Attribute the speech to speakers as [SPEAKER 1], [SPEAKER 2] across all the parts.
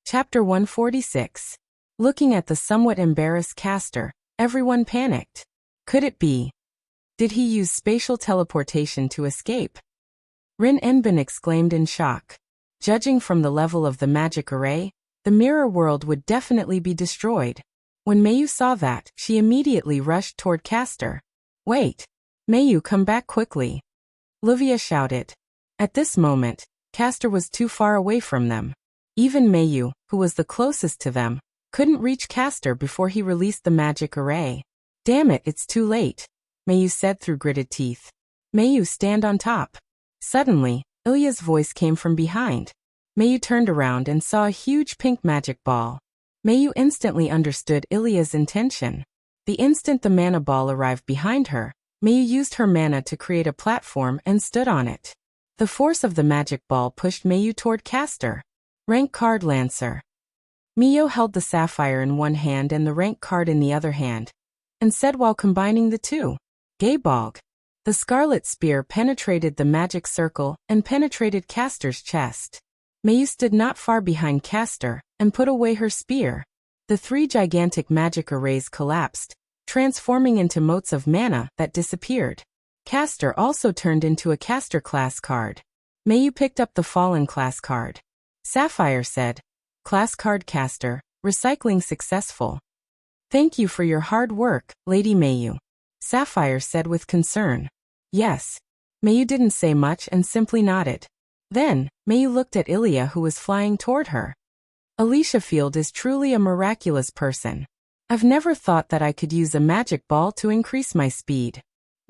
[SPEAKER 1] Chapter 146. Looking at the somewhat embarrassed caster, everyone panicked. Could it be? Did he use spatial teleportation to escape? Rin Enbin exclaimed in shock. Judging from the level of the magic array, the mirror world would definitely be destroyed. When Mayu saw that, she immediately rushed toward Caster. Wait! Mayu, come back quickly! Livia shouted. At this moment, Caster was too far away from them. Even Mayu, who was the closest to them, couldn't reach Caster before he released the magic array. Damn it, it's too late, Mayu said through gritted teeth. Mayu, stand on top. Suddenly, Ilya's voice came from behind. Mayu turned around and saw a huge pink magic ball. Mayu instantly understood Ilya's intention. The instant the mana ball arrived behind her, Mayu used her mana to create a platform and stood on it. The force of the magic ball pushed Mayu toward Caster. Rank card Lancer. Mio held the sapphire in one hand and the rank card in the other hand, and said while combining the two, Gaybolg. The scarlet spear penetrated the magic circle and penetrated Caster's chest. Mayu stood not far behind Caster and put away her spear. The three gigantic magic arrays collapsed, transforming into motes of mana that disappeared. Caster also turned into a Caster class card. Mayu picked up the Fallen class card. Sapphire said, Class card Caster, recycling successful. Thank you for your hard work, Lady Mayu. Sapphire said with concern. Yes. Mayu didn't say much and simply nodded. Then, Mayu looked at Ilya who was flying toward her. Alicia Field is truly a miraculous person. I've never thought that I could use a magic ball to increase my speed.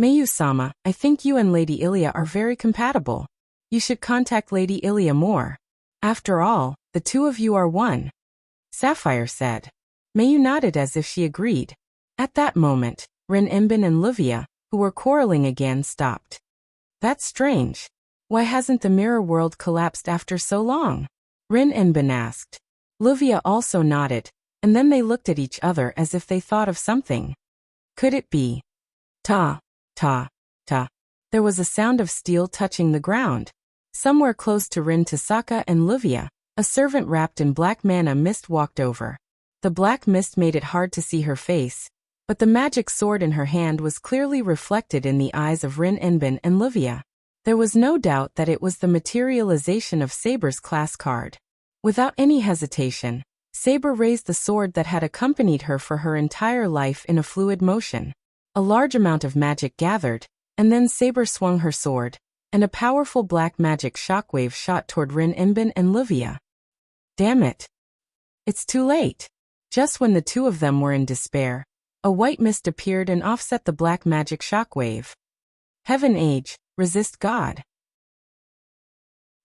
[SPEAKER 1] Mayu-sama, I think you and Lady Ilya are very compatible. You should contact Lady Ilya more. After all, the two of you are one. Sapphire said. Mayu nodded as if she agreed. At that moment, Rin Enbin and Livia, who were quarreling again, stopped. That's strange. Why hasn't the mirror world collapsed after so long? Rin Enbin asked. Livia also nodded, and then they looked at each other as if they thought of something. Could it be? Ta, ta, ta. There was a sound of steel touching the ground. Somewhere close to Rin Tasaka and Livia, a servant wrapped in black mana mist walked over. The black mist made it hard to see her face, but the magic sword in her hand was clearly reflected in the eyes of Rin Enbin and Livia. There was no doubt that it was the materialization of Saber's class card. Without any hesitation, Saber raised the sword that had accompanied her for her entire life in a fluid motion. A large amount of magic gathered, and then Saber swung her sword, and a powerful black magic shockwave shot toward Rin Enbin and Livia. Damn it! It's too late! Just when the two of them were in despair, a white mist appeared and offset the black magic shockwave. Heaven Age, resist God.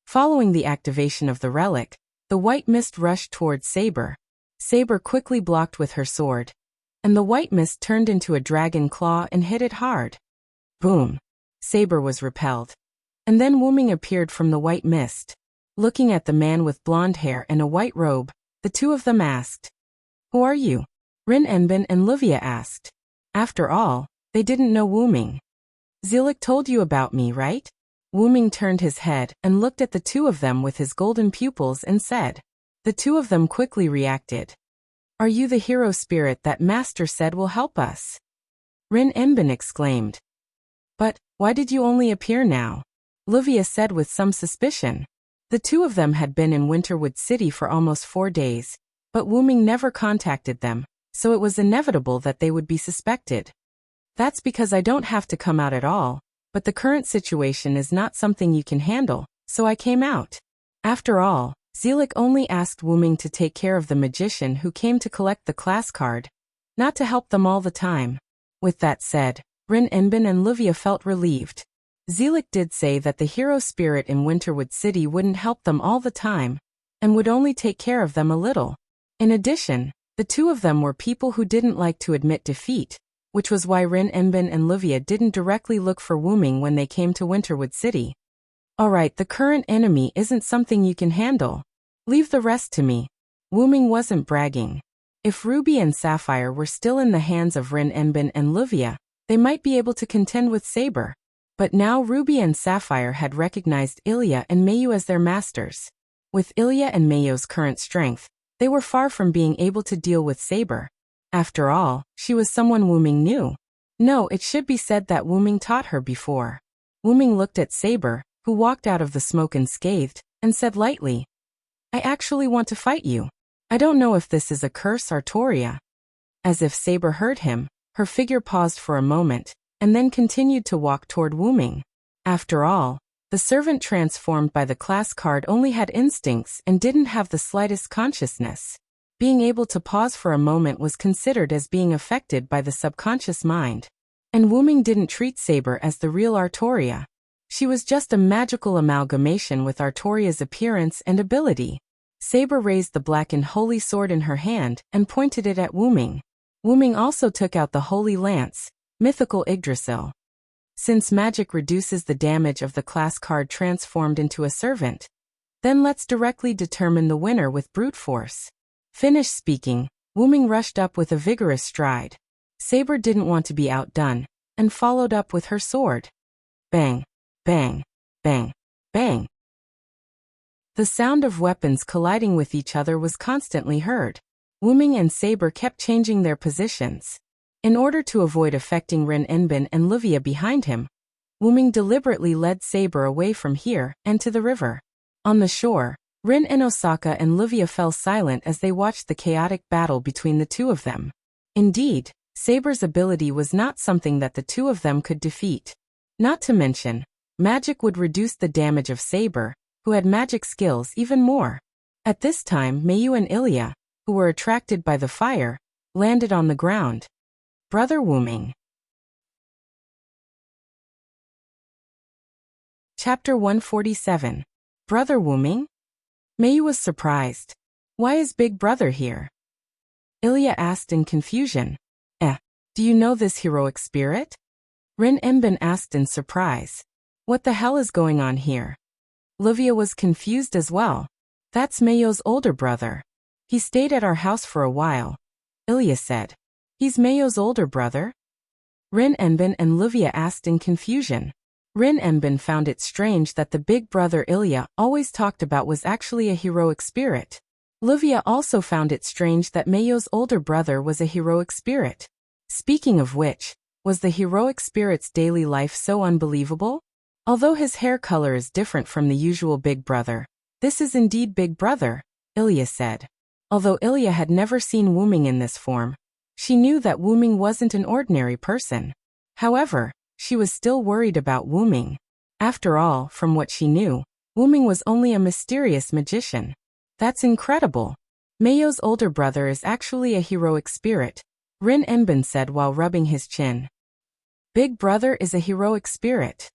[SPEAKER 1] Following the activation of the relic, the white mist rushed toward Saber. Saber quickly blocked with her sword, and the white mist turned into a dragon claw and hit it hard. Boom! Saber was repelled. And then Wuming appeared from the white mist. Looking at the man with blonde hair and a white robe, the two of them asked. Who are you? Rin Enbin and Livia asked. After all, they didn't know Wuming. Zilik told you about me, right? Wuming turned his head and looked at the two of them with his golden pupils and said. The two of them quickly reacted. Are you the hero spirit that Master said will help us? Rin Enbin exclaimed. But, why did you only appear now? Livia said with some suspicion. The two of them had been in Winterwood City for almost 4 days, but Wuming never contacted them, so it was inevitable that they would be suspected. That's because I don't have to come out at all, but the current situation is not something you can handle, so I came out. After all, Zilik only asked Wuming to take care of the magician who came to collect the class card, not to help them all the time. With that said, Rin Enbin and Livia felt relieved. Zilik did say that the hero spirit in Winterwood City wouldn't help them all the time, and would only take care of them a little. In addition, the two of them were people who didn't like to admit defeat, which was why Rin Enbin and Livia didn't directly look for Wuming when they came to Winterwood City. Alright, the current enemy isn't something you can handle. Leave the rest to me. Wuming wasn't bragging. If Ruby and Sapphire were still in the hands of Rin Enbin and Livia, they might be able to contend with Saber. But now Ruby and Sapphire had recognized Ilya and Mayu as their masters. With Ilya and Mayu's current strength, They were far from being able to deal with Saber. After all, she was someone Wu Ming knew. No, it should be said that Wu Ming taught her before. Wu Ming looked at Saber, who walked out of the smoke unscathed, and said lightly, "I actually want to fight you. I don't know if this is a curse or Toria." As if Saber heard him, her figure paused for a moment, and then continued to walk toward Wu Ming. After all, the servant transformed by the class card only had instincts and didn't have the slightest consciousness. Being able to pause for a moment was considered as being affected by the subconscious mind. And Wu Ming didn't treat Saber as the real Artoria. She was just a magical amalgamation with Artoria's appearance and ability. Saber raised the blackened holy sword in her hand and pointed it at Wu Ming. Wu Ming also took out the holy lance, mythical Yggdrasil. Since magic reduces the damage of the class card transformed into a servant, then let's directly determine the winner with brute force. Finished speaking, Wu Ming rushed up with a vigorous stride. Saber didn't want to be outdone, and followed up with her sword. Bang, bang, bang, bang. The sound of weapons colliding with each other was constantly heard. Wu Ming and Saber kept changing their positions. In order to avoid affecting Ren Enbin and Livia behind him, Wu Ming deliberately led Saber away from here and to the river. On the shore, Rin and Osaka and Livia fell silent as they watched the chaotic battle between the two of them. Indeed, Saber's ability was not something that the two of them could defeat. Not to mention, magic would reduce the damage of Saber, who had magic skills even more. At this time, Mayu and Ilya, who were attracted by the fire, landed on the ground. Brother Wu Ming. Chapter 147. Brother Wu Ming? Mayu was surprised. Why is Big Brother here? Ilya asked in confusion. Do you know this heroic spirit? Rin Enbin asked in surprise. What the hell is going on here? Livia was confused as well. That's Mayu's older brother. He stayed at our house for a while. Ilya said. He's Mayu's older brother? Rin Enbin and Livia asked in confusion. Rin Enbin found it strange that the big brother Ilya always talked about was actually a heroic spirit. Livia also found it strange that Mayu's older brother was a heroic spirit. Speaking of which, was the heroic spirit's daily life so unbelievable? Although his hair color is different from the usual big brother, this is indeed Big Brother, Ilya said. Although Ilya had never seen Wu Ming in this form, she knew that Wu Ming wasn't an ordinary person. However, she was still worried about Wu Ming. After all, from what she knew, Wu Ming was only a mysterious magician. That's incredible. Mayu's older brother is actually a heroic spirit, Rin Enbin said while rubbing his chin. Big Brother is a heroic spirit?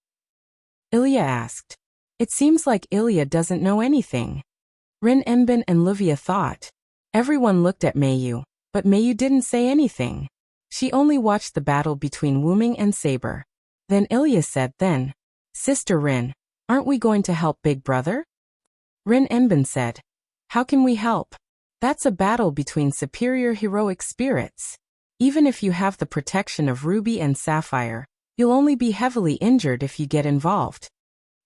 [SPEAKER 1] Ilya asked. It seems like Ilya doesn't know anything. Rin Enbin and Livia thought. Everyone looked at Mayu, but Mayu didn't say anything. She only watched the battle between Wu Ming and Saber. Then Ilya said then, Sister Rin, aren't we going to help Big Brother? Rin Enbin said. How can we help? That's a battle between superior heroic spirits. Even if you have the protection of Ruby and Sapphire, you'll only be heavily injured if you get involved.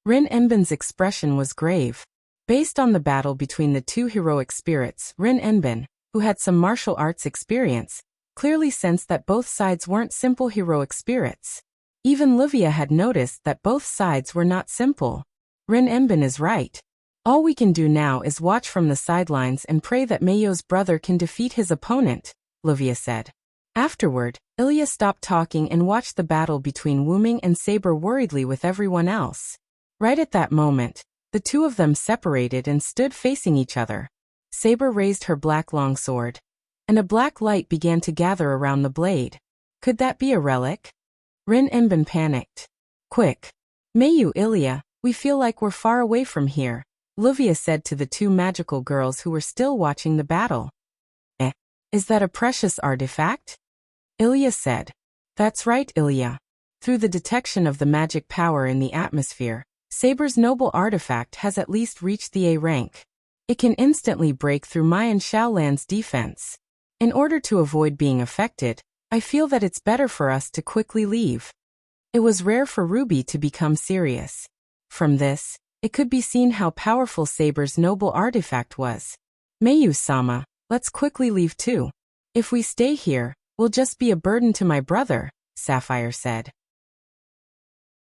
[SPEAKER 1] Rin Enbin's expression was grave. Based on the battle between the two heroic spirits, Rin Enbin, who had some martial arts experience, clearly sensed that both sides weren't simple heroic spirits. Even Livia had noticed that both sides were not simple. Rin Enbin is right. All we can do now is watch from the sidelines and pray that Mayu's brother can defeat his opponent, Livia said. Afterward, Ilya stopped talking and watched the battle between Wu Ming and Saber worriedly with everyone else. Right at that moment, the two of them separated and stood facing each other. Saber raised her black longsword, and a black light began to gather around the blade. Could that be a relic? Rin Enbin panicked. Quick! Mayu, Ilya, we feel like we're far away from here, Livia said to the two magical girls who were still watching the battle. Is that a precious artifact? Ilya said. That's right, Ilya. Through the detection of the magic power in the atmosphere, Saber's noble artifact has at least reached the A rank. It can instantly break through Mayan Shaolan's defense. In order to avoid being affected, I feel that it's better for us to quickly leave. It was rare for Ruby to become serious. From this, it could be seen how powerful Saber's noble artifact was. Mayu-sama, let's quickly leave too. If we stay here, we'll just be a burden to my brother, Sapphire said.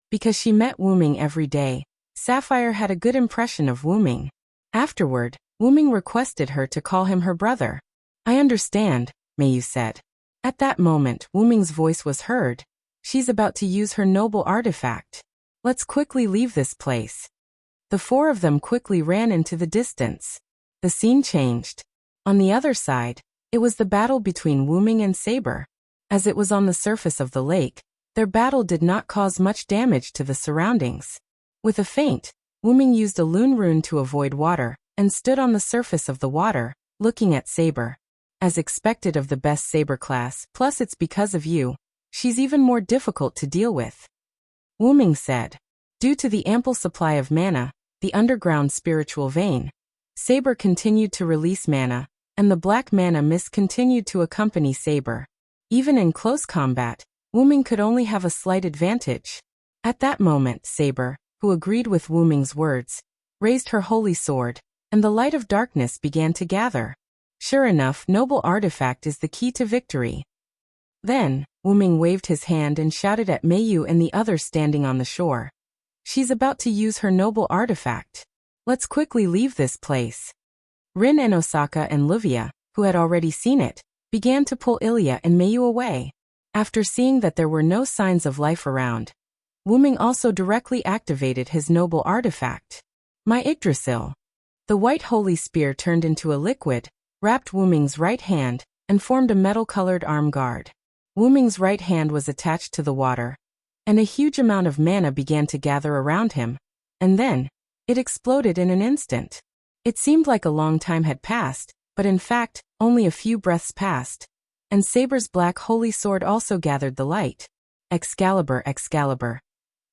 [SPEAKER 1] Because she met Wu-Ming every day, Sapphire had a good impression of Wu-Ming. Afterward, Wu-Ming requested her to call him her brother. I understand, Mayu said. At that moment, Wu-Ming's voice was heard. She's about to use her noble artifact. Let's quickly leave this place. The four of them quickly ran into the distance. The scene changed. On the other side, it was the battle between Wu-Ming and Saber. As it was on the surface of the lake, their battle did not cause much damage to the surroundings. With a feint, Wu-Ming used a Lune rune to avoid water, and stood on the surface of the water, looking at Saber. As expected of the best Saber class, plus it's because of you, she's even more difficult to deal with. Wu-Ming said. Due to the ample supply of mana, the underground spiritual vein, Saber continued to release mana, and the black mana mist continued to accompany Saber. Even in close combat, Wu-Ming could only have a slight advantage. At that moment, Saber, who agreed with Wu-Ming's words, raised her holy sword, and the light of darkness began to gather. Sure enough, noble artifact is the key to victory. Then, Wu-Ming waved his hand and shouted at Mayu and the others standing on the shore. She's about to use her noble artifact. Let's quickly leave this place. Rin and Osaka and Livia, who had already seen it, began to pull Ilya and Mayu away. After seeing that there were no signs of life around, Wu-Ming also directly activated his noble artifact. My Yggdrasil. The white holy spear turned into a liquid, wrapped Wu-Ming's right hand, and formed a metal-colored arm guard. Wu-Ming's right hand was attached to the water, and a huge amount of mana began to gather around him, and then, it exploded in an instant. It seemed like a long time had passed, but in fact, only a few breaths passed, and Saber's black holy sword also gathered the light. Excalibur, Excalibur.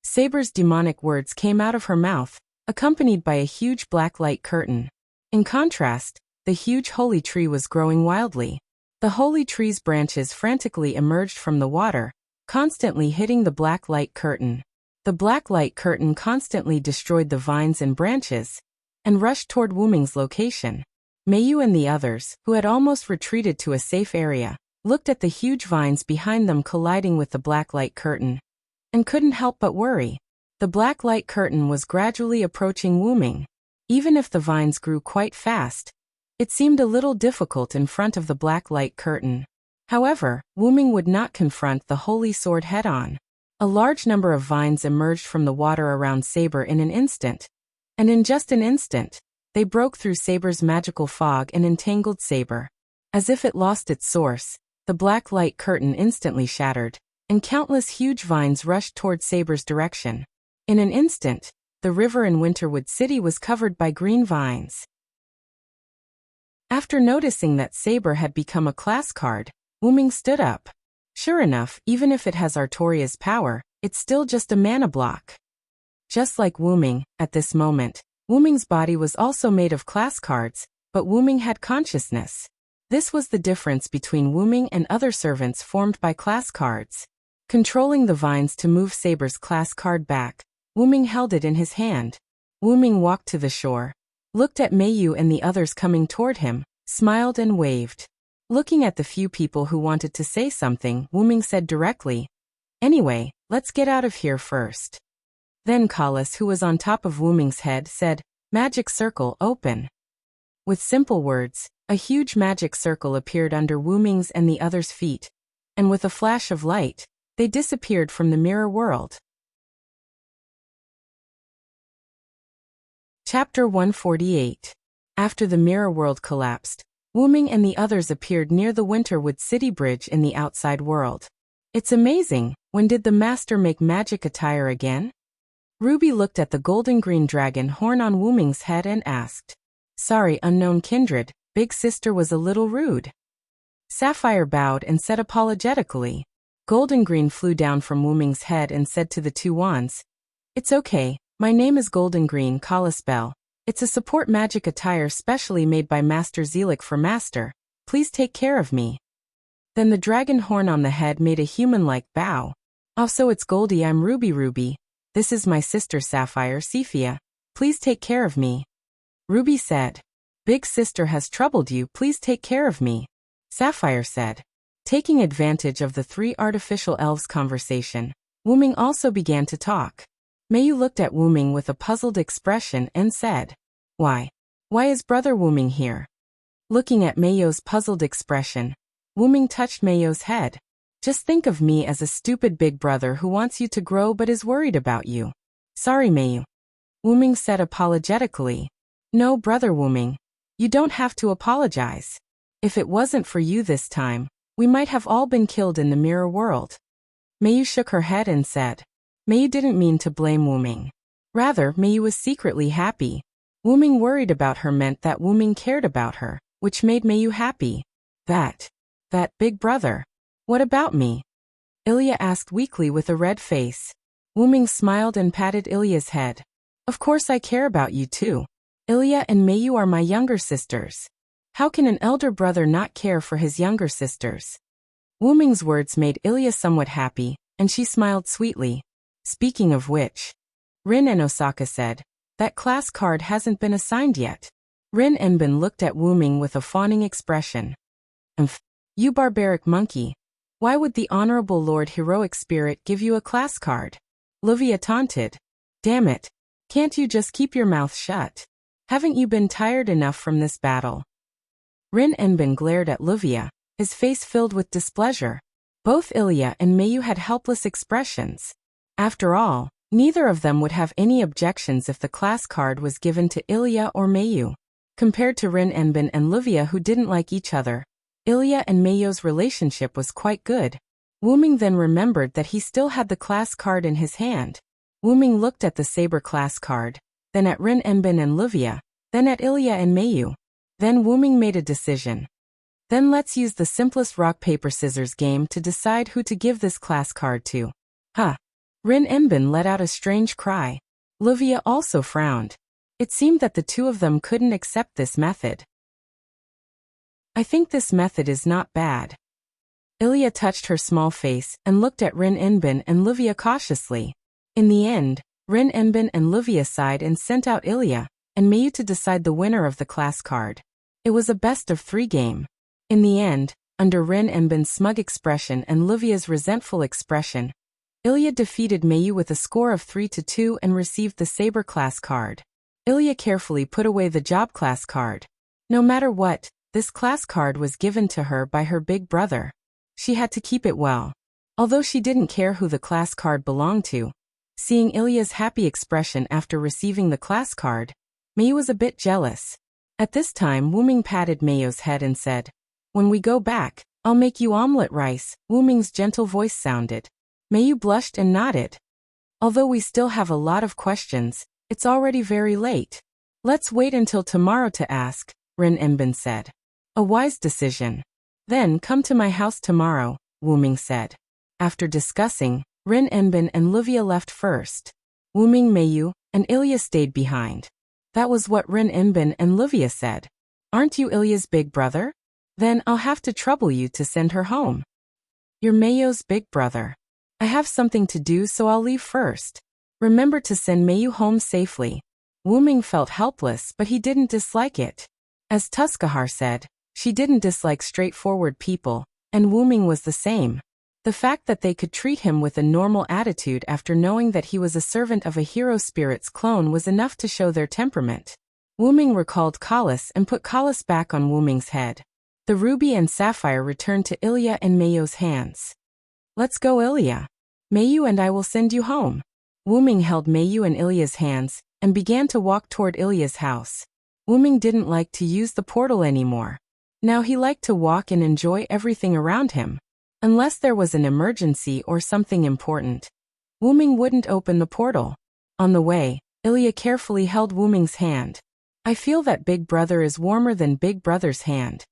[SPEAKER 1] Saber's demonic words came out of her mouth, accompanied by a huge black light curtain. In contrast, the huge holy tree was growing wildly. The holy tree's branches frantically emerged from the water, constantly hitting the black light curtain. The black light curtain constantly destroyed the vines and branches, and rushed toward Wu-Ming's location. Mayu and the others, who had almost retreated to a safe area, looked at the huge vines behind them colliding with the black light curtain, and couldn't help but worry. The black light curtain was gradually approaching Wu-Ming. Even if the vines grew quite fast, it seemed a little difficult in front of the black light curtain. However, Wu-Ming would not confront the holy sword head-on. A large number of vines emerged from the water around Saber in an instant, and in just an instant, they broke through Saber's magical fog and entangled Saber. As if it lost its source, the black light curtain instantly shattered, and countless huge vines rushed toward Saber's direction. In an instant, the river in Winterwood City was covered by green vines. After noticing that Saber had become a class card, Wu-Ming stood up. Sure enough, even if it has Artoria's power, it's still just a mana block. Just like Wu-Ming, at this moment, Wu-Ming's body was also made of class cards, but Wu-Ming had consciousness. This was the difference between Wu-Ming and other servants formed by class cards. Controlling the vines to move Saber's class card back, Wu-Ming held it in his hand. Wu-Ming walked to the shore, looked at Mayu and the others coming toward him, smiled and waved. Looking at the few people who wanted to say something, Wu-Ming said directly, "Anyway, let's get out of here first." Then Kalas, who was on top of Wu-Ming's head, said, "Magic circle, open." With simple words, a huge magic circle appeared under Wu-Ming's and the others' feet, and with a flash of light, they disappeared from the mirror world. Chapter 148. After the mirror world collapsed, Wu-Ming and the others appeared near the Winterwood City Bridge in the outside world. It's amazing, when did the master make magic attire again? Ruby looked at the golden green dragon horn on Wu-Ming's head and asked. Sorry, unknown kindred, big sister was a little rude. Sapphire bowed and said apologetically. Golden green flew down from Wu-Ming's head and said to the two wands, It's okay, my name is Golden Green Kalispell. It's a support magic attire specially made by Master Zelik for Master. Please take care of me. Then the dragon horn on the head made a human-like bow. Also it's Goldie, I'm Ruby. This is my sister Sapphire Cephia. Please take care of me. Ruby said. Big sister has troubled you, please take care of me, Sapphire said. Taking advantage of the three artificial elves' conversation, Wuming also began to talk. Mayu looked at Wuming with a puzzled expression and said, Why? Why is brother Wuming here? Looking at Mayo's puzzled expression, Wuming touched Mayo's head. Just think of me as a stupid big brother who wants you to grow but is worried about you. Sorry, Mayu. Wuming said apologetically. No, brother Wuming. You don't have to apologize. If it wasn't for you this time, we might have all been killed in the mirror world. Mayu shook her head and said. Mayu didn't mean to blame Wuming. Rather, Mayu was secretly happy. Wuming worried about her meant that Wuming cared about her, which made Mayu happy. That big brother. What about me? Ilya asked weakly with a red face. Wuming smiled and patted Ilya's head. Of course I care about you too. Ilya and Mayu are my younger sisters. How can an elder brother not care for his younger sisters? Wuming's words made Ilya somewhat happy, and she smiled sweetly. Speaking of which, Rin and Osaka said, that class card hasn't been assigned yet. Rin Enbin looked at Wuming with a fawning expression. You barbaric monkey. Why would the Honorable Lord Heroic Spirit give you a class card? Livia taunted. Damn it. Can't you just keep your mouth shut? Haven't you been tired enough from this battle? Rin Enbin glared at Livia, his face filled with displeasure. Both Ilya and Mayu had helpless expressions. After all, neither of them would have any objections if the class card was given to Ilya or Mayu. Compared to Rin Enbin and Livia who didn't like each other, Ilya and Mayu's relationship was quite good. Wuming then remembered that he still had the class card in his hand. Wuming looked at the saber class card, then at Rin Enbin and Livia, then at Ilya and Mayu. Then Wuming made a decision. Then let's use the simplest rock-paper-scissors game to decide who to give this class card to. Huh. Rin Enbin let out a strange cry. Livia also frowned. It seemed that the two of them couldn't accept this method. I think this method is not bad. Ilya touched her small face and looked at Rin Enbin and Livia cautiously. In the end, Rin Enbin and Livia sighed and sent out Ilya and Mayu to decide the winner of the class card. It was a best-of-3 game. In the end, under Rin Enbin's smug expression and Livia's resentful expression, Ilya defeated Mayu with a score of 3-2 and received the saber class card. Ilya carefully put away the job class card. No matter what, this class card was given to her by her big brother. She had to keep it well. Although she didn't care who the class card belonged to, seeing Ilya's happy expression after receiving the class card, Mayu was a bit jealous. At this time Wuming patted Mayu's head and said, When we go back, I'll make you omelette rice. Wuming's gentle voice sounded. Mayu blushed and nodded. Although we still have a lot of questions, it's already very late. Let's wait until tomorrow to ask, Rin Enbin said. A wise decision. Then come to my house tomorrow, Wuming said. After discussing, Rin Enbin and Livia left first. Wuming, Mayu, and Ilya stayed behind. That was what Rin Enbin and Livia said. Aren't you Ilya's big brother? Then I'll have to trouble you to send her home. You're Mayu's big brother. I have something to do so I'll leave first. Remember to send Mayu home safely. Wuming felt helpless but he didn't dislike it. As Tuskahar said, she didn't dislike straightforward people, and Wuming was the same. The fact that they could treat him with a normal attitude after knowing that he was a servant of a hero spirit's clone was enough to show their temperament. Wuming recalled Kalas and put Kalas back on Wuming's head. The ruby and sapphire returned to Ilya and Mayu's hands. Let's go, Ilya. Mayu and I will send you home. Wuming held Mayu and Ilya's hands and began to walk toward Ilya's house. Wuming didn't like to use the portal anymore. Now he liked to walk and enjoy everything around him. Unless there was an emergency or something important, Wuming wouldn't open the portal. On the way, Ilya carefully held Wuming's hand. I feel that Big Brother is warmer than Big Brother's hand.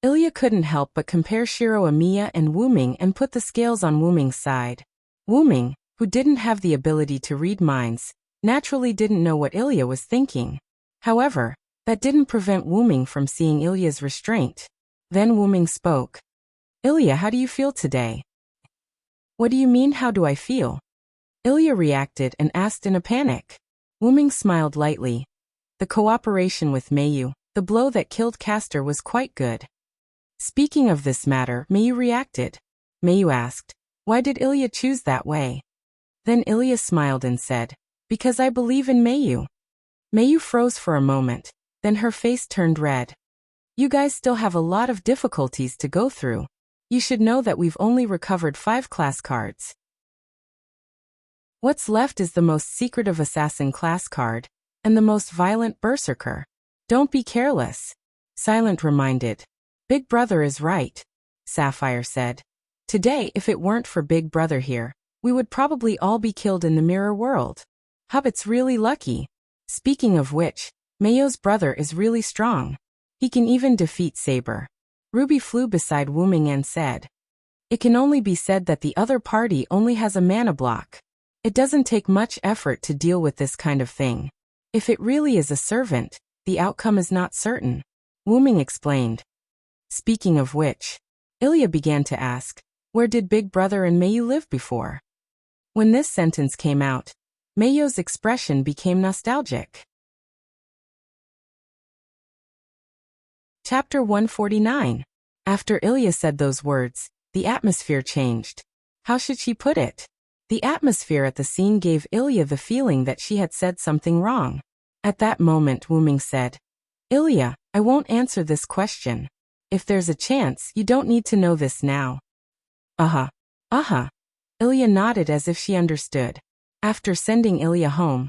[SPEAKER 1] Ilya couldn't help but compare Shiro Amiya and Wuming and put the scales on Wuming's side. Wuming, who didn't have the ability to read minds, naturally didn't know what Ilya was thinking. However, that didn't prevent Wuming from seeing Ilya's restraint. Then Wuming spoke. Ilya, how do you feel today? What do you mean, how do I feel? Ilya reacted and asked in a panic. Wuming smiled lightly. The cooperation with Mayu, The blow that killed Castor was quite good. Speaking of this matter, Mayu reacted. Mayu asked, why did Ilya choose that way? Then Ilya smiled and said, because I believe in Mayu. Mayu froze for a moment, then her face turned red. You guys still have a lot of difficulties to go through. You should know that we've only recovered 5 class cards. What's left is the most secretive assassin class card, and the most violent berserker. Don't be careless. Silent reminded. Big Brother is right, Sapphire said. Today, if it weren't for Big Brother here, we would probably all be killed in the mirror world. Hobbit's really lucky. Speaking of which, Mayu's brother is really strong. He can even defeat Saber. Ruby flew beside Wu Ming and said, it can only be said that the other party only has a mana block. It doesn't take much effort to deal with this kind of thing. If it really is a servant, the outcome is not certain, Wu Ming explained. Speaking of which, Ilya began to ask, where did Big Brother and Mayu live before? When this sentence came out, Mayu's expression became nostalgic. Chapter 149. After Ilya said those words, the atmosphere changed. How should she put it? The atmosphere at the scene gave Ilya the feeling that she had said something wrong. At that moment Wu Ming said, Ilya, I won't answer this question. If there's a chance, you don't need to know this now. Ilya nodded as if she understood. After sending Ilya home,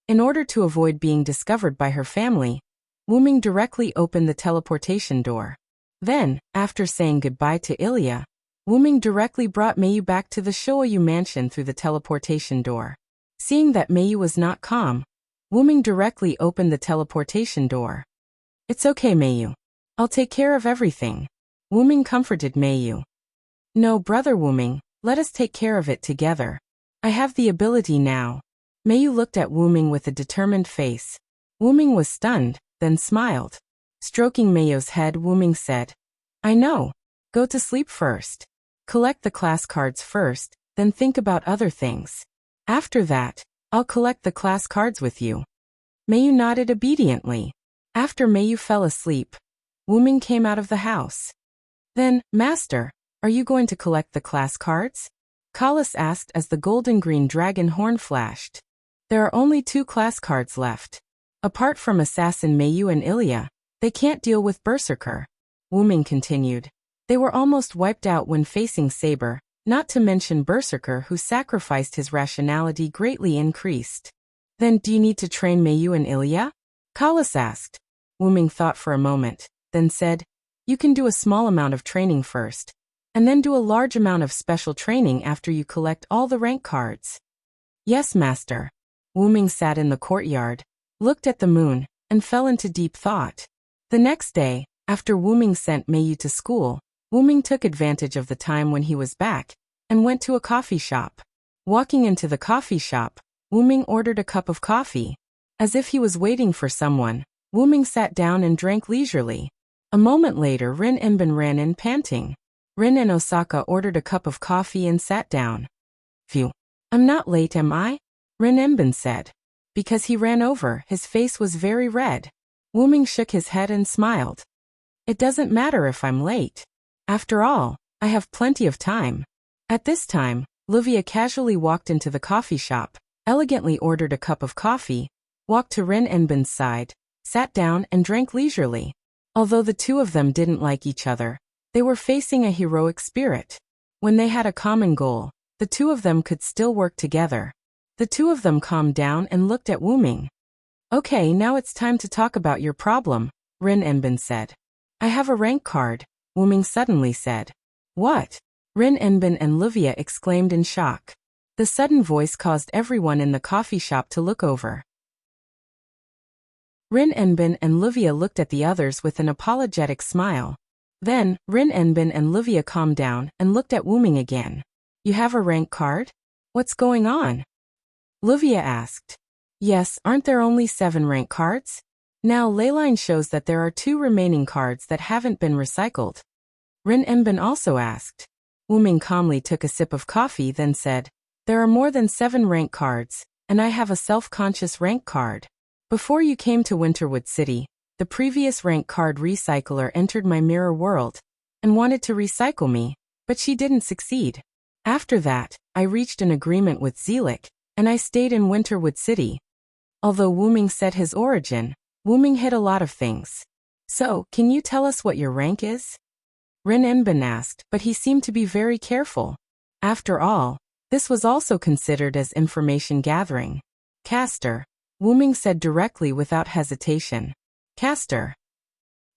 [SPEAKER 1] in order to avoid being discovered by her family, Wu Ming directly opened the teleportation door. Then, after saying goodbye to Ilya, Wu Ming directly brought Mayu back to the Shoyu mansion through the teleportation door. Seeing that Mayu was not calm, Wu Ming directly opened the teleportation door. It's okay, Mayu. I'll take care of everything. Wu Ming comforted Mayu. No, brother Wu Ming, let us take care of it together. I have the ability now. Mayu looked at Wu Ming with a determined face. Wu Ming was stunned, then smiled. Stroking Mayu's head, Wu Ming said, I know. Go to sleep first. Collect the class cards first, then think about other things. After that, I'll collect the class cards with you. Mayu nodded obediently. After Mayu fell asleep, Wu Ming came out of the house. Then, Master, are you going to collect the class cards? Kalas asked as the golden-green dragon horn flashed. There are only 2 class cards left. Apart from Assassin Mayu and Ilya, they can't deal with Berserker. Wu Ming continued. They were almost wiped out when facing Saber, not to mention Berserker who sacrificed his rationality greatly increased. Then do you need to train Mayu and Ilya? Kalas asked. Wu Ming thought for a moment, then said, you can do a small amount of training first, and then do a large amount of special training after you collect all the rank cards. Yes, Master. Wu Ming sat in the courtyard, looked at the moon, and fell into deep thought. The next day, after Wu Ming sent Mayu to school, Wu Ming took advantage of the time when he was back, and went to a coffee shop. Walking into the coffee shop, Wu Ming ordered a cup of coffee. As if he was waiting for someone, Wu Ming sat down and drank leisurely. A moment later Rin Enbin ran in panting. Rin and Osaka ordered a cup of coffee and sat down. Phew. I'm not late, am I? Rin Enbin said. Because he ran over, his face was very red. Wu Ming shook his head and smiled. It doesn't matter if I'm late. After all, I have plenty of time. At this time, Livia casually walked into the coffee shop, elegantly ordered a cup of coffee, walked to Rin Enbin's side, sat down and drank leisurely. Although the two of them didn't like each other, they were facing a heroic spirit. When they had a common goal, the two of them could still work together. The two of them calmed down and looked at Wu Ming. Okay, now it's time to talk about your problem, Rin Enbin said. I have a rank card, Wu Ming suddenly said. What? Rin Enbin and Livia exclaimed in shock. The sudden voice caused everyone in the coffee shop to look over. Rin Enbin and Livia looked at the others with an apologetic smile. Then, Rin Enbin and Livia calmed down and looked at Wu Ming again. You have a rank card? What's going on? Livia asked. Yes, aren't there only 7 rank cards? Now Leyline shows that there are 2 remaining cards that haven't been recycled. Rin Enbin also asked. Wu Ming calmly took a sip of coffee then said, there are more than 7 rank cards, and I have a self-conscious rank card. Before you came to Winterwood City, the previous rank card recycler entered my mirror world and wanted to recycle me, but she didn't succeed. After that, I reached an agreement with Zelik, and I stayed in Winterwood City. Although Wuming said his origin, Wuming hid a lot of things. So, can you tell us what your rank is? Rin Enbin asked, but he seemed to be very careful. After all, this was also considered as information gathering. Caster, Wuming said directly without hesitation. Caster.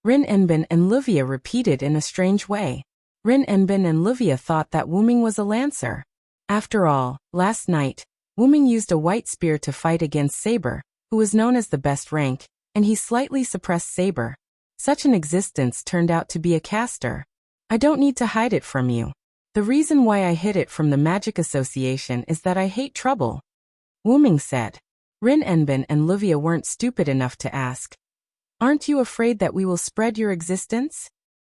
[SPEAKER 1] Rin Enbin and Livia repeated in a strange way. Rin Enbin and Livia thought that Wuming was a lancer. After all, last night, Wuming used a white spear to fight against Saber, who was known as the best rank, and he slightly suppressed Saber. Such an existence turned out to be a caster. I don't need to hide it from you. The reason why I hid it from the Magic Association is that I hate trouble. Wuming said. Rin Enbin and Livia weren't stupid enough to ask. Aren't you afraid that we will spread your existence?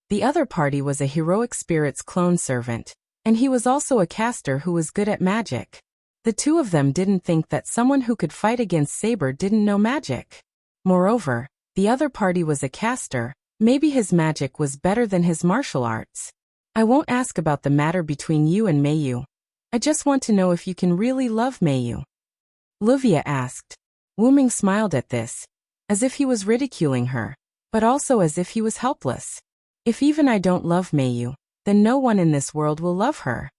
[SPEAKER 1] The other party was a heroic spirit's clone servant, and he was also a caster who was good at magic. The two of them didn't think that someone who could fight against Saber didn't know magic. Moreover, the other party was a caster. Maybe his magic was better than his martial arts. I won't ask about the matter between you and Meiyu. I just want to know if you can really love Meiyu. Livia asked. Wuming smiled at this, as if he was ridiculing her, but also as if he was helpless. If even I don't love Meiyu, then no one in this world will love her.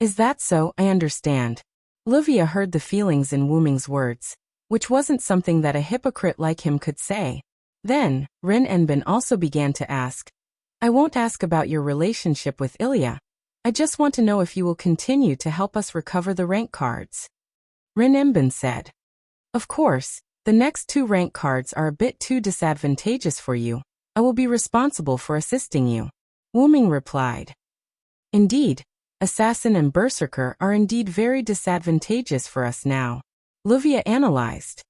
[SPEAKER 1] Is that so? I understand. Livia heard the feelings in Wuming's words, which wasn't something that a hypocrite like him could say. Then, Rin Enbin also began to ask. I won't ask about your relationship with Ilya. I just want to know if you will continue to help us recover the rank cards. Rin Enbin said. Of course, the next 2 rank cards are a bit too disadvantageous for you. I will be responsible for assisting you. Wuming replied. Indeed, Assassin and Berserker are indeed very disadvantageous for us now. Livia analyzed.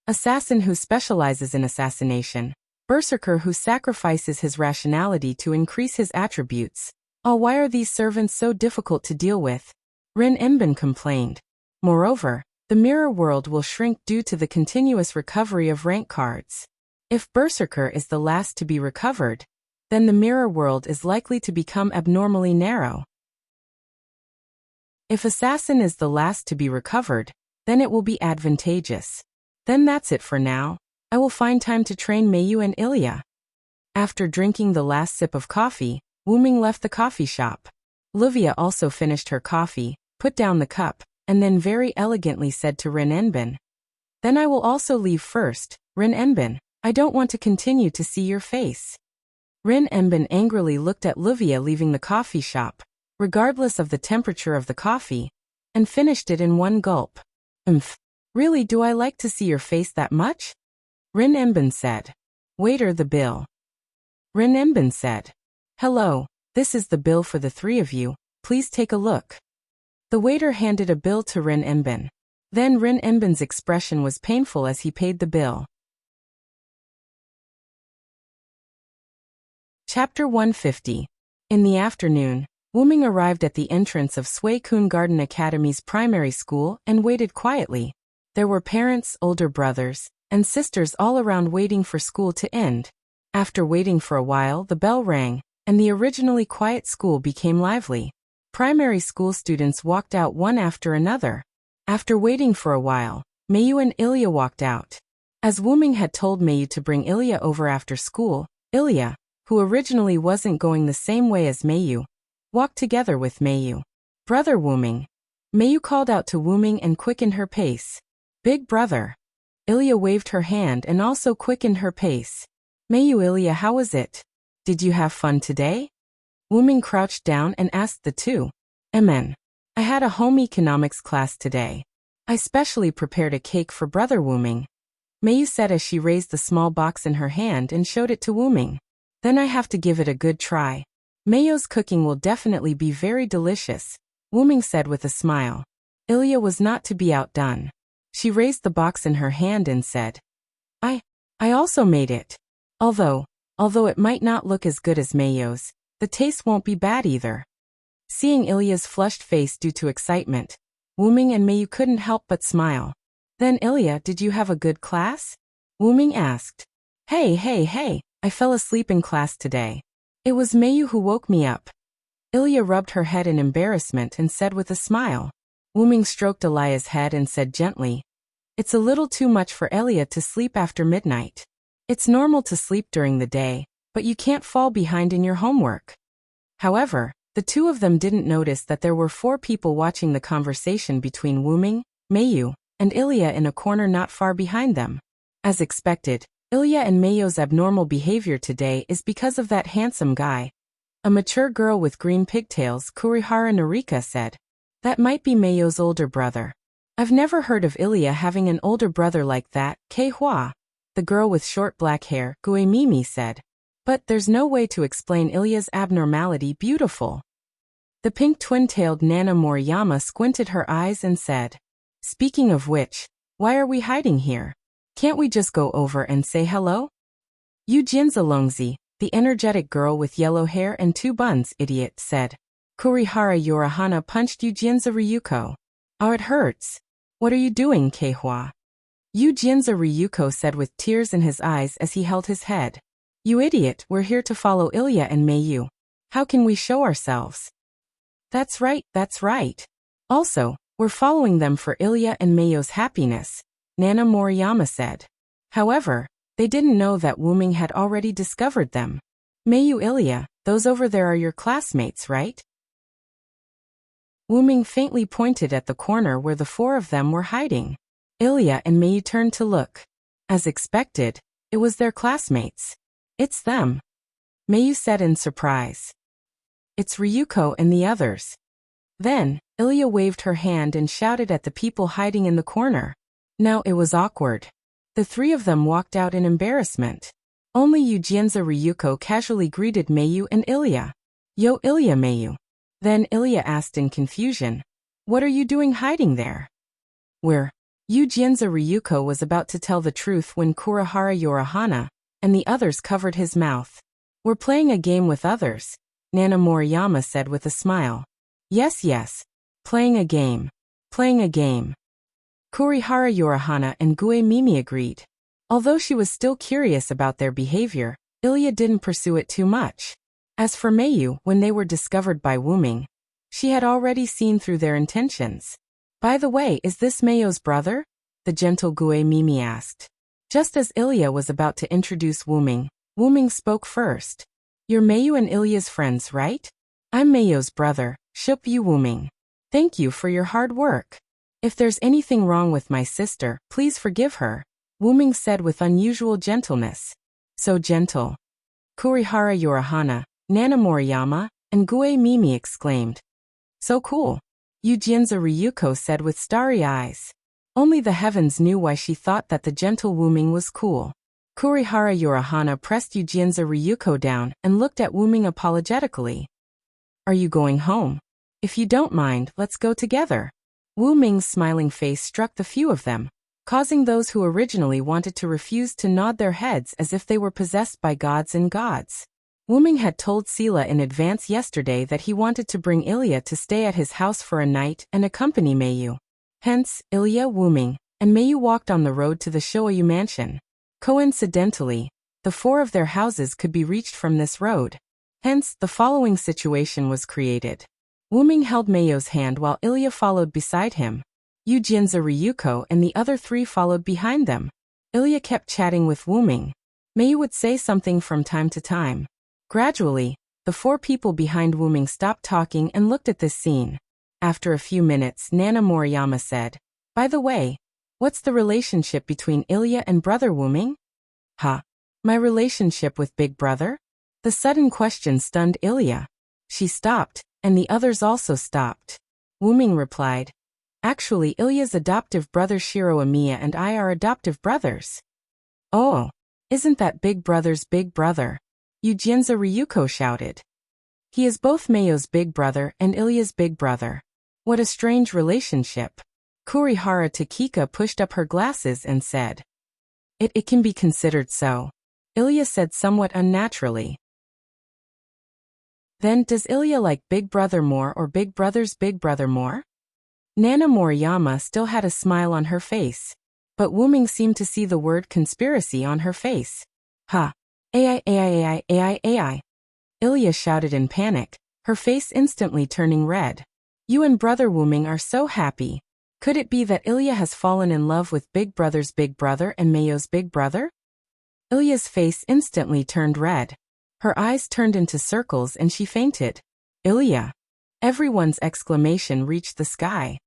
[SPEAKER 1] Assassin who specializes in assassination. Berserker who sacrifices his rationality to increase his attributes. Oh, why are these servants so difficult to deal with? Rin Enbin complained. Moreover, the mirror world will shrink due to the continuous recovery of rank cards. If Berserker is the last to be recovered, then the mirror world is likely to become abnormally narrow. If Assassin is the last to be recovered, then it will be advantageous. Then that's it for now. I will find time to train Meiyu and Ilya. After drinking the last sip of coffee, Wuming left the coffee shop. Livia also finished her coffee, put down the cup, and then very elegantly said to Rin Enbin. Then I will also leave first, Rin Enbin. I don't want to continue to see your face. Rin Enbin angrily looked at Livia leaving the coffee shop, regardless of the temperature of the coffee, and finished it in one gulp. Really, do I like to see your face that much? Rin Enbin said. Waiter, the bill. Rin Enbin said. Hello, this is the bill for the 3 of you, please take a look. The waiter handed a bill to Rin Enbin. Then Rin Enbin's expression was painful as he paid the bill. Chapter 150. In the afternoon, Wuming arrived at the entrance of Sui Kun Garden Academy's primary school and waited quietly. There were parents, older brothers, and sisters all around waiting for school to end. After waiting for a while, the bell rang, and the originally quiet school became lively. Primary school students walked out one after another. After waiting for a while, Meiyu and Ilya walked out. As Wuming had told Meiyu to bring Ilya over after school, Ilya, who originally wasn't going the same way as Meiyu, walked together with Meiyu. Brother Wuming. Meiyu called out to Wuming and quickened her pace. Big brother. Ilya waved her hand and also quickened her pace. Meiyu, Ilya, how was it? Did you have fun today? Wuming crouched down and asked the two. Amen. I had a home economics class today. I specially prepared a cake for brother Wuming. Meiyu said as she raised the small box in her hand and showed it to Wuming. Then I have to give it a good try. Meiyu's cooking will definitely be very delicious, Wuming said with a smile. Ilya was not to be outdone. She raised the box in her hand and said, I also made it. Although it might not look as good as Meiyu's, the taste won't be bad either. Seeing Ilya's flushed face due to excitement, Wuming and Meiyu couldn't help but smile. Then Ilya, did you have a good class? Wuming asked. Hey, hey, hey, I fell asleep in class today. It was Mayu who woke me up. Ilya rubbed her head in embarrassment and said with a smile. Wuming stroked Elia's head and said gently, "It's a little too much for Ilya to sleep after midnight. It's normal to sleep during the day, but you can't fall behind in your homework." However, the two of them didn't notice that there were 4 people watching the conversation between Wuming, Mayu, and Ilya in a corner not far behind them. As expected, Ilya and Mayu's abnormal behavior today is because of that handsome guy. A mature girl with green pigtails, Kurihara Narika, said. That might be Mayu's older brother. I've never heard of Ilya having an older brother like that, Kei-hwa. The girl with short black hair, Gue-mimi, said. But there's no way to explain Ilya's abnormality. Beautiful. The pink twin-tailed Nana Moriyama squinted her eyes and said, Speaking of which, why are we hiding here? Can't we just go over and say hello? You Jinza Longzi, the energetic girl with yellow hair and 2 buns, idiot, said. Kurihara Yorahana punched Yujinza Ryuko. Oh, it hurts. What are you doing, Kei-hwa? Yujinza Ryuko said with tears in his eyes as he held his head. You idiot, we're here to follow Ilya and Mayu. How can we show ourselves? That's right, that's right. Also, we're following them for Ilya and Mayu's happiness, Nana Moriyama said. However, they didn't know that Wuming had already discovered them. Mayu, Ilya, those over there are your classmates, right? Wuming faintly pointed at the corner where the 4 of them were hiding. Ilya and Mayu turned to look. As expected, it was their classmates. It's them. Mayu said in surprise. It's Ryuko and the others. Then, Ilya waved her hand and shouted at the people hiding in the corner. Now it was awkward. The 3 of them walked out in embarrassment. Only Yujinza Ryuko casually greeted Mayu and Ilya. Yo Ilya, Mayu. Then Ilya asked in confusion. What are you doing hiding there? Where? Yujinza Ryuko was about to tell the truth when Kurihara Yorahana and the others covered his mouth. We're playing a game with others, Nana Moriyama said with a smile. Yes, yes. Playing a game. Playing a game. Kurihara Yorahana and Gue-mimi agreed. Although she was still curious about their behavior, Ilya didn't pursue it too much. As for Mayu, when they were discovered by Wuming, she had already seen through their intentions. By the way, is this Mayu's brother? The gentle Gue-mimi asked. Just as Ilya was about to introduce Wuming, Wuming spoke first. You're Mayu and Ilya's friends, right? I'm Mayu's brother, Shup Yu Wuming. Thank you for your hard work. If there's anything wrong with my sister, please forgive her, Wuming said with unusual gentleness. So gentle. Kurihara Yorahana, Nana Moriyama, and Gue-mimi exclaimed. So cool. Yujinza Ryuko said with starry eyes. Only the heavens knew why she thought that the gentle Wuming was cool. Kurihara Yorahana pressed Yujinza Ryuko down and looked at Wuming apologetically. Are you going home? If you don't mind, let's go together. Wuming's smiling face struck the few of them, causing those who originally wanted to refuse to nod their heads as if they were possessed by gods and gods. Wuming had told Sila in advance yesterday that he wanted to bring Ilya to stay at his house for a night and accompany Mayu. Hence, Ilya, Wuming, and Mayu walked on the road to the Shoyu mansion. Coincidentally, the 4 of their houses could be reached from this road. Hence, the following situation was created. Wuming held Mayu's hand while Ilya followed beside him. Yujinza Ryuko and the other 3 followed behind them. Ilya kept chatting with Wuming. Mayu would say something from time to time. Gradually, the 4 people behind Wuming stopped talking and looked at this scene. After a few minutes, Nana Moriyama said, By the way, what's the relationship between Ilya and brother Wuming? Huh? My relationship with big brother? The sudden question stunned Ilya. She stopped, and the others also stopped. Wuming replied, Actually, Ilya's adoptive brother Shiro Amiya and I are adoptive brothers. Oh, isn't that big brother's big brother? Yujinza Ryuko shouted. He is both Mayu's big brother and Ilya's big brother. What a strange relationship. Kurihara Takika pushed up her glasses and said. It can be considered so. Ilya said somewhat unnaturally. Then does Ilya like big brother more or big brother's big brother more? Nana Moriyama still had a smile on her face, but Wuming seemed to see the word conspiracy on her face. Ha! AI, AI, AI, AI, AI. Ilya shouted in panic, her face instantly turning red. You and Brother Wuming are so happy. Could it be that Ilya has fallen in love with Big Brother's big brother and Mayo's big brother? Ilya's face instantly turned red. Her eyes turned into circles and she fainted. Ilya! Everyone's exclamation reached the sky.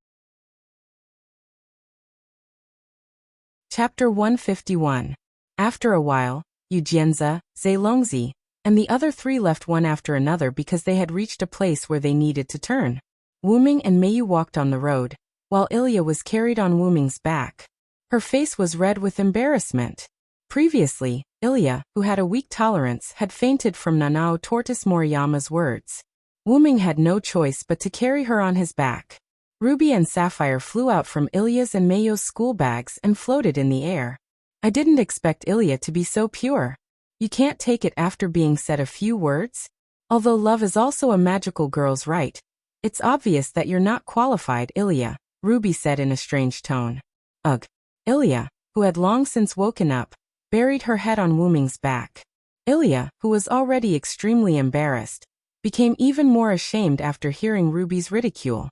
[SPEAKER 1] Chapter 151. After a while, Yu Jianze, Zhe Longzi, and the other three left one after another because they had reached a place where they needed to turn. Wuming and Meiyu walked on the road, while Ilya was carried on Wuming's back. Her face was red with embarrassment. Previously, Ilya, who had a weak tolerance, had fainted from Nanao Tortoise Moriyama's words. Wuming had no choice but to carry her on his back. Ruby and Sapphire flew out from Ilya's and Mayo's school bags and floated in the air. I didn't expect Ilya to be so pure. You can't take it after being said a few words? Although love is also a magical girl's right, it's obvious that you're not qualified, Ilya, Ruby said in a strange tone. Ugh. Ilya, who had long since woken up, buried her head on Wuming's back. Ilya, who was already extremely embarrassed, became even more ashamed after hearing Ruby's ridicule.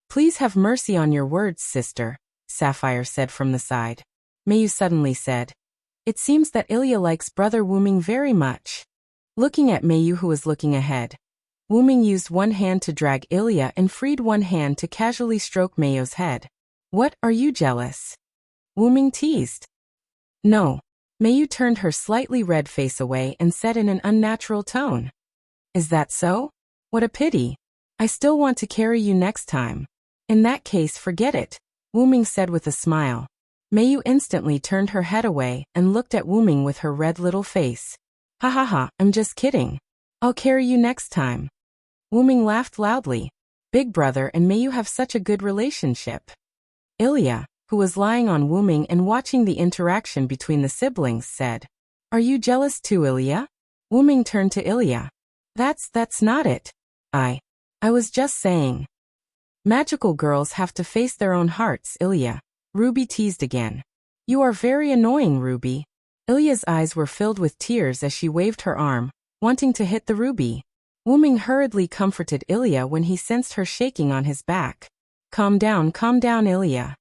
[SPEAKER 1] Please have mercy on your words, sister, Sapphire said from the side. Meiyu suddenly said, it seems that Ilya likes Brother Wuming very much. Looking at Meiyu, who was looking ahead, Wuming used one hand to drag Ilya and freed one hand to casually stroke Meiyu's head. What, are you jealous? Wuming teased. No. Meiyu turned her slightly red face away and said in an unnatural tone. Is that so? What a pity. I still want to carry you next time. In that case, forget it, Wuming said with a smile. Meiyu instantly turned her head away and looked at Wuming with her red little face. Ha ha ha, I'm just kidding. I'll carry you next time. Wuming laughed loudly. Big Brother and Meiyu have such a good relationship. Ilya, who was lying on Wuming and watching the interaction between the siblings, said, Are you jealous too, Ilya? Wuming turned to Ilya. That's not it. I was just saying. Magical girls have to face their own hearts, Ilya. Ruby teased again. You are very annoying, Ruby. Ilya's eyes were filled with tears as she waved her arm, wanting to hit the Ruby. Wuming hurriedly comforted Ilya when he sensed her shaking on his back. Calm down, Ilya.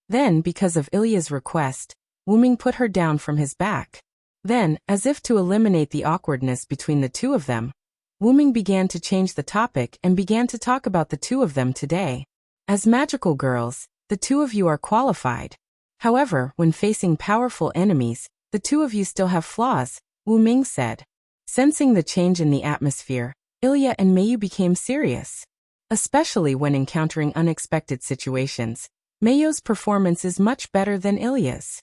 [SPEAKER 1] Then, because of Ilya's request, Wuming put her down from his back. Then, as if to eliminate the awkwardness between the two of them, Wuming began to change the topic and began to talk about the two of them today. As magical girls, the two of you are qualified. However, when facing powerful enemies, the two of you still have flaws, Wuming said. Sensing the change in the atmosphere, Ilya and Meiyu became serious. Especially when encountering unexpected situations, Meiyu's performance is much better than Ilya's.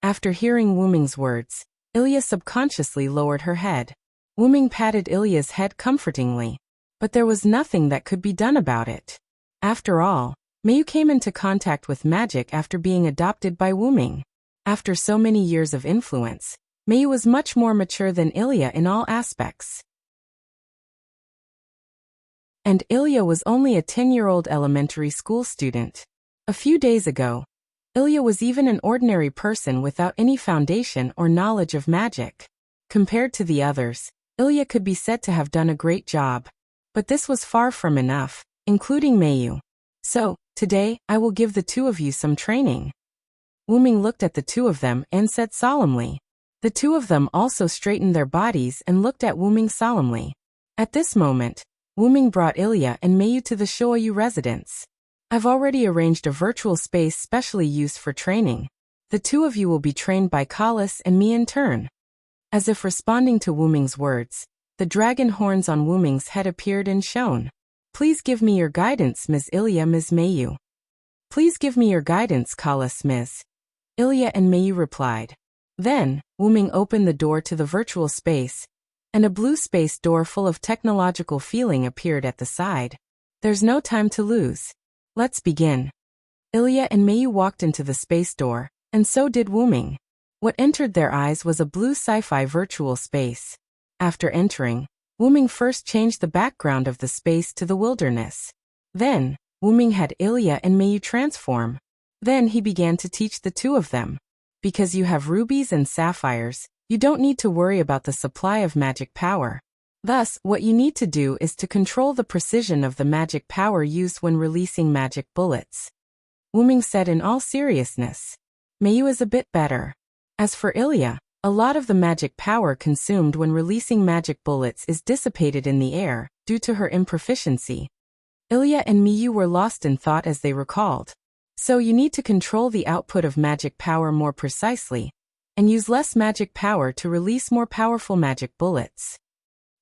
[SPEAKER 1] After hearing Wuming's words, Ilya subconsciously lowered her head. Wuming patted Ilya's head comfortingly, but there was nothing that could be done about it. After all, Meiyu came into contact with magic after being adopted by Wuming. After so many years of influence, Meiyu was much more mature than Ilya in all aspects. And Ilya was only a 10-year-old elementary school student. A few days ago, Ilya was even an ordinary person without any foundation or knowledge of magic. Compared to the others, Ilya could be said to have done a great job. But this was far from enough, including Meiyu. So, today, I will give the two of you some training. Wuming looked at the two of them and said solemnly. The two of them also straightened their bodies and looked at Wuming solemnly. At this moment, Wuming brought Ilya and Meiyu to the Shoyu residence. I've already arranged a virtual space specially used for training. The two of you will be trained by Kalis and me in turn. As if responding to Wuming's words, the dragon horns on Wuming's head appeared and shone. Please give me your guidance, Ms. Ilya, Ms. Meiyu. Please give me your guidance, Kalis, Ms. Ilya and Meiyu replied. Then, Wuming opened the door to the virtual space, and a blue space door full of technological feeling appeared at the side. There's no time to lose. Let's begin. Ilya and Meiyu walked into the space door, and so did Wuming. What entered their eyes was a blue sci-fi virtual space. After entering, Wuming first changed the background of the space to the wilderness. Then, Wuming had Ilya and Meiyu transform. Then he began to teach the two of them. Because you have rubies and sapphires, You don't need to worry about the supply of magic power. Thus, what you need to do is to control the precision of the magic power used when releasing magic bullets. Wu-Ming said in all seriousness. Meiyu is a bit better. As for Ilya, a lot of the magic power consumed when releasing magic bullets is dissipated in the air, due to her improficiency. Ilya and Meiyu were lost in thought as they recalled. So you need to control the output of magic power more precisely, and use less magic power to release more powerful magic bullets.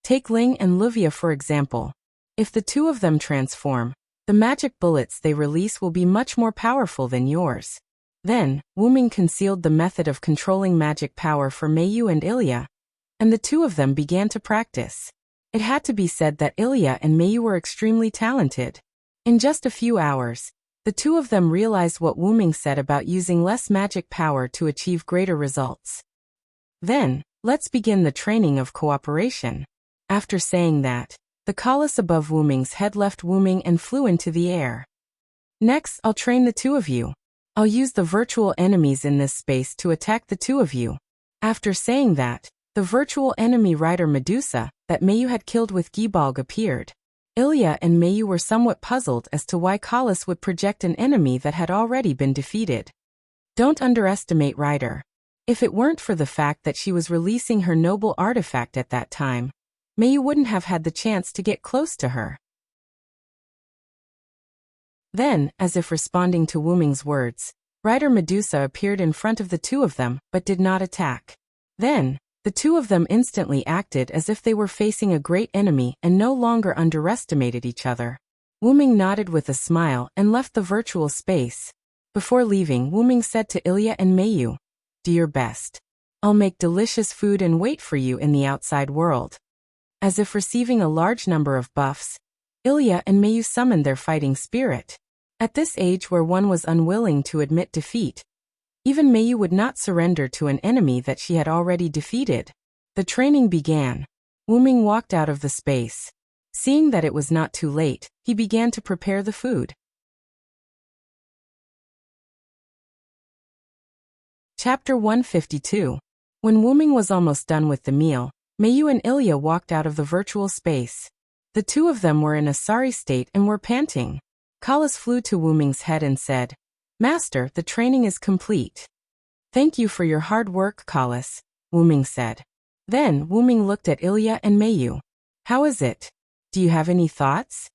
[SPEAKER 1] Take Ling and Livia for example. If the two of them transform, the magic bullets they release will be much more powerful than yours. Then, Wu-Ming concealed the method of controlling magic power for Meiyu and Ilya, and the two of them began to practice. It had to be said that Ilya and Meiyu were extremely talented. In just a few hours, the two of them realized what Wu-Ming said about using less magic power to achieve greater results. Then, let's begin the training of cooperation. After saying that, the colossus above Wu-Ming's head left Wu-Ming and flew into the air. Next, I'll train the two of you. I'll use the virtual enemies in this space to attack the two of you. After saying that, the virtual enemy rider Medusa, that Meiyu had killed with Gibalg appeared. Ilya and Meiyu were somewhat puzzled as to why Colossus would project an enemy that had already been defeated. Don't underestimate Ryder. If it weren't for the fact that she was releasing her noble artifact at that time, Meiyu wouldn't have had the chance to get close to her. Then, as if responding to Wu-Ming's words, Rider Medusa appeared in front of the two of them, but did not attack. Then, the two of them instantly acted as if they were facing a great enemy and no longer underestimated each other. Wu-Ming nodded with a smile and left the virtual space. Before leaving, Wu-Ming said to Ilya and Meiyu, "Do your best. I'll make delicious food and wait for you in the outside world." As if receiving a large number of buffs, Ilya and Meiyu summoned their fighting spirit. At this age where one was unwilling to admit defeat, even Meiyu would not surrender to an enemy that she had already defeated. The training began. Wu-Ming walked out of the space. Seeing that it was not too late, he began to prepare the food. Chapter 152. When Wu-Ming was almost done with the meal, Meiyu and Ilya walked out of the virtual space. The two of them were in a sorry state and were panting. Colossus flew to Wu-Ming's head and said, "Master, the training is complete." "Thank you for your hard work, Colossus," Wu-Ming said. Then Wu-Ming looked at Ilya and Meiyu. "How is it? Do you have any thoughts?"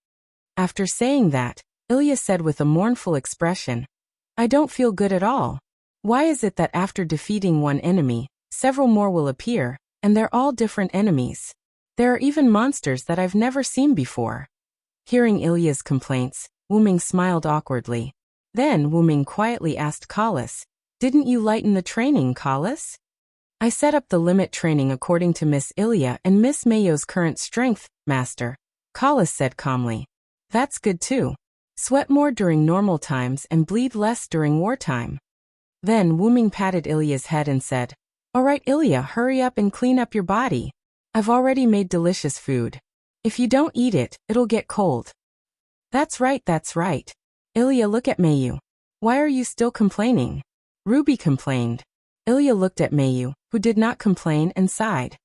[SPEAKER 1] After saying that, Ilya said with a mournful expression, "I don't feel good at all. Why is it that after defeating one enemy, several more will appear, and they're all different enemies? There are even monsters that I've never seen before." Hearing Ilya's complaints, Wu-Ming smiled awkwardly. Then Wu-Ming quietly asked Colossus, "Didn't you lighten the training, Colossus?" "I set up the limit training according to Miss Ilya and Miss Meiyu's current strength, Master," Colossus said calmly. "That's good too. Sweat more during normal times and bleed less during wartime." Then Wu-Ming patted Ilya's head and said, "All right, Ilya, hurry up and clean up your body. I've already made delicious food. If you don't eat it, it'll get cold." That's right, that's right. Ilya, look at Meiyu. Why are you still complaining?" Ruby complained. Ilya looked at Meiyu, who did not complain, and sighed.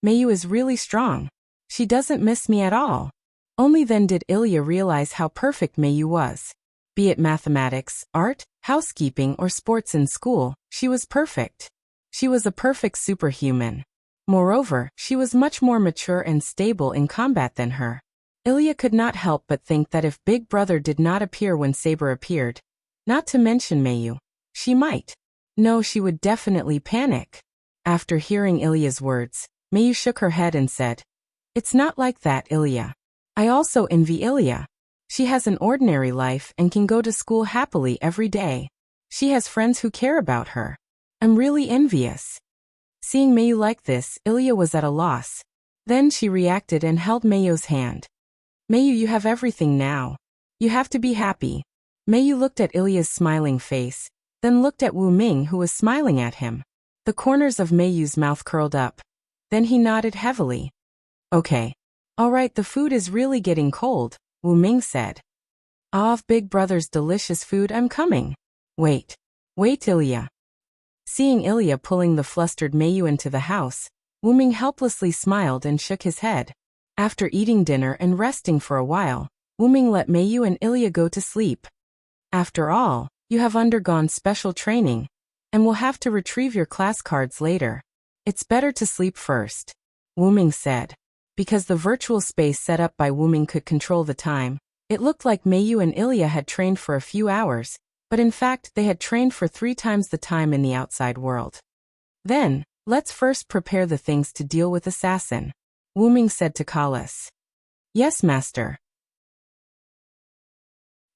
[SPEAKER 1] "Meiyu is really strong. She doesn't miss me at all." Only then did Ilya realize how perfect Meiyu was. Be it mathematics, art, housekeeping, or sports in school, she was perfect. She was a perfect superhuman. Moreover, she was much more mature and stable in combat than her. Ilya could not help but think that if Big Brother did not appear when Saber appeared, not to mention Meiyu, she might. No, she would definitely panic. After hearing Ilya's words, Meiyu shook her head and said, "It's not like that, Ilya. I also envy Ilya. She has an ordinary life and can go to school happily every day. She has friends who care about her. I'm really envious." Seeing Meiyu like this, Ilya was at a loss. Then she reacted and held Meiyu's hand. "Meiyu, you have everything now. You have to be happy." Meiyu looked at Ilya's smiling face, then looked at Wu-Ming who was smiling at him. The corners of Meiyu's mouth curled up. Then he nodded heavily. "Okay. All right, the food is really getting cold," Wu-Ming said. "Ah, Big Brother's delicious food, I'm coming." Wait, Ilya." Seeing Ilya pulling the flustered Mayu into the house, Wuming helplessly smiled and shook his head. After eating dinner and resting for a while, Wuming let Mayu and Ilya go to sleep. After all, you have undergone special training, and will have to retrieve your class cards later. It's better to sleep first, Wuming said. Because the virtual space set up by Wuming could control the time, it looked like Mayu and Ilya had trained for a few hours, but in fact they had trained for 3 times the time in the outside world. Then, let's first prepare the things to deal with Assassin, Wuming said to Kalas. Yes, master.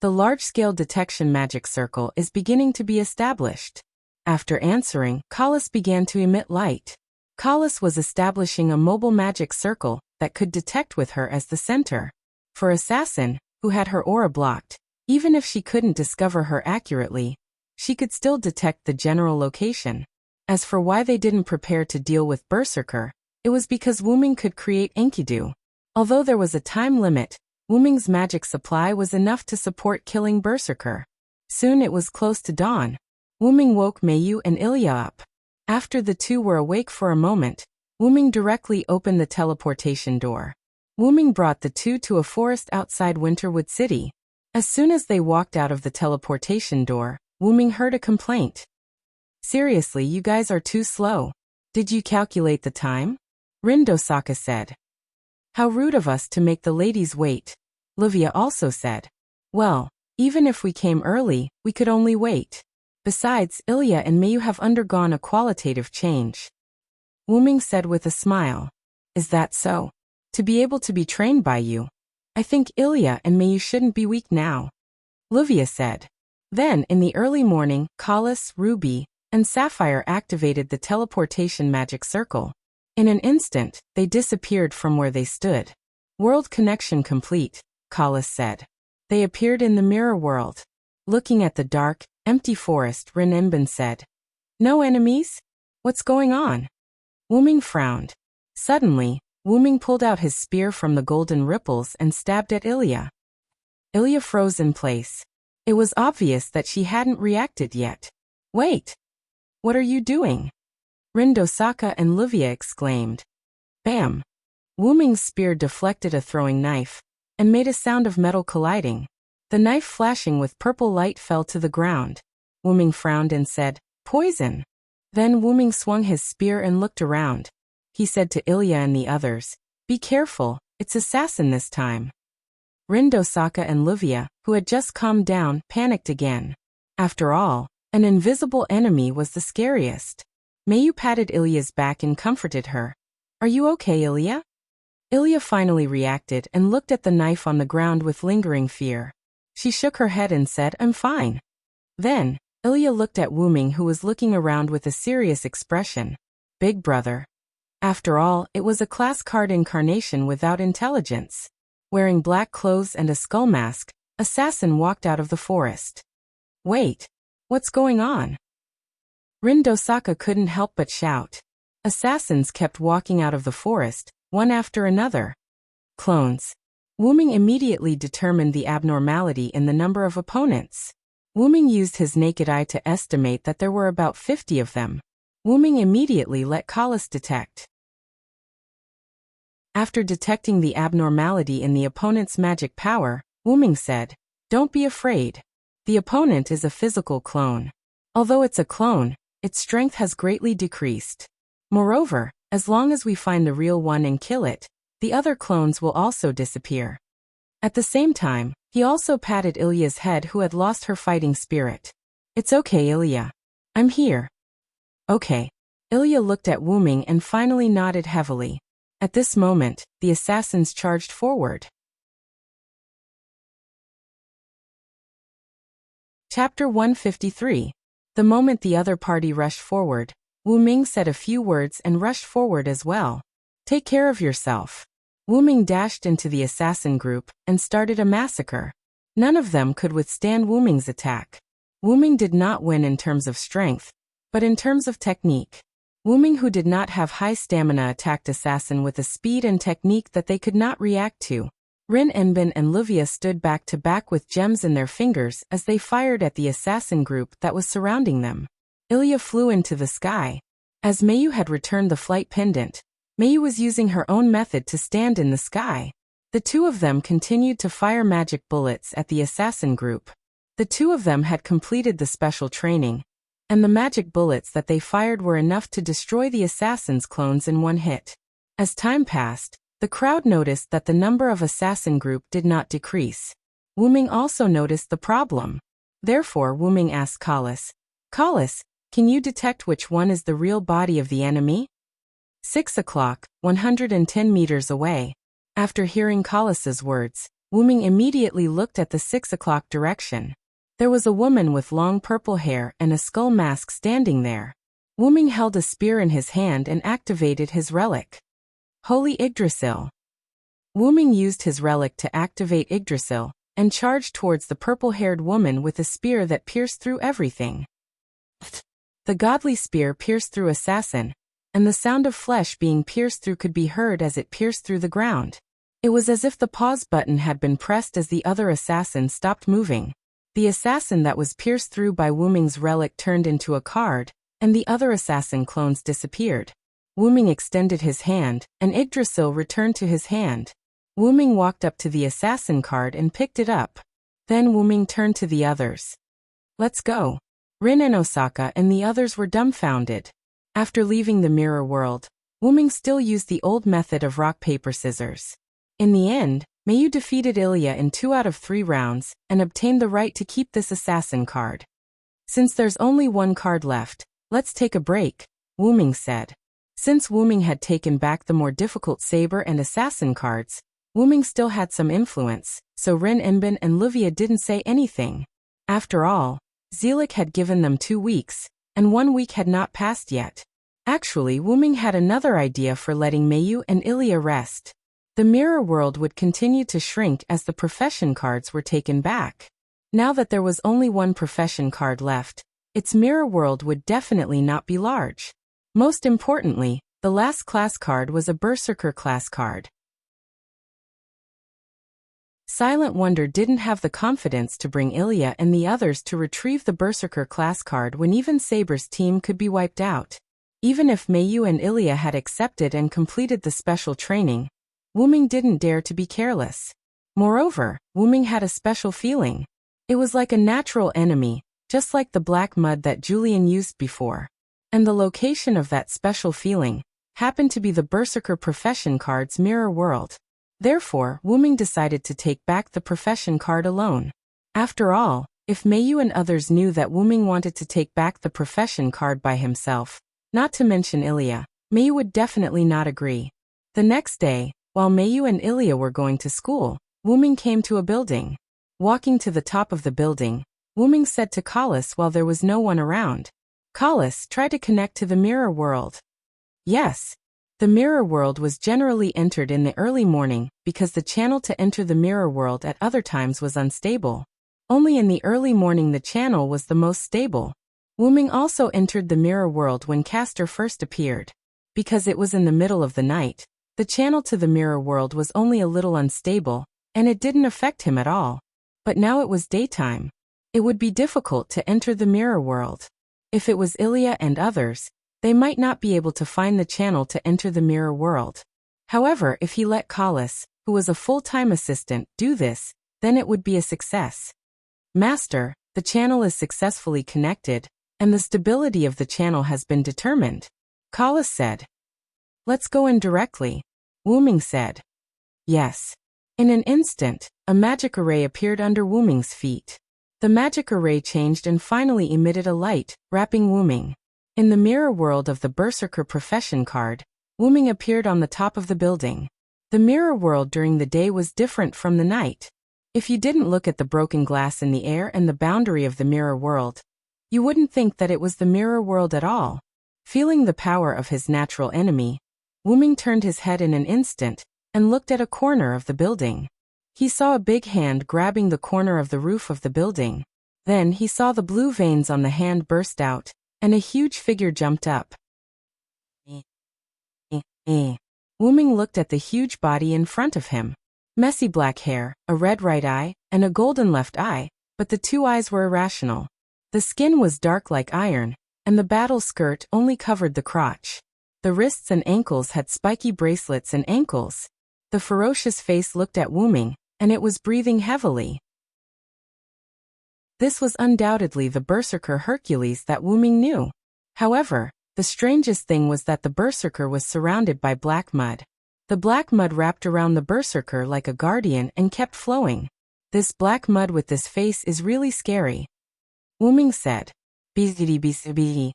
[SPEAKER 1] The large-scale detection magic circle is beginning to be established. After answering, Kalas began to emit light. Kalas was establishing a mobile magic circle that could detect with her as the center. For Assassin, who had her aura blocked, even if she couldn't discover her accurately, she could still detect the general location. As for why they didn't prepare to deal with Berserker, it was because Wuming could create Enkidu. Although there was a time limit, Wuming's magic supply was enough to support killing Berserker. Soon it was close to dawn. Wuming woke Mayu and Ilya up. After the two were awake for a moment, Wuming directly opened the teleportation door. Wuming brought the two to a forest outside Winterwood City. As soon as they walked out of the teleportation door, Wuming heard a complaint. Seriously, you guys are too slow. Did you calculate the time? Rindosaka said. How rude of us to make the ladies wait. Livia also said. Well, even if we came early, we could only wait. Besides, Ilya and Mayu have undergone a qualitative change. Wuming said with a smile. Is that so? To be able to be trained by you. I think Ilya and Mayu shouldn't be weak now. Livia said. Then, in the early morning, Kalas, Ruby, and Sapphire activated the teleportation magic circle. In an instant, they disappeared from where they stood. World connection complete, Kalas said. They appeared in the mirror world. Looking at the dark, empty forest, Rinenbin said. No enemies? What's going on? Wuming frowned. Suddenly, Wuming pulled out his spear from the golden ripples and stabbed at Ilya. Ilya froze in place. It was obvious that she hadn't reacted yet. Wait! What are you doing? Rindosaka and Livia exclaimed. Bam! Wuming's spear deflected a throwing knife, and made a sound of metal colliding. The knife flashing with purple light fell to the ground. Wuming frowned and said, Poison! Then Wuming swung his spear and looked around. He said to Ilya and the others, Be careful, it's Assassin this time. Rindosaka and Livia, who had just calmed down, panicked again. After all, an invisible enemy was the scariest. Mayu patted Ilya's back and comforted her. Are you okay, Ilya? Ilya finally reacted and looked at the knife on the ground with lingering fear. She shook her head and said, I'm fine. Then, Ilya looked at Wuming, who was looking around with a serious expression. Big brother. After all, it was a class card incarnation without intelligence. Wearing black clothes and a skull mask, Assassin walked out of the forest. Wait. What's going on? Rindosaka couldn't help but shout. Assassins kept walking out of the forest, one after another. Clones. Wuming immediately determined the abnormality in the number of opponents. Wuming used his naked eye to estimate that there were about 50 of them. Wuming immediately let Kalas detect. After detecting the abnormality in the opponent's magic power, Wuming said, Don't be afraid. The opponent is a physical clone. Although it's a clone, its strength has greatly decreased. Moreover, as long as we find the real one and kill it, the other clones will also disappear. At the same time, he also patted Ilya's head, who had lost her fighting spirit. It's okay, Ilya. I'm here. Okay. Ilya looked at Wuming and finally nodded heavily. At this moment, the assassins charged forward. Chapter 153. The moment the other party rushed forward, Wuming said a few words and rushed forward as well. Take care of yourself. Wuming dashed into the assassin group and started a massacre. None of them could withstand Wuming's attack. Wuming did not win in terms of strength, but in terms of technique. Wuming, who did not have high stamina, attacked Assassin with a speed and technique that they could not react to. Rin Enbin and Livia stood back to back with gems in their fingers as they fired at the assassin group that was surrounding them. Ilya flew into the sky. As Mayu had returned the flight pendant, Mayu was using her own method to stand in the sky. The two of them continued to fire magic bullets at the assassin group. The two of them had completed the special training, and the magic bullets that they fired were enough to destroy the assassin's clones in one hit. As time passed, the crowd noticed that the number of assassin group did not decrease. Wuming also noticed the problem. Therefore, Wuming asked Kalis, "Kalis, can you detect which one is the real body of the enemy?" 6 o'clock, 110 meters away. After hearing Kalis's words, Wuming immediately looked at the 6 o'clock direction. There was a woman with long purple hair and a skull mask standing there. Wuming held a spear in his hand and activated his relic. Holy Yggdrasil. Wuming used his relic to activate Yggdrasil and charged towards the purple-haired woman with a spear that pierced through everything. The godly spear pierced through assassin, and the sound of flesh being pierced through could be heard as it pierced through the ground. It was as if the pause button had been pressed as the other assassin stopped moving. The assassin that was pierced through by Wuming's relic turned into a card, and the other assassin clones disappeared. Wuming extended his hand, and Yggdrasil returned to his hand. Wuming walked up to the assassin card and picked it up. Then Wuming turned to the others. "Let's go." Rin and Osaka and the others were dumbfounded. After leaving the mirror world, Wuming still used the old method of rock, paper, scissors. In the end, Mayu defeated Ilya in 2 out of 3 rounds and obtained the right to keep this assassin card. "Since there's only one card left, let's take a break," Wuming said. Since Wuming had taken back the more difficult saber and assassin cards, Wuming still had some influence, so Rin Enbin and Livia didn't say anything. After all, Zelik had given them 2 weeks, and 1 week had not passed yet. Actually, Wuming had another idea for letting Mayu and Ilya rest. The mirror world would continue to shrink as the profession cards were taken back. Now that there was only one profession card left, its mirror world would definitely not be large. Most importantly, the last class card was a Berserker class card. Silent Wonder didn't have the confidence to bring Ilya and the others to retrieve the Berserker class card when even Saber's team could be wiped out. Even if Mayu and Ilya had accepted and completed the special training, Wuming didn't dare to be careless. Moreover, Wuming had a special feeling. It was like a natural enemy, just like the black mud that Julian used before. And the location of that special feeling happened to be the Berserker profession card's mirror world. Therefore, Wuming decided to take back the profession card alone. After all, if Mayu and others knew that Wuming wanted to take back the profession card by himself, not to mention Ilya, Mayu would definitely not agree. The next day, while Mayu and Ilya were going to school, Wuming came to a building. Walking to the top of the building, Wuming said to Kalis while there was no one around, "Kalis, try to connect to the mirror world." Yes. The mirror world was generally entered in the early morning because the channel to enter the mirror world at other times was unstable. Only in the early morning the channel was the most stable. Wuming also entered the mirror world when Castor first appeared. Because it was in the middle of the night, the channel to the mirror world was only a little unstable, and it didn't affect him at all. But now it was daytime. It would be difficult to enter the mirror world. If it was Ilya and others, they might not be able to find the channel to enter the mirror world. However, if he let Kalis, who was a full-time assistant, do this, then it would be a success. "Master, the channel is successfully connected, and the stability of the channel has been determined," Kalis said. "Let's go in directly," Wuming said. Yes. In an instant, a magic array appeared under Wuming's feet. The magic array changed and finally emitted a light, wrapping Wuming. In the mirror world of the Berserker profession card, Wuming appeared on the top of the building. The mirror world during the day was different from the night. If you didn't look at the broken glass in the air and the boundary of the mirror world, you wouldn't think that it was the mirror world at all. Feeling the power of his natural enemy, Wuming turned his head in an instant and looked at a corner of the building. He saw a big hand grabbing the corner of the roof of the building. Then he saw the blue veins on the hand burst out, and a huge figure jumped up. Wuming looked at the huge body in front of him. Messy black hair, a red right eye, and a golden left eye, but the 2 eyes were irrational. The skin was dark like iron, and the battle skirt only covered the crotch. The wrists and ankles had spiky bracelets and ankles. The ferocious face looked at Wu Ming, and it was breathing heavily. This was undoubtedly the berserker Hercules that Wu Ming knew. However, the strangest thing was that the berserker was surrounded by black mud. The black mud wrapped around the berserker like a guardian and kept flowing. This black mud with this face is really scary, Wu Ming said. Bzd.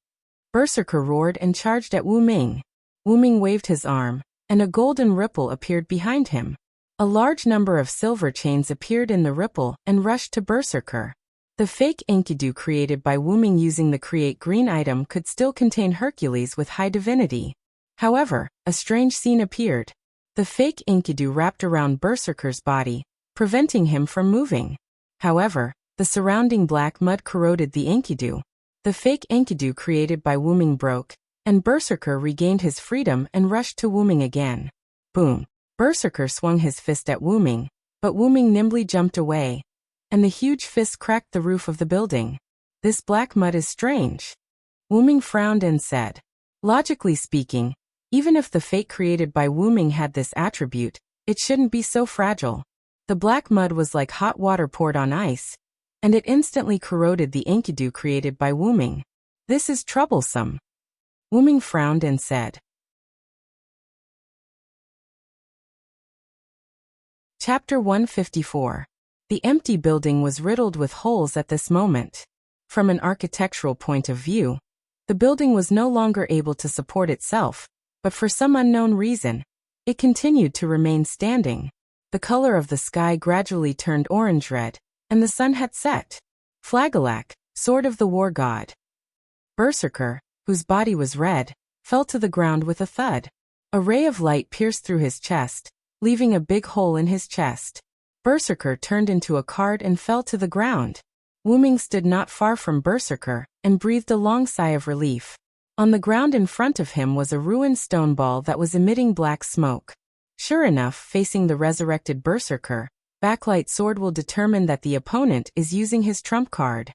[SPEAKER 1] Berserker roared and charged at Wu Ming. Wu Ming waved his arm, and a golden ripple appeared behind him. A large number of silver chains appeared in the ripple and rushed to Berserker. The fake Enkidu created by Wu Ming using the Create Green item could still contain Hercules with high divinity. However, a strange scene appeared. The fake Enkidu wrapped around Berserker's body, preventing him from moving. However, the surrounding black mud corroded the Enkidu. The fake Enkidu created by Wu Ming broke, and Berserker regained his freedom and rushed to Wu Ming again. Boom! Berserker swung his fist at Wu Ming, but Wu Ming nimbly jumped away, and the huge fist cracked the roof of the building. This black mud is strange. Wu Ming frowned and said, logically speaking, even if the fake created by Wu Ming had this attribute, it shouldn't be so fragile. The black mud was like hot water poured on ice, and it instantly corroded the Enkidu created by Wu Ming. This is troublesome. Wu Ming frowned and said. Chapter 154. The empty building was riddled with holes at this moment. From an architectural point of view, the building was no longer able to support itself, but for some unknown reason, it continued to remain standing. The color of the sky gradually turned orange-red, and the sun had set. Flagelak, sword of the war god. Berserker, whose body was red, fell to the ground with a thud. A ray of light pierced through his chest, leaving a big hole in his chest. Berserker turned into a card and fell to the ground. Wu Ming stood not far from Berserker and breathed a long sigh of relief. On the ground in front of him was a ruined stone ball that was emitting black smoke. Sure enough, facing the resurrected Berserker, backlight sword will determine that the opponent is using his trump card.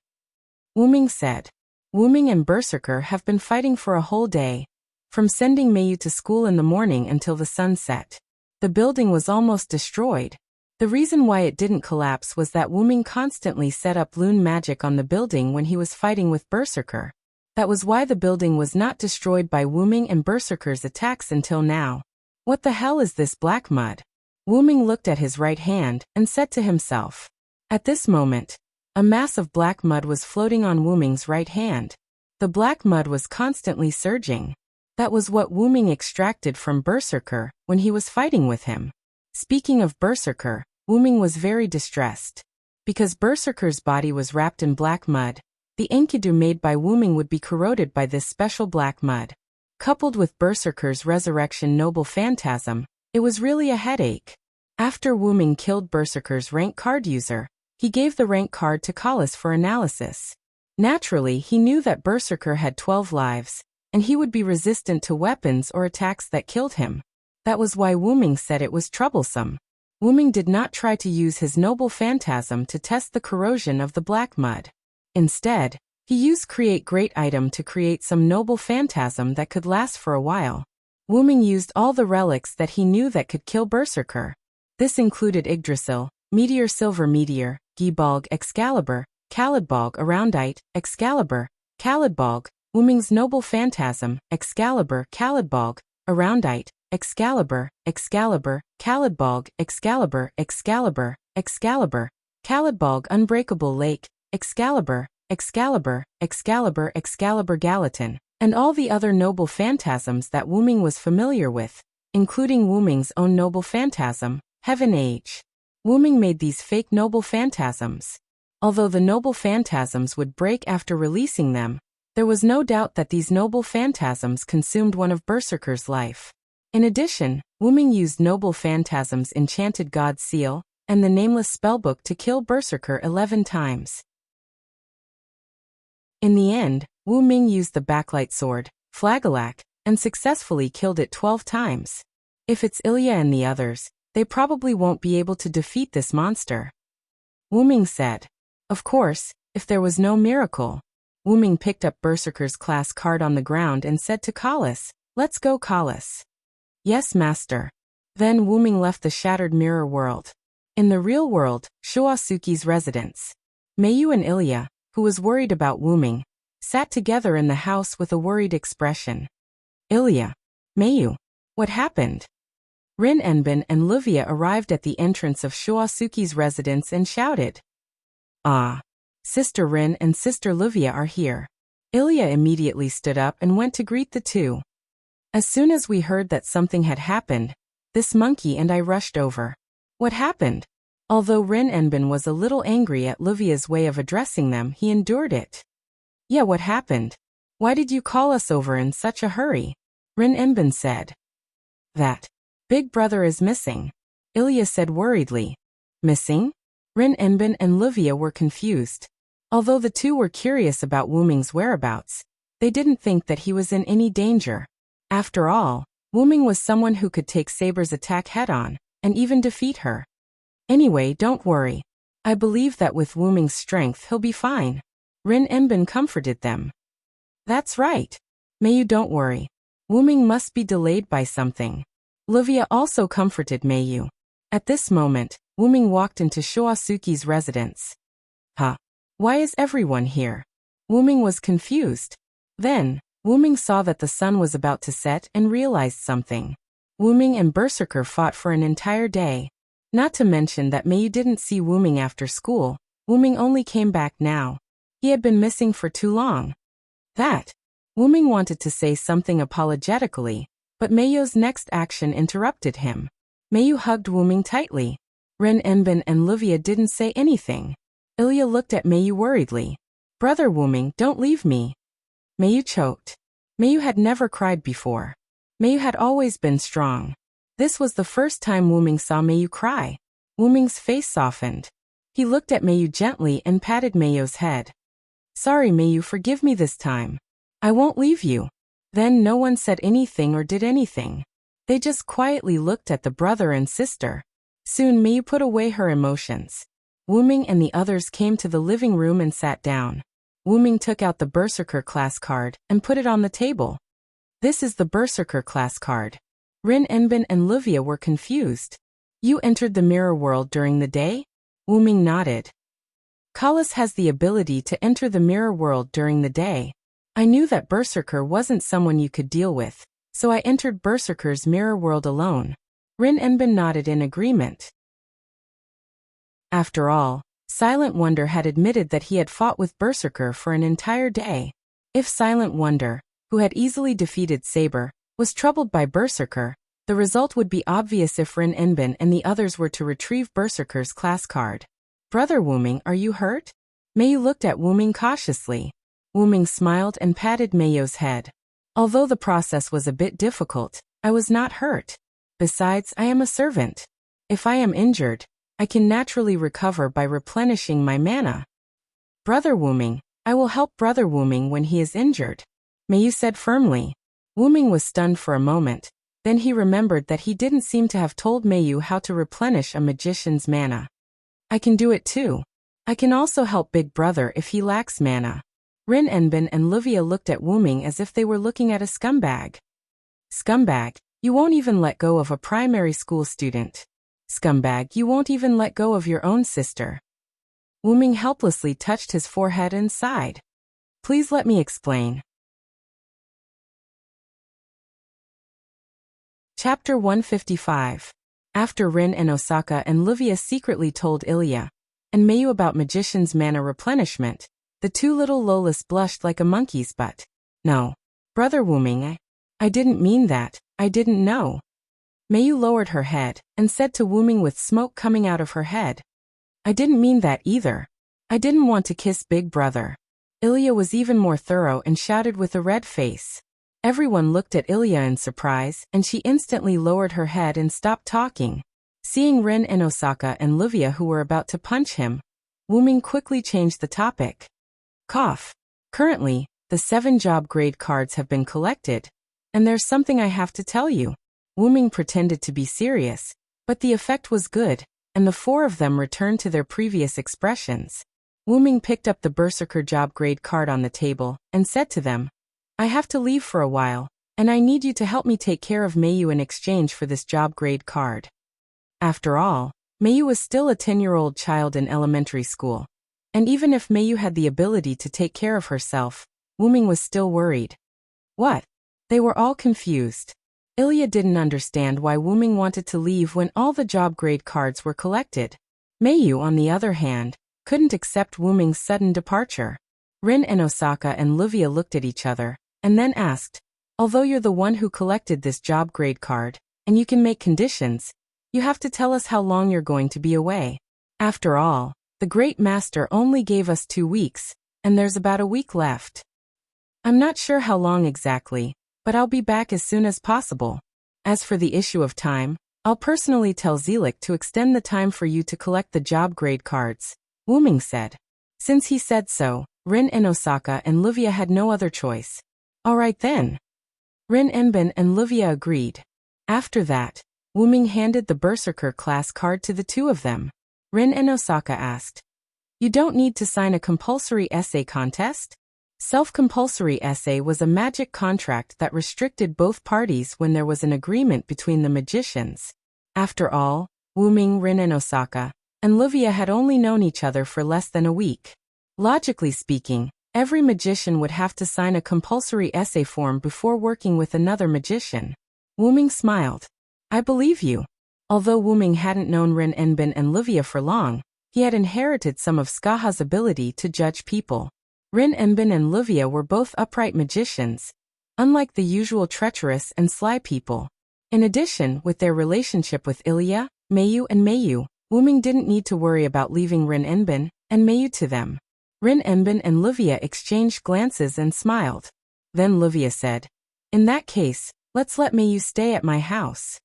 [SPEAKER 1] Wu Ming said. Wu Ming and Berserker have been fighting for a whole day, from sending Meiyu to school in the morning until the sun set. The building was almost destroyed. The reason why it didn't collapse was that Wu Ming constantly set up loon magic on the building when he was fighting with Berserker. That was why the building was not destroyed by Wu Ming and Berserker's attacks until now. What the hell is this black mud? Wu Ming looked at his right hand and said to himself. At this moment, a mass of black mud was floating on Wu Ming's right hand. The black mud was constantly surging. That was what Wu Ming extracted from Berserker when he was fighting with him. Speaking of Berserker, Wu Ming was very distressed. Because Berserker's body was wrapped in black mud, the Enkidu made by Wu Ming would be corroded by this special black mud. Coupled with Berserker's resurrection noble phantasm, it was really a headache. After Wu Ming killed Berserker's rank card user, he gave the rank card to Kalis for analysis. Naturally, he knew that Berserker had 12 lives, and he would be resistant to weapons or attacks that killed him. That was why Wu Ming said it was troublesome. Wu Ming did not try to use his noble phantasm to test the corrosion of the black mud. Instead, he used Create Great item to create some noble phantasm that could last for a while. Wu Ming used all the relics that he knew that could kill Berserker. This included Yggdrasil, Meteor Silver Meteor, Gibalg Excalibur, Kalidbalg Aroundite, Excalibur, Kalidbalg, Wu Ming's noble phantasm, Excalibur, Kalidbalg, Aroundite, Excalibur, Excalibur, Kalidbalg, Excalibur, Excalibur, Excalibur, Kalidbalg Unbreakable Lake, Excalibur, Excalibur, Excalibur, Excalibur Gallatin, and all the other noble phantasms that Wu Ming was familiar with, including Wu Ming's own noble phantasm, Heaven Age. Wu Ming made these fake noble phantasms. Although the noble phantasms would break after releasing them, there was no doubt that these noble phantasms consumed one of Berserker's life. In addition, Wu Ming used noble phantasms Enchanted God's Seal and the Nameless Spellbook to kill Berserker 11 times. In the end, Wu Ming used the backlight sword, Flagelak, and successfully killed it 12 times. If it's Ilya and the others, they probably won't be able to defeat this monster. Wu Ming said. Of course, if there was no miracle. Wu-ming picked up Berserker's class card on the ground and said to Kalas, "Let's go, Kalas." "Yes, master." Then Wu-ming left the shattered mirror world. In the real world, Shoasuke's residence. Meiyu and Ilya, who was worried about Wu-ming, sat together in the house with a worried expression. "Ilya. Meiyu. What happened?" Rin Enbin and Livia arrived at the entrance of Shoasuke's residence and shouted, "Ah! Sister Rin and Sister Livia are here." Ilya immediately stood up and went to greet the two. "As soon as we heard that something had happened, this monkey and I rushed over." "What happened?" Although Rin Enbin was a little angry at Livia's way of addressing them, he endured it. "Yeah, what happened? Why did you call us over in such a hurry?" Rin Enbin said. "That big brother is missing," Ilya said worriedly. "Missing?" Rin Enbin and Livia were confused. Although the two were curious about Wu-ming's whereabouts, they didn't think that he was in any danger. After all, Wu-ming was someone who could take Saber's attack head-on, and even defeat her. "Anyway, don't worry. I believe that with Wu-ming's strength he'll be fine." Rin Enbin comforted them. "That's right. Meiyu, don't worry. Wu-ming must be delayed by something." Livia also comforted Meiyu. At this moment, Wu-ming walked into Shoasuke's residence. "Huh? Why is everyone here?" Wu-ming was confused. Then, Wu-ming saw that the sun was about to set and realized something. Wu-ming and Berserker fought for an entire day. Not to mention that Meiyu didn't see Wu-ming after school. Wu-ming only came back now. He had been missing for too long. Wu-ming wanted to say something apologetically, but Meiyu's next action interrupted him. Meiyu hugged Wu-ming tightly. Rin Enbin and Livia didn't say anything. Ilya looked at Meiyu worriedly. "Brother Wu-ming, don't leave me." Meiyu choked. Meiyu had never cried before. Meiyu had always been strong. This was the first time Wu-ming saw Meiyu cry. Wu-ming's face softened. He looked at Meiyu gently and patted Meiyu's head. "Sorry, Meiyu, forgive me this time. I won't leave you." Then no one said anything or did anything. They just quietly looked at the brother and sister. Soon Meiyu put away her emotions. Wu-ming and the others came to the living room and sat down. Wu-ming took out the Berserker class card and put it on the table. "This is the Berserker class card." Rin Enbin and Livia were confused. "You entered the mirror world during the day?" Wu-ming nodded. "Kalas has the ability to enter the mirror world during the day. I knew that Berserker wasn't someone you could deal with, so I entered Berserker's mirror world alone." Rin Enbin nodded in agreement. After all, Silent Wonder had admitted that he had fought with Berserker for an entire day. If Silent Wonder, who had easily defeated Saber, was troubled by Berserker, the result would be obvious if Rin Enbin and the others were to retrieve Berserker's class card. "Brother Wu-ming, are you hurt?" Meiyu looked at Wu-ming cautiously. Wu-ming smiled and patted Meiyu's head. "Although the process was a bit difficult, I was not hurt. Besides, I am a servant. If I am injured, I can naturally recover by replenishing my mana. Brother Wu-ming, I will help Brother Wu-ming when he is injured," Meiyu said firmly. Wu-ming was stunned for a moment. Then he remembered that he didn't seem to have told Meiyu how to replenish a magician's mana. "I can do it too. I can also help Big Brother if he lacks mana." Rin Enbin and Livia looked at Wu-ming as if they were looking at a scumbag. "Scumbag, you won't even let go of a primary school student. Scumbag, you won't even let go of your own sister." Wu-ming helplessly touched his forehead and sighed. "Please let me explain." Chapter 155. After Rin and Osaka and Livia secretly told Ilya and Meiyu about magician's mana replenishment, the two little Lolas blushed like a monkey's butt. "No. Brother Wu-ming, I didn't mean that. I didn't know." Meiyu lowered her head and said to Wu-ming with smoke coming out of her head, "I didn't mean that either. I didn't want to kiss Big Brother." Ilya was even more thorough and shouted with a red face. Everyone looked at Ilya in surprise, and she instantly lowered her head and stopped talking. Seeing Rin and Osaka and Livia who were about to punch him, Wu-ming quickly changed the topic. Cough. "Currently, the 7 job grade cards have been collected, and there's something I have to tell you." Wu-ming pretended to be serious, but the effect was good, and the 4 of them returned to their previous expressions. Ming picked up the Berserker job grade card on the table and said to them, I have to leave for a while, and I need you to help me take care of Meiyu in exchange for this job grade card. After all, Meiyu was still a 10-year-old child in elementary school. And even if Meiyu had the ability to take care of herself, Ming was still worried. What? They were all confused. Ilya didn't understand why Ming wanted to leave when all the job grade cards were collected. Meiyu, on the other hand, couldn't accept Ming's sudden departure. Rin and Osaka and Livia looked at each other, and then asked, although you're the one who collected this job grade card, and you can make conditions, you have to tell us how long you're going to be away. After all, the Great Master only gave us 2 weeks, and there's about a week left. I'm not sure how long exactly, but I'll be back as soon as possible. As for the issue of time, I'll personally tell Zelik to extend the time for you to collect the job grade cards, Ming said. Since he said so, Rin and Osaka and Livia had no other choice. All right then. Rin Enbin and Livia agreed. After that, Ming handed the Berserker class card to the two of them. Rin and Osaka asked, you don't need to sign a compulsory essay contest? Self-compulsory essay was a magic contract that restricted both parties when there was an agreement between the magicians. After all, Ming, Rin and Osaka, and Livia had only known each other for less than a week. Logically speaking, every magician would have to sign a compulsory essay form before working with another magician. Ming smiled. I believe you. Although Ming hadn't known Rin Enbin and Livia for long, he had inherited some of Skaha's ability to judge people. Rin Enbin and Livia were both upright magicians, unlike the usual treacherous and sly people. In addition, with their relationship with Ilya, Meiyu and Meiyu, Ming didn't need to worry about leaving Rin Enbin and Meiyu to them. Rin Enbin and Livia exchanged glances and smiled. Then Livia said, in that case, let's let Meiyu stay at my house.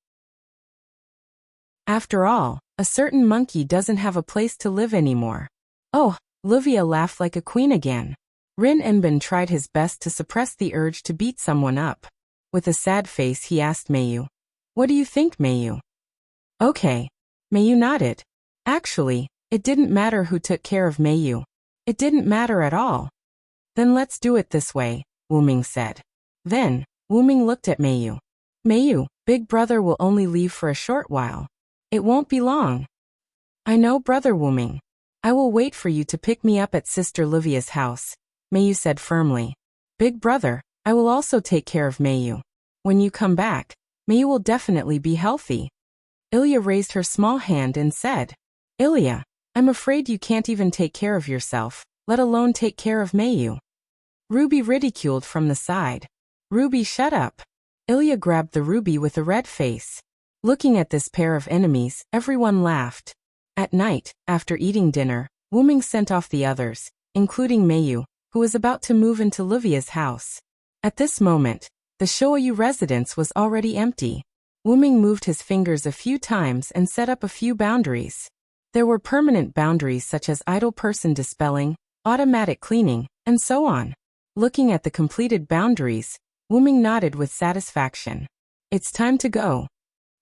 [SPEAKER 1] After all, a certain monkey doesn't have a place to live anymore. Oh, Livia laughed like a queen again. Rin Enbin tried his best to suppress the urge to beat someone up. With a sad face he asked Meiyu, what do you think, Meiyu? Okay. Meiyu nodded. Actually, it didn't matter who took care of Meiyu. It didn't matter at all. Then let's do it this way, Ming said. Then, Ming looked at Meiyu. Meiyu, Big Brother will only leave for a short while. It won't be long. I know, Brother Ming. I will wait for you to pick me up at Sister Livia's house, Meiyu said firmly. Big Brother, I will also take care of Meiyu. When you come back, Meiyu will definitely be healthy. Ilya raised her small hand and said, Ilya, I'm afraid you can't even take care of yourself, let alone take care of Meiyu. Ruby ridiculed from the side. Ruby, shut up. Ilya grabbed the Ruby with a red face. Looking at this pair of enemies, everyone laughed. At night, after eating dinner, Ming sent off the others, including Meiyu, who was about to move into Livia's house. At this moment, the Shoyu residence was already empty. Ming moved his fingers a few times and set up a few boundaries. There were permanent boundaries such as idle person dispelling, automatic cleaning, and so on. Looking at the completed boundaries, Ming nodded with satisfaction. It's time to go.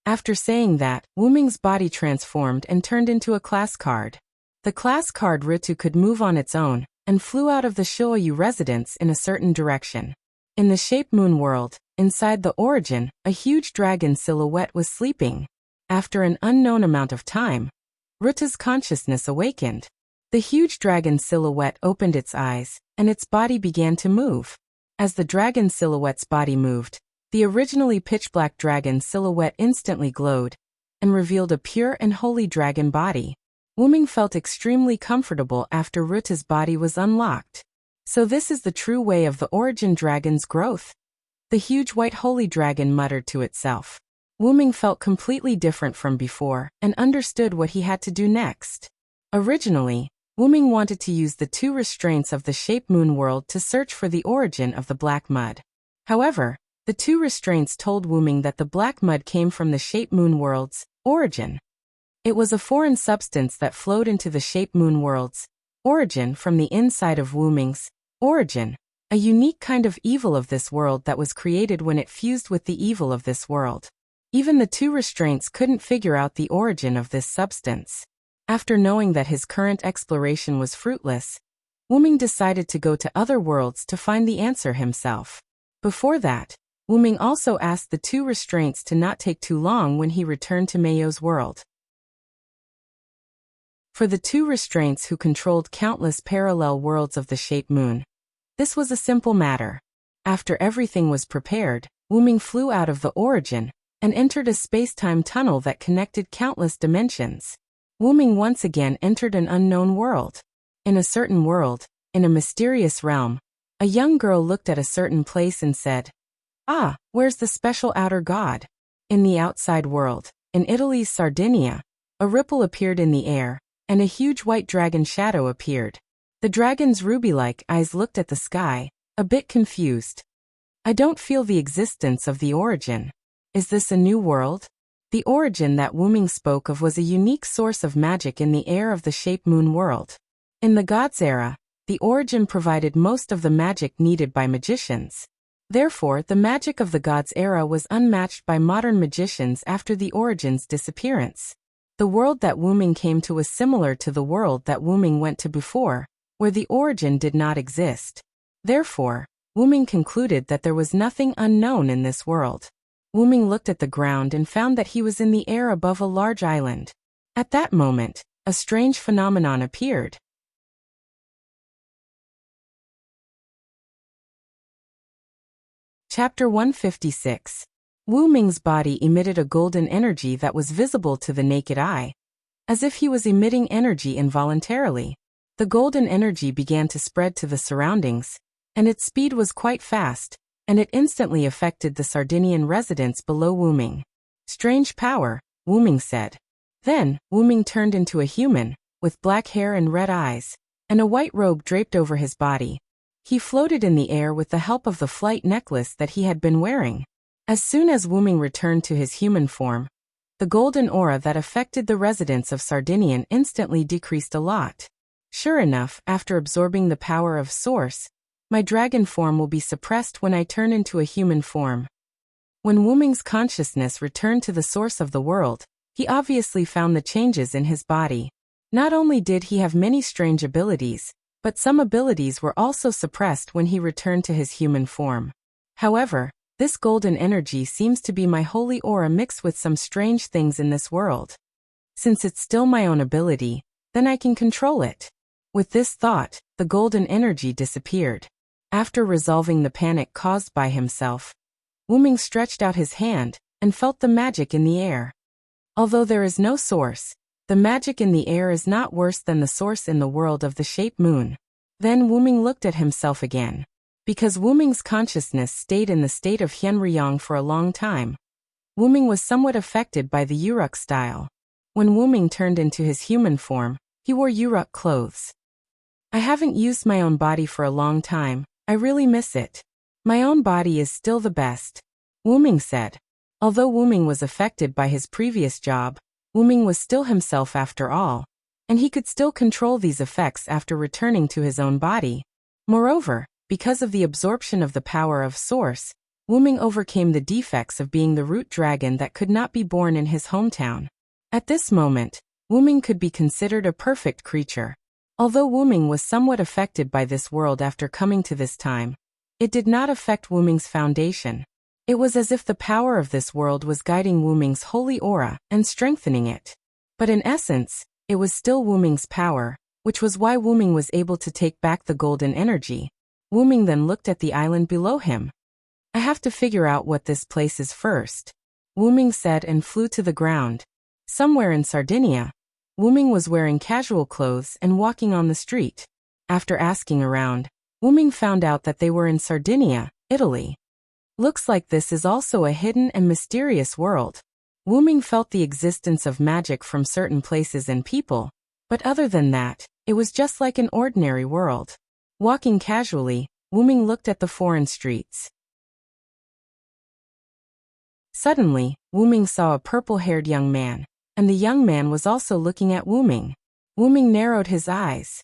[SPEAKER 1] After saying that, Ming's body transformed and turned into a class card. The class card Ritu could move on its own, and flew out of the Shoyu residence in a certain direction. In the Shape Moon world, inside the origin, a huge dragon silhouette was sleeping. After an unknown amount of time, Ritu's consciousness awakened. The huge dragon silhouette opened its eyes, and its body began to move. As the dragon silhouette's body moved, the originally pitch-black dragon silhouette instantly glowed, and revealed a pure and holy dragon body. Ming felt extremely comfortable after Ritu's body was unlocked. So this is the true way of the origin dragon's growth. The huge white holy dragon muttered to itself. Ming felt completely different from before, and understood what he had to do next. Originally, Ming wanted to use the 2 restraints of the Shape Moon world to search for the origin of the black mud. However, the 2 restraints told Ming that the black mud came from the Shape Moon world's origin. It was a foreign substance that flowed into the Shape Moon world's origin from the inside of Ming's origin, a unique kind of evil of this world that was created when it fused with the evil of this world. Even the 2 restraints couldn't figure out the origin of this substance. After knowing that his current exploration was fruitless, Wuming decided to go to other worlds to find the answer himself. Before that, Wuming also asked the two restraints to not take too long when he returned to Mayo's world. For the two restraints who controlled countless parallel worlds of the Shape Moon, this was a simple matter. After everything was prepared, Wuming flew out of the origin and entered a space-time tunnel that connected countless dimensions. Wuming once again entered an unknown world. In a certain world, in a mysterious realm, a young girl looked at a certain place and said, "Ah, where's the special outer god?" In the outside world, in Italy's Sardinia, a ripple appeared in the air, and a huge white dragon shadow appeared. The dragon's ruby-like eyes looked at the sky, a bit confused. "I don't feel the existence of the origin. Is this a new world?" The origin that Wuming spoke of was a unique source of magic in the air of the Shape Moon world. In the Gods era, the origin provided most of the magic needed by magicians. Therefore, the magic of the Gods era was unmatched by modern magicians after the origin's disappearance. The world that Wuming came to was similar to the world that Wuming went to before, where the origin did not exist. Therefore, Wuming concluded that there was nothing unknown in this world. Wuming looked at the ground and found that he was in the air above a large island. At that moment, a strange phenomenon appeared. Chapter 156. Wuming's body emitted a golden energy that was visible to the naked eye, as if he was emitting energy involuntarily. The golden energy began to spread to the surroundings, and its speed was quite fast, and it instantly affected the Sardinian residents below Wuming. "Strange power," Wuming said. Then, Wuming turned into a human, with black hair and red eyes, and a white robe draped over his body. He floated in the air with the help of the flight necklace that he had been wearing. As soon as Wuming returned to his human form, the golden aura that affected the residents of Sardinian instantly decreased a lot. Sure enough, after absorbing the power of Source, my dragon form will be suppressed when I turn into a human form. When Wuming's consciousness returned to the source of the world, he obviously found the changes in his body. Not only did he have many strange abilities, but some abilities were also suppressed when he returned to his human form. However, this golden energy seems to be my holy aura mixed with some strange things in this world. Since it's still my own ability, then I can control it. With this thought, the golden energy disappeared. After resolving the panic caused by himself, Wuming stretched out his hand and felt the magic in the air. Although there is no source, the magic in the air is not worse than the source in the world of the Shape Moon. Then Wuming looked at himself again. Because Wuming's consciousness stayed in the state of Hyenryang for a long time, Wuming was somewhat affected by the Uruk style. When Wuming turned into his human form, he wore Uruk clothes. "I haven't used my own body for a long time. I really miss it. My own body is still the best," Wuming said. Although Wuming was affected by his previous job, Wuming was still himself after all, and he could still control these effects after returning to his own body. Moreover, because of the absorption of the power of Source, Wuming overcame the defects of being the root dragon that could not be born in his hometown. At this moment, Wuming could be considered a perfect creature. Although Wuming was somewhat affected by this world after coming to this time, it did not affect Wuming's foundation. It was as if the power of this world was guiding Wuming's holy aura and strengthening it. But in essence, it was still Wuming's power, which was why Wuming was able to take back the golden energy. Wuming then looked at the island below him. "I have to figure out what this place is first," Wuming said and flew to the ground. Somewhere in Sardinia, Wuming was wearing casual clothes and walking on the street. After asking around, Wuming found out that they were in Sardinia, Italy. Looks like this is also a hidden and mysterious world. Wuming felt the existence of magic from certain places and people, but other than that, it was just like an ordinary world. Walking casually, Wuming looked at the foreign streets. Suddenly, Wuming saw a purple-haired young man, and the young man was also looking at Wuming. Wuming narrowed his eyes.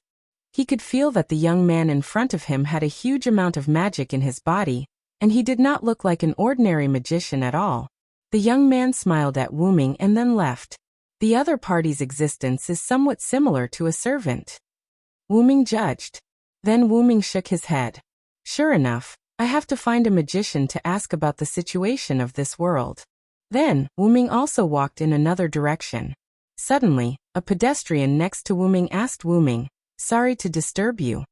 [SPEAKER 1] He could feel that the young man in front of him had a huge amount of magic in his body, and he did not look like an ordinary magician at all. The young man smiled at Wuming and then left. The other party's existence is somewhat similar to a servant. Wu Ming judged. Then Wu Ming shook his head. Sure enough, I have to find a magician to ask about the situation of this world. Then, Wu Ming also walked in another direction. Suddenly, a pedestrian next to Wu Ming asked Wu Ming, "Sorry to disturb you."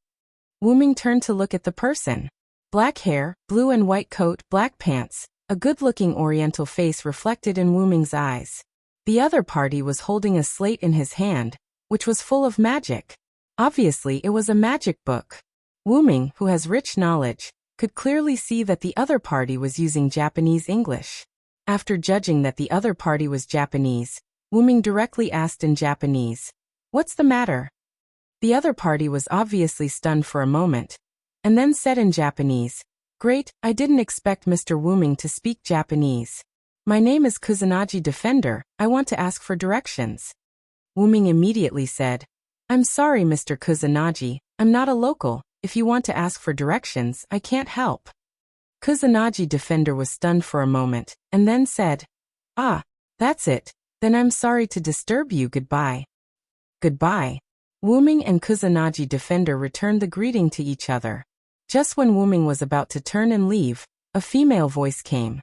[SPEAKER 1] Wu Ming turned to look at the person. Black hair, blue and white coat, black pants, a good-looking oriental face reflected in Wu Ming's eyes. The other party was holding a slate in his hand, which was full of magic. Obviously, it was a magic book. Wu Ming, who has rich knowledge, could clearly see that the other party was using Japanese English. After judging that the other party was Japanese, Wu Ming directly asked in Japanese, "What's the matter?" The other party was obviously stunned for a moment, and then said in Japanese, "Great, I didn't expect Mr. Wu Ming to speak Japanese. My name is Kusanagi Defender, I want to ask for directions." Wu Ming immediately said, "I'm sorry Mr. Kusanagi, I'm not a local, if you want to ask for directions, I can't help." Kusanagi Defender was stunned for a moment, and then said, "Ah, that's it. Then I'm sorry to disturb you, goodbye." Goodbye. Wu Ming and Kusanagi Defender returned the greeting to each other. Just when Wu Ming was about to turn and leave, a female voice came.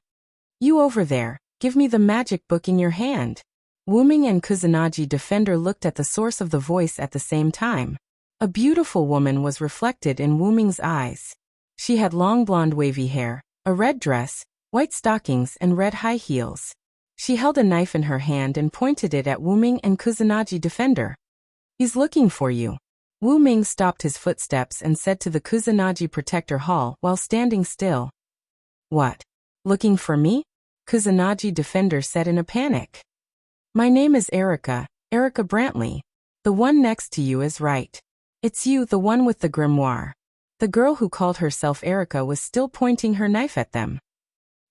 [SPEAKER 1] "You over there, give me the magic book in your hand." Wu Ming and Kusanagi Defender looked at the source of the voice at the same time. A beautiful woman was reflected in Wu Ming's eyes. She had long blonde wavy hair, a red dress, white stockings and red high heels. She held a knife in her hand and pointed it at Wu Ming and Kusanagi Defender. "He's looking for you." Wu Ming stopped his footsteps and said to the Kusanagi Protector Hall while standing still. "What? Looking for me?" Kusanagi Defender said in a panic. "My name is Erica Brantley. The one next to you is right. It's you, the one with the grimoire." The girl who called herself Erica was still pointing her knife at them.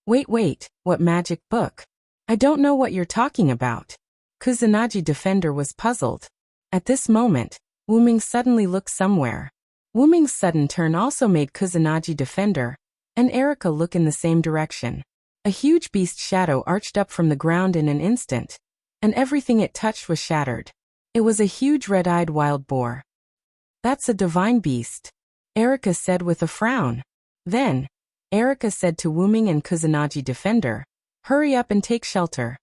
[SPEAKER 1] Wait, what magic book? I don't know what you're talking about." Kusanagi Defender was puzzled. At this moment, Wu Ming suddenly looked somewhere. Wu Ming's sudden turn also made Kusanagi Defender and Erica look in the same direction. A huge beast shadow arched up from the ground in an instant, and everything it touched was shattered. It was a huge red-eyed wild boar. "That's a divine beast," Erica said with a frown. Then, Erica said to Wu Ming and Kusanagi Defender, "Hurry up and take shelter."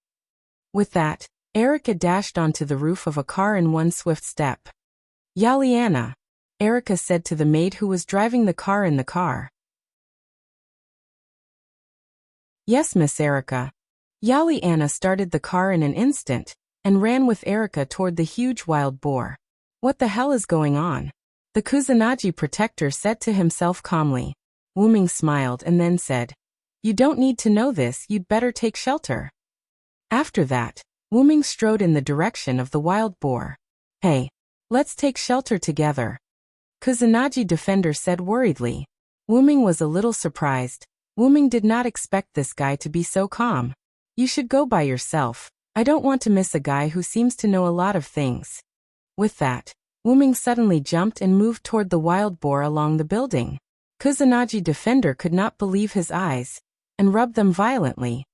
[SPEAKER 1] With that, Erica dashed onto the roof of a car in one swift step. "Yaliana," Erica said to the maid who was driving the car in the car. "Yes, Miss Erica." Yaliana started the car in an instant, and ran with Erica toward the huge wild boar. "What the hell is going on?" the Kusanagi Protector said to himself calmly. Wu Ming smiled and then said, "You don't need to know this, you'd better take shelter." After that, Wu Ming strode in the direction of the wild boar. "Hey, let's take shelter together," Kusanagi Defender said worriedly. Wu Ming was a little surprised. Wu Ming did not expect this guy to be so calm. "You should go by yourself. I don't want to miss a guy who seems to know a lot of things." With that, Wu Ming suddenly jumped and moved toward the wild boar along the building. Kusanagi Defender could not believe his eyes, and rubbed them violently.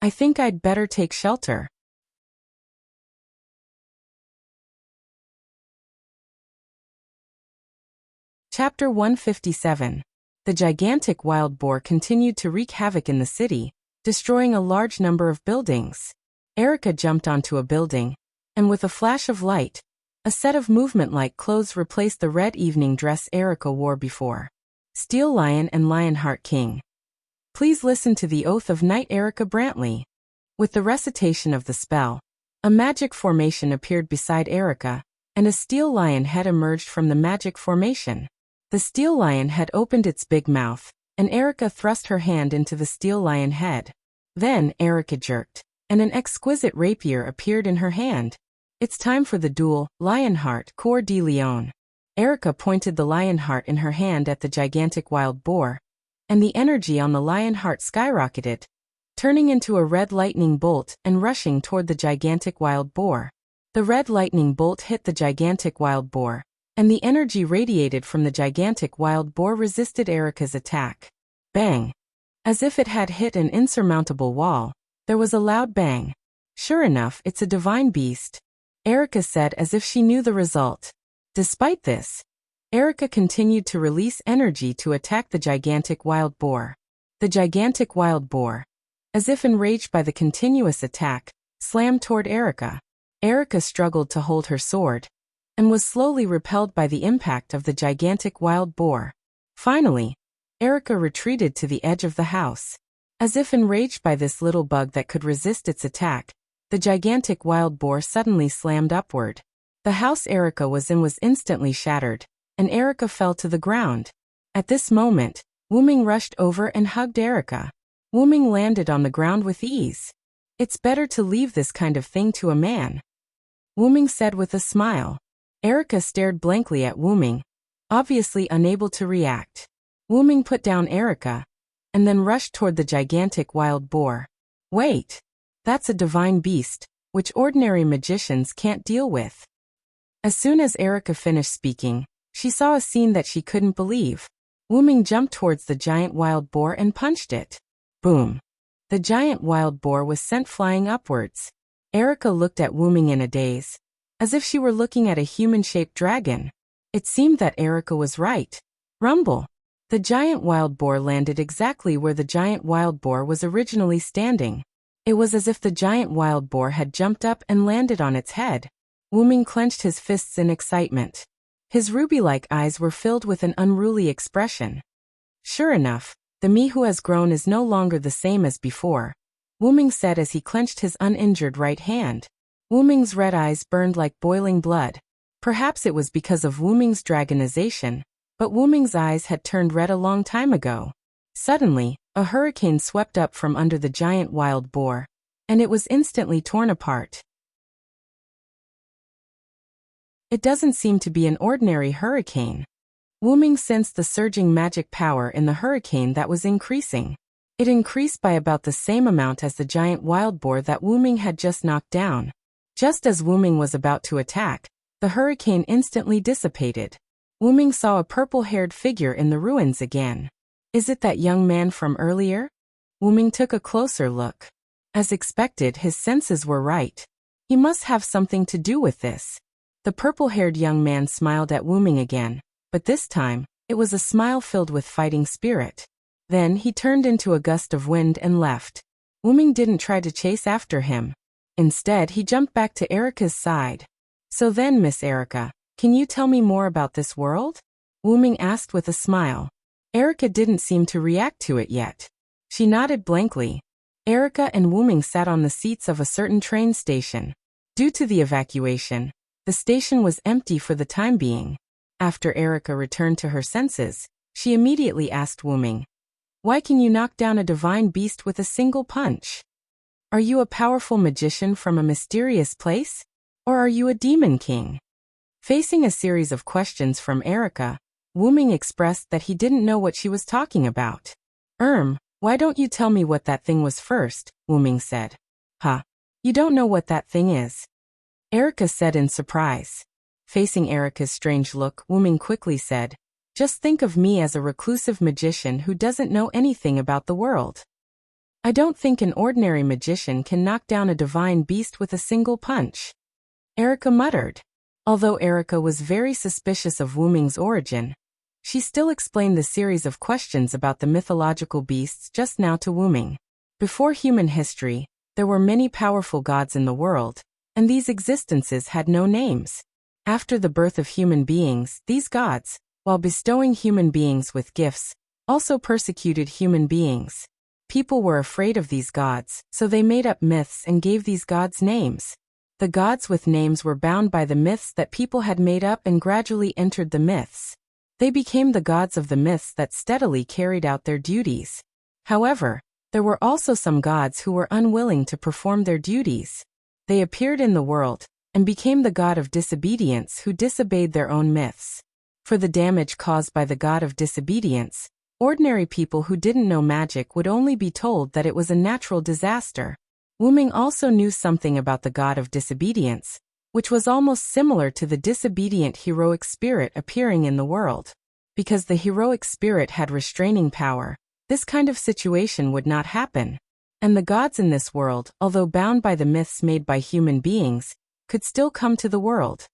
[SPEAKER 1] I think I'd better take shelter." Chapter 157. The gigantic wild boar continued to wreak havoc in the city, destroying a large number of buildings. Erica jumped onto a building, and with a flash of light, a set of movement-like clothes replaced the red evening dress Erica wore before. Steel Lion and Lionheart King. Please listen to the oath of Knight Erica Brantley. With the recitation of the spell, a magic formation appeared beside Erica, and a steel lion head emerged from the magic formation. The steel lion head opened its big mouth, and Erica thrust her hand into the steel lion head. Then Erica jerked, and an exquisite rapier appeared in her hand. "It's time for the duel, Lionheart, Coeur de Lion." Erica pointed the Lionheart in her hand at the gigantic wild boar, and the energy on the Lionheart skyrocketed, turning into a red lightning bolt and rushing toward the gigantic wild boar. The red lightning bolt hit the gigantic wild boar, and the energy radiated from the gigantic wild boar resisted Erica's attack. Bang! As if it had hit an insurmountable wall, there was a loud bang. Sure enough, it's a divine beast, Erica said as if she knew the result. Despite this, Erica continued to release energy to attack the gigantic wild boar. The gigantic wild boar, as if enraged by the continuous attack, slammed toward Erica. Erica struggled to hold her sword, and was slowly repelled by the impact of the gigantic wild boar. Finally, Erica retreated to the edge of the house. As if enraged by this little bug that could resist its attack, the gigantic wild boar suddenly slammed upward. The house Erica was in was instantly shattered, and Erica fell to the ground. At this moment, Wuming rushed over and hugged Erica. Wuming landed on the ground with ease. It's better to leave this kind of thing to a man, Wuming said with a smile. Erica stared blankly at Wuming, obviously unable to react. Wuming put down Erica, and then rushed toward the gigantic wild boar. Wait! That's a divine beast, which ordinary magicians can't deal with. As soon as Erica finished speaking, she saw a scene that she couldn't believe. Wuming jumped towards the giant wild boar and punched it. Boom! The giant wild boar was sent flying upwards. Erica looked at Wuming in a daze, as if she were looking at a human-shaped dragon. It seemed that Erica was right. Rumble! The giant wild boar landed exactly where the giant wild boar was originally standing. It was as if the giant wild boar had jumped up and landed on its head. Wuming clenched his fists in excitement. His ruby-like eyes were filled with an unruly expression. Sure enough, the me who has grown is no longer the same as before, Wuming said as he clenched his uninjured right hand. Wuming's red eyes burned like boiling blood. Perhaps it was because of Wuming's dragonization, but Wuming's eyes had turned red a long time ago. Suddenly, a hurricane swept up from under the giant wild boar, and it was instantly torn apart. It doesn't seem to be an ordinary hurricane. Wuming sensed the surging magic power in the hurricane that was increasing. It increased by about the same amount as the giant wild boar that Wuming had just knocked down. Just as Wuming was about to attack, the hurricane instantly dissipated. Wuming saw a purple-haired figure in the ruins again. Is it that young man from earlier? Wuming took a closer look. As expected, his senses were right. He must have something to do with this. The purple-haired young man smiled at Wuming again, but this time, it was a smile filled with fighting spirit. Then he turned into a gust of wind and left. Wuming didn't try to chase after him. Instead, he jumped back to Erica's side. So then, Miss Erica, can you tell me more about this world? Wuming asked with a smile. Erica didn't seem to react to it yet. She nodded blankly. Erica and Wuming sat on the seats of a certain train station. Due to the evacuation, the station was empty for the time being. After Erica returned to her senses, she immediately asked Wuming, "Why can you knock down a divine beast with a single punch? Are you a powerful magician from a mysterious place? Or are you a demon king?" Facing a series of questions from Erica, Wuming expressed that he didn't know what she was talking about. Why don't you tell me what that thing was first?" Wuming said. "Huh? You don't know what that thing is?" Erica said in surprise. Facing Erica's strange look, Wuming quickly said, "Just think of me as a reclusive magician who doesn't know anything about the world. I don't think an ordinary magician can knock down a divine beast with a single punch," Erica muttered. Although Erica was very suspicious of Wuming's origin, she still explained the series of questions about the mythological beasts just now to Wuming. Before human history, there were many powerful gods in the world, and these existences had no names. After the birth of human beings, these gods, while bestowing human beings with gifts, also persecuted human beings. People were afraid of these gods, so they made up myths and gave these gods names. The gods with names were bound by the myths that people had made up and gradually entered the myths. They became the gods of the myths that steadily carried out their duties. However, there were also some gods who were unwilling to perform their duties. They appeared in the world, and became the god of disobedience who disobeyed their own myths. For the damage caused by the god of disobedience, ordinary people who didn't know magic would only be told that it was a natural disaster. Wuming also knew something about the god of disobedience, which was almost similar to the disobedient heroic spirit appearing in the world. Because the heroic spirit had restraining power, this kind of situation would not happen. And the gods in this world, although bound by the myths made by human beings, could still come to the world.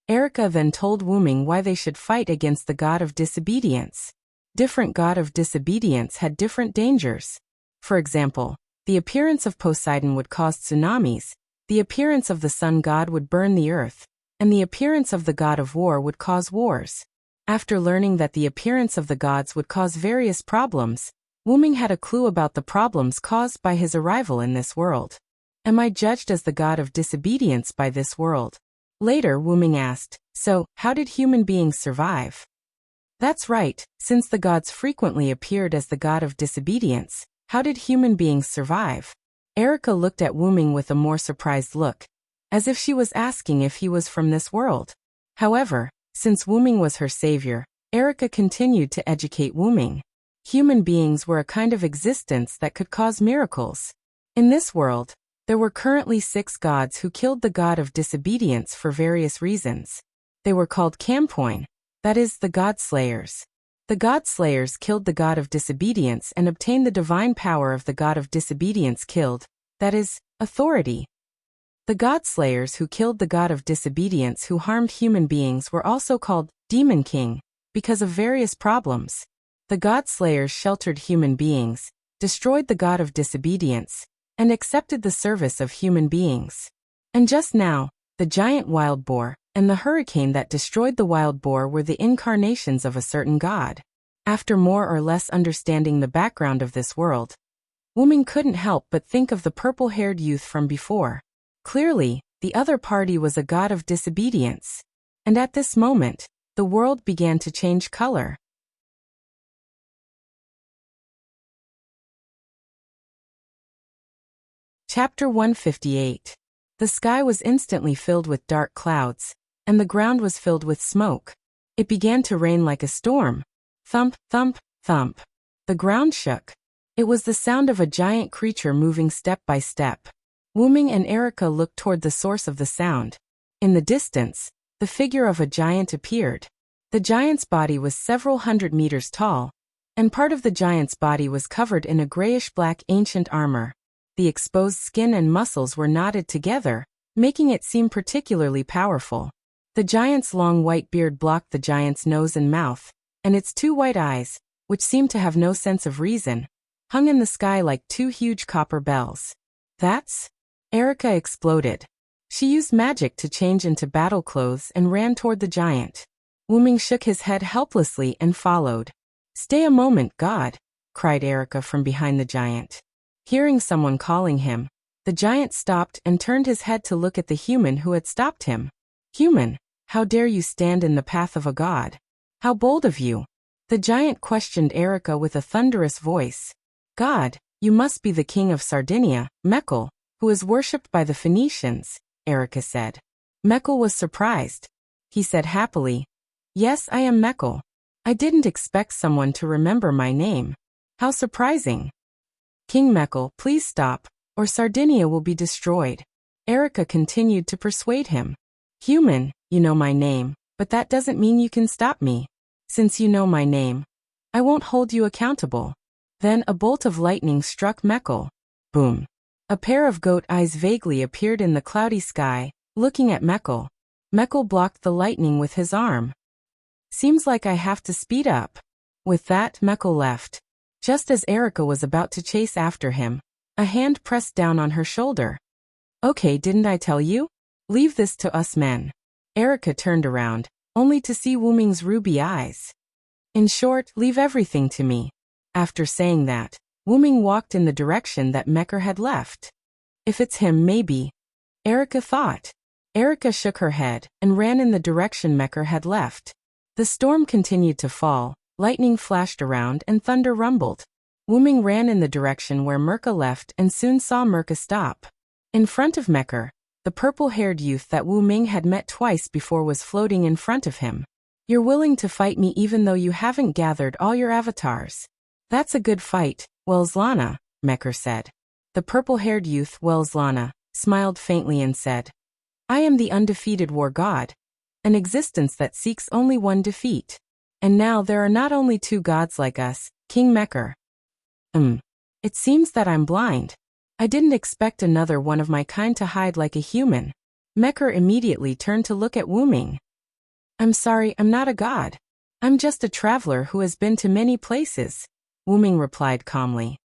[SPEAKER 1] Erica then told Wuming why they should fight against the god of disobedience. Different god of disobedience had different dangers. For example, the appearance of Poseidon would cause tsunamis, the appearance of the sun god would burn the earth, and the appearance of the god of war would cause wars. After learning that the appearance of the gods would cause various problems, Wuming had a clue about the problems caused by his arrival in this world. Am I judged as the god of disobedience by this world? Later, Wuming asked, so, how did human beings survive? That's right, since the gods frequently appeared as the god of disobedience, how did human beings survive? Erica looked at Wuming with a more surprised look, as if she was asking if he was from this world. However, since Wuming was her savior, Erica continued to educate Wuming. Human beings were a kind of existence that could cause miracles. In this world, there were currently 6 gods who killed the god of disobedience for various reasons. They were called Kampoin, that is, the god slayers. The god slayers killed the god of disobedience and obtained the divine power of the god of disobedience killed, that is, authority. The god slayers who killed the god of disobedience who harmed human beings were also called Demon King, because of various problems. The god slayers sheltered human beings, destroyed the god of disobedience, and accepted the service of human beings. And just now, the giant wild boar and the hurricane that destroyed the wild boar were the incarnations of a certain god. After more or less understanding the background of this world, Wuming couldn't help but think of the purple-haired youth from before. Clearly, the other party was a god of disobedience. And at this moment, the world began to change color. Chapter 158. The sky was instantly filled with dark clouds, and the ground was filled with smoke. It began to rain like a storm. Thump, thump, thump. The ground shook. It was the sound of a giant creature moving step by step. Wuming and Erica looked toward the source of the sound. In the distance, the figure of a giant appeared. The giant's body was several hundred meters tall, and part of the giant's body was covered in a grayish-black ancient armor. The exposed skin and muscles were knotted together, making it seem particularly powerful. The giant's long white beard blocked the giant's nose and mouth, and its 2 white eyes, which seemed to have no sense of reason, hung in the sky like 2 huge copper bells. That's... Erica exploded. She used magic to change into battle clothes and ran toward the giant. Wuming shook his head helplessly and followed. Stay a moment, God, cried Erica from behind the giant. Hearing someone calling him, the giant stopped and turned his head to look at the human who had stopped him. Human, how dare you stand in the path of a god? How bold of you! The giant questioned Erica with a thunderous voice. God, you must be the king of Sardinia, Mekhl, who is worshipped by the Phoenicians, Erica said. Mekhl was surprised. He said happily, Yes, I am Mekhl. I didn't expect someone to remember my name. How surprising! King Mekhl, please stop, or Sardinia will be destroyed. Erica continued to persuade him. Human, you know my name, but that doesn't mean you can stop me. Since you know my name, I won't hold you accountable. Then a bolt of lightning struck Mekhl. Boom. A pair of goat eyes vaguely appeared in the cloudy sky, looking at Mekhl. Mekhl blocked the lightning with his arm. Seems like I have to speed up. With that, Mekhl left. Just as Erica was about to chase after him, a hand pressed down on her shoulder. Okay, didn't I tell you? Leave this to us men. Erica turned around, only to see Wuming's ruby eyes. In short, leave everything to me. After saying that, Wuming walked in the direction that Mekhl had left. If it's him, maybe. Erica thought. Erica shook her head and ran in the direction Mekhl had left. The storm continued to fall. Lightning flashed around and thunder rumbled. Wuming ran in the direction where Mekhl left and soon saw Mekhl stop. In front of Mekhl, the purple-haired youth that Wuming had met twice before was floating in front of him. You're willing to fight me even though you haven't gathered all your avatars. That's a good fight, Welslana, Mekhl said. The purple-haired youth, Welslana, smiled faintly and said, I am the undefeated war god, an existence that seeks only one defeat. And now there are not only 2 gods like us, King Mekhl. It seems that I'm blind. I didn't expect another one of my kind to hide like a human. Mecker immediately turned to look at Wu Ming. I'm sorry, I'm not a god. I'm just a traveler who has been to many places, Wu Ming replied calmly.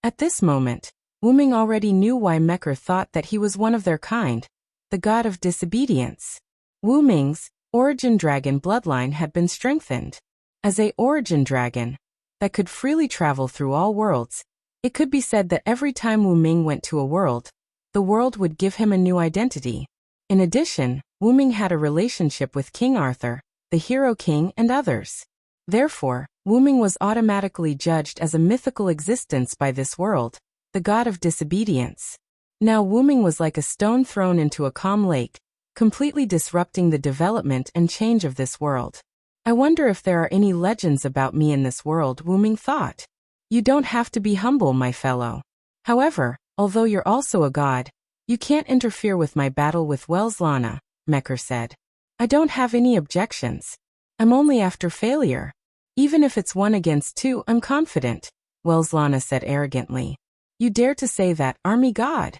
[SPEAKER 1] At this moment, Wu Ming already knew why Mecker thought that he was one of their kind, the god of disobedience. Wu Ming's origin dragon bloodline had been strengthened. As a origin dragon that could freely travel through all worlds, it could be said that every time Wu Ming went to a world, the world would give him a new identity. In addition, Wu Ming had a relationship with King Arthur, the Hero King, and others. Therefore, Wu Ming was automatically judged as a mythical existence by this world, the god of disobedience. Now Wu Ming was like a stone thrown into a calm lake, completely disrupting the development and change of this world. I wonder if there are any legends about me in this world, Wu Ming thought. You don't have to be humble, my fellow. However, although you're also a god, you can't interfere with my battle with Welslana, Mecker said. I don't have any objections. I'm only after failure. Even if it's 1 against 2, I'm confident, Welslana said arrogantly. You dare to say that, army god?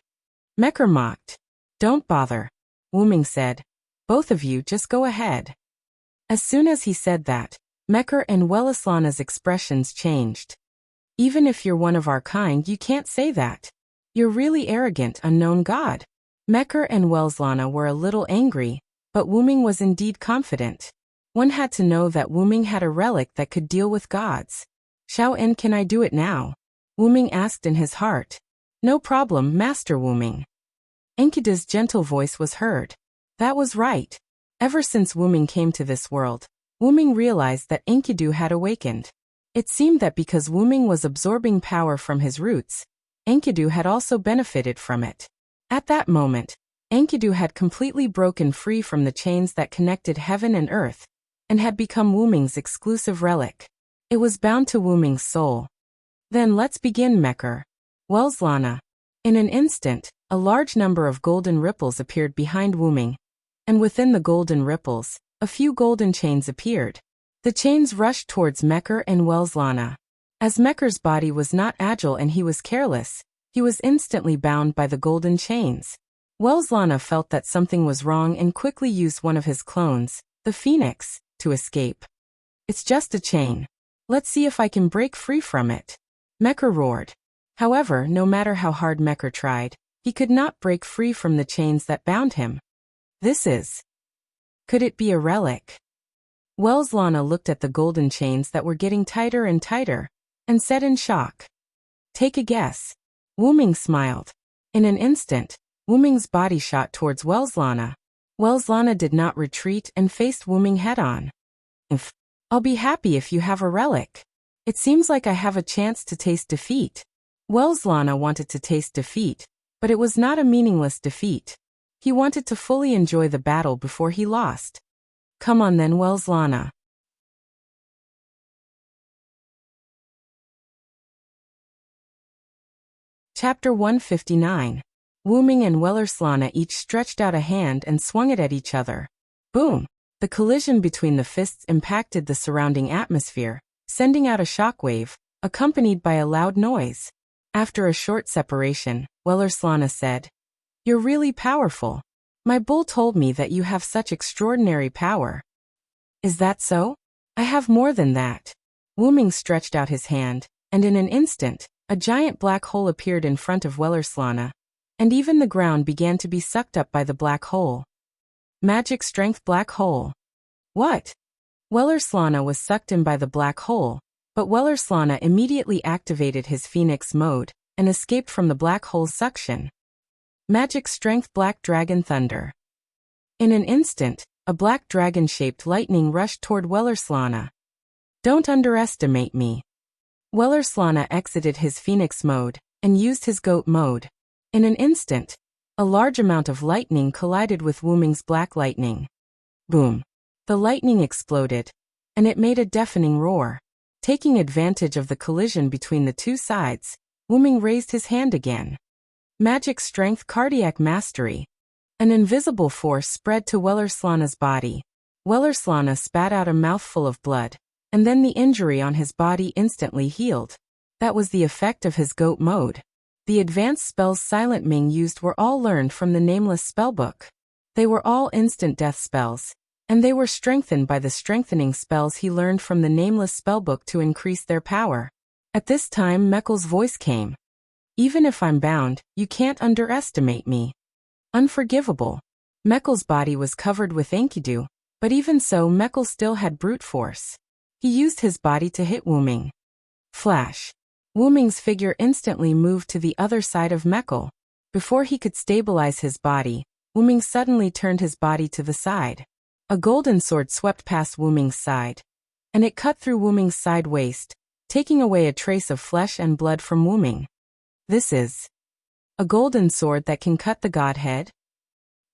[SPEAKER 1] Mecker mocked. Don't bother, Wu Ming said. Both of you just go ahead. As soon as he said that, Mecker and Welslana's expressions changed. Even if you're one of our kind, you can't say that. You're really arrogant, unknown god. Mecker and Welslana were a little angry, but Wu Ming was indeed confident. One had to know that Wu Ming had a relic that could deal with gods. Xiao En, can I do it now? Wu Ming asked in his heart. No problem, Master Wu Ming. Enkidu's gentle voice was heard. That was right. Ever since Wu Ming came to this world, Wu Ming realized that Enkidu had awakened. It seemed that because Wu Ming was absorbing power from his roots, Enkidu had also benefited from it. At that moment, Enkidu had completely broken free from the chains that connected heaven and earth, and had become Wu Ming's exclusive relic. It was bound to Wu Ming's soul. Then let's begin, Mecker. Welslana. In an instant, a large number of golden ripples appeared behind Wu Ming, and within the golden ripples, a few golden chains appeared. The chains rushed towards Mecker and Welslana. As Mecker's body was not agile and he was careless, he was instantly bound by the golden chains. Welslana felt that something was wrong and quickly used one of his clones, the Phoenix, to escape. It's just a chain. Let's see if I can break free from it. Mecker roared. However, no matter how hard Mecker tried, he could not break free from the chains that bound him. Could it be a relic? Welslana looked at the golden chains that were getting tighter and tighter, and said in shock. Take a guess. Wu Ming smiled. In an instant, Wu Ming's body shot towards Welslana. Welslana did not retreat and faced Wu Ming head-on. I'll be happy if you have a relic. It seems like I have a chance to taste defeat. Welslana wanted to taste defeat, but it was not a meaningless defeat. He wanted to fully enjoy the battle before he lost. Come on then, Welslana. Chapter 159. Wu Ming and Welslana each stretched out a hand and swung it at each other. Boom! The collision between the fists impacted the surrounding atmosphere, sending out a shockwave, accompanied by a loud noise. After a short separation, Welslana said, You're really powerful. My bull told me that you have such extraordinary power. Is that so? I have more than that. Wu Ming stretched out his hand, and in an instant, a giant black hole appeared in front of Welslana, and even the ground began to be sucked up by the black hole. Magic strength black hole. What? Welslana was sucked in by the black hole, but Welslana immediately activated his Phoenix mode and escaped from the black hole's suction. Magic strength black dragon thunder. In an instant, a black dragon-shaped lightning rushed toward Welslana. Don't underestimate me. Welslana exited his Phoenix mode and used his goat mode. In an instant, a large amount of lightning collided with Wu Ming's black lightning. Boom! The lightning exploded, and it made a deafening roar. Taking advantage of the collision between the two sides, Wu Ming raised his hand again. Magic strength cardiac mastery. An invisible force spread to Welslana's body. Welslana spat out a mouthful of blood, and then the injury on his body instantly healed. That was the effect of his goat mode. The advanced spells Silent Ming used were all learned from the Nameless spellbook. They were all instant death spells, and they were strengthened by the strengthening spells he learned from the Nameless spellbook to increase their power. At this time Meckel's voice came. Even if I'm bound, you can't underestimate me. Unforgivable. Meckel's body was covered with Enkidu, but even so Meckel still had brute force. He used his body to hit Wu Ming. Flash. Wu Ming's figure instantly moved to the other side of Meckel. Before he could stabilize his body, Wu Ming suddenly turned his body to the side. A golden sword swept past Wu Ming's side, and it cut through Wu Ming's side waist, taking away a trace of flesh and blood from Wu Ming. This is a golden sword that can cut the godhead?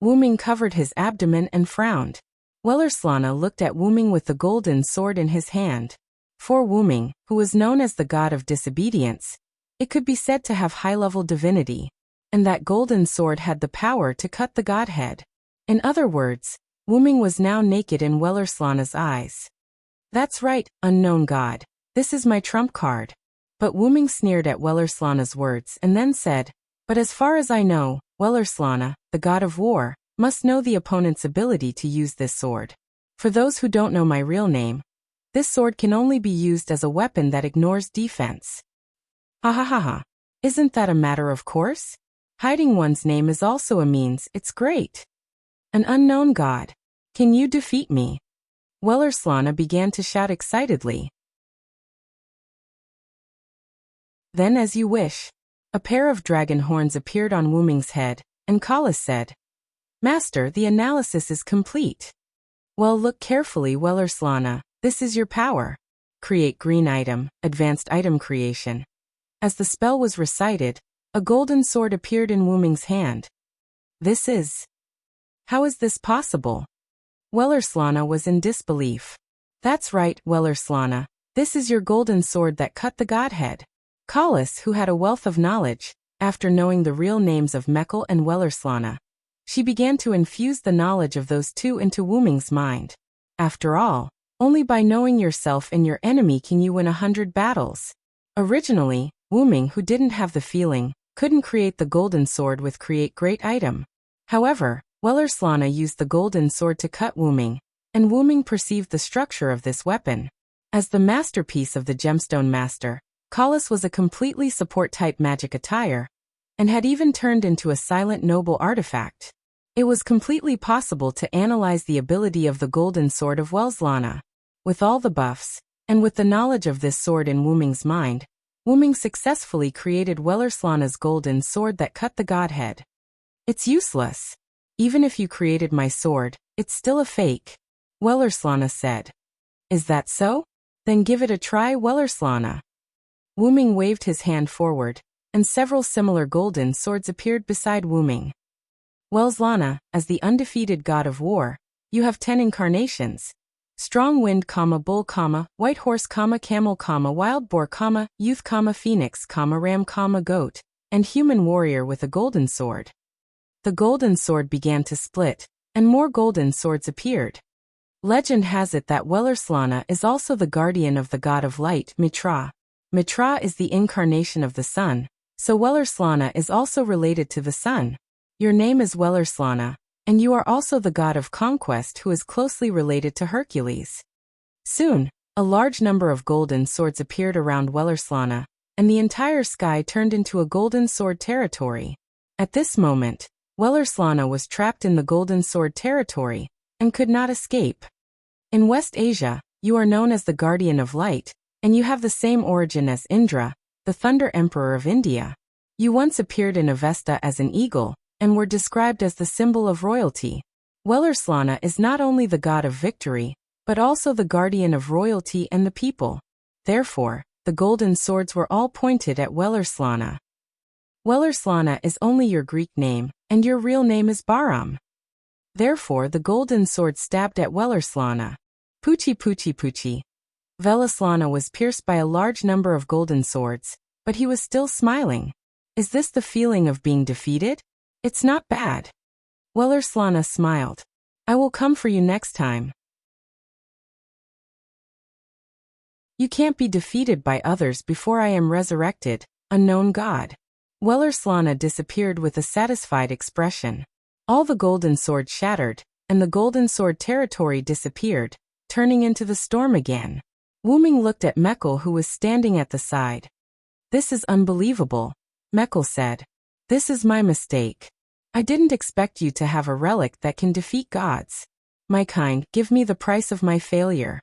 [SPEAKER 1] Wu Ming covered his abdomen and frowned. Wellerslana looked at Wu Ming with the golden sword in his hand. For Wu Ming, who was known as the god of disobedience, it could be said to have high-level divinity, and that golden sword had the power to cut the godhead. In other words, Wu Ming was now naked in Wellerslana's eyes. That's right, unknown god. This is my trump card. But Wu Ming sneered at Wellerslana's words and then said, but as far as I know, Wellerslana, the god of war, must know the opponent's ability to use this sword. For those who don't know my real name, this sword can only be used as a weapon that ignores defense. Ha ha ha ha. Isn't that a matter of course? Hiding one's name is also a means, it's great. An unknown god. Can you defeat me? Wellerslana began to shout excitedly. Then as you wish. A pair of dragon horns appeared on Wu Ming's head, and Kalas said, Master, the analysis is complete. Well, look carefully, Wellerslana. This is your power. Create green item, advanced item creation. As the spell was recited, a golden sword appeared in Wu Ming's hand. This is... How is this possible? Wellerslana was in disbelief. That's right, Wellerslana. This is your golden sword that cut the godhead. Kalas, who had a wealth of knowledge, after knowing the real names of Meckel and Wellerslana, she began to infuse the knowledge of those two into Wu Ming's mind. After all, only by knowing yourself and your enemy can you win 100 battles. Originally, Wu Ming, who didn't have the feeling, couldn't create the golden sword with create great item. However, Wellerslana used the golden sword to cut Wu Ming, and Wu Ming perceived the structure of this weapon. As the masterpiece of the gemstone master, Kalas was a completely support-type magic attire, and had even turned into a silent noble artifact. It was completely possible to analyze the ability of the golden sword of Wellerslana. With all the buffs, and with the knowledge of this sword in Wu Ming's mind, Wu Ming successfully created Wellerslana's golden sword that cut the godhead. It's useless. Even if you created my sword, it's still a fake, Wellerslana said. Is that so? Then give it a try, Wellerslana. Wu Ming waved his hand forward, and several similar golden swords appeared beside Wu Ming. Wellerslana, as the undefeated god of war, you have 10 incarnations. Strong wind, bull, white horse, camel, wild boar, youth, phoenix, ram, goat, and human warrior with a golden sword. The golden sword began to split, and more golden swords appeared. Legend has it that Wellerslana is also the guardian of the god of light, Mitra. Mitra is the incarnation of the sun, so Wellerslana is also related to the sun. Your name is Wellerslana, and you are also the god of conquest who is closely related to Hercules. Soon, a large number of golden swords appeared around Wellerslana, and the entire sky turned into a golden sword territory. At this moment, Wellerslana was trapped in the golden sword territory, and could not escape. In West Asia, you are known as the guardian of light, and you have the same origin as Indra, the Thunder Emperor of India. You once appeared in Avesta as an eagle, and were described as the symbol of royalty. Wellerslana is not only the god of victory, but also the guardian of royalty and the people. Therefore, the golden swords were all pointed at Wellerslana. Wellerslana is only your Greek name, and your real name is Bahram. Therefore the golden sword stabbed at Wellerslana. Poochie. Wellerslana was pierced by a large number of golden swords, but he was still smiling. Is this the feeling of being defeated? It's not bad. Wellerslana smiled. I will come for you next time. You can't be defeated by others before I am resurrected, unknown god. Wellerslana disappeared with a satisfied expression. All the golden sword shattered, and the golden sword territory disappeared, turning into the storm again. Wuming looked at Mekl, who was standing at the side. This is unbelievable, Mekl said. This is my mistake. I didn't expect you to have a relic that can defeat gods. My kind, give me the price of my failure.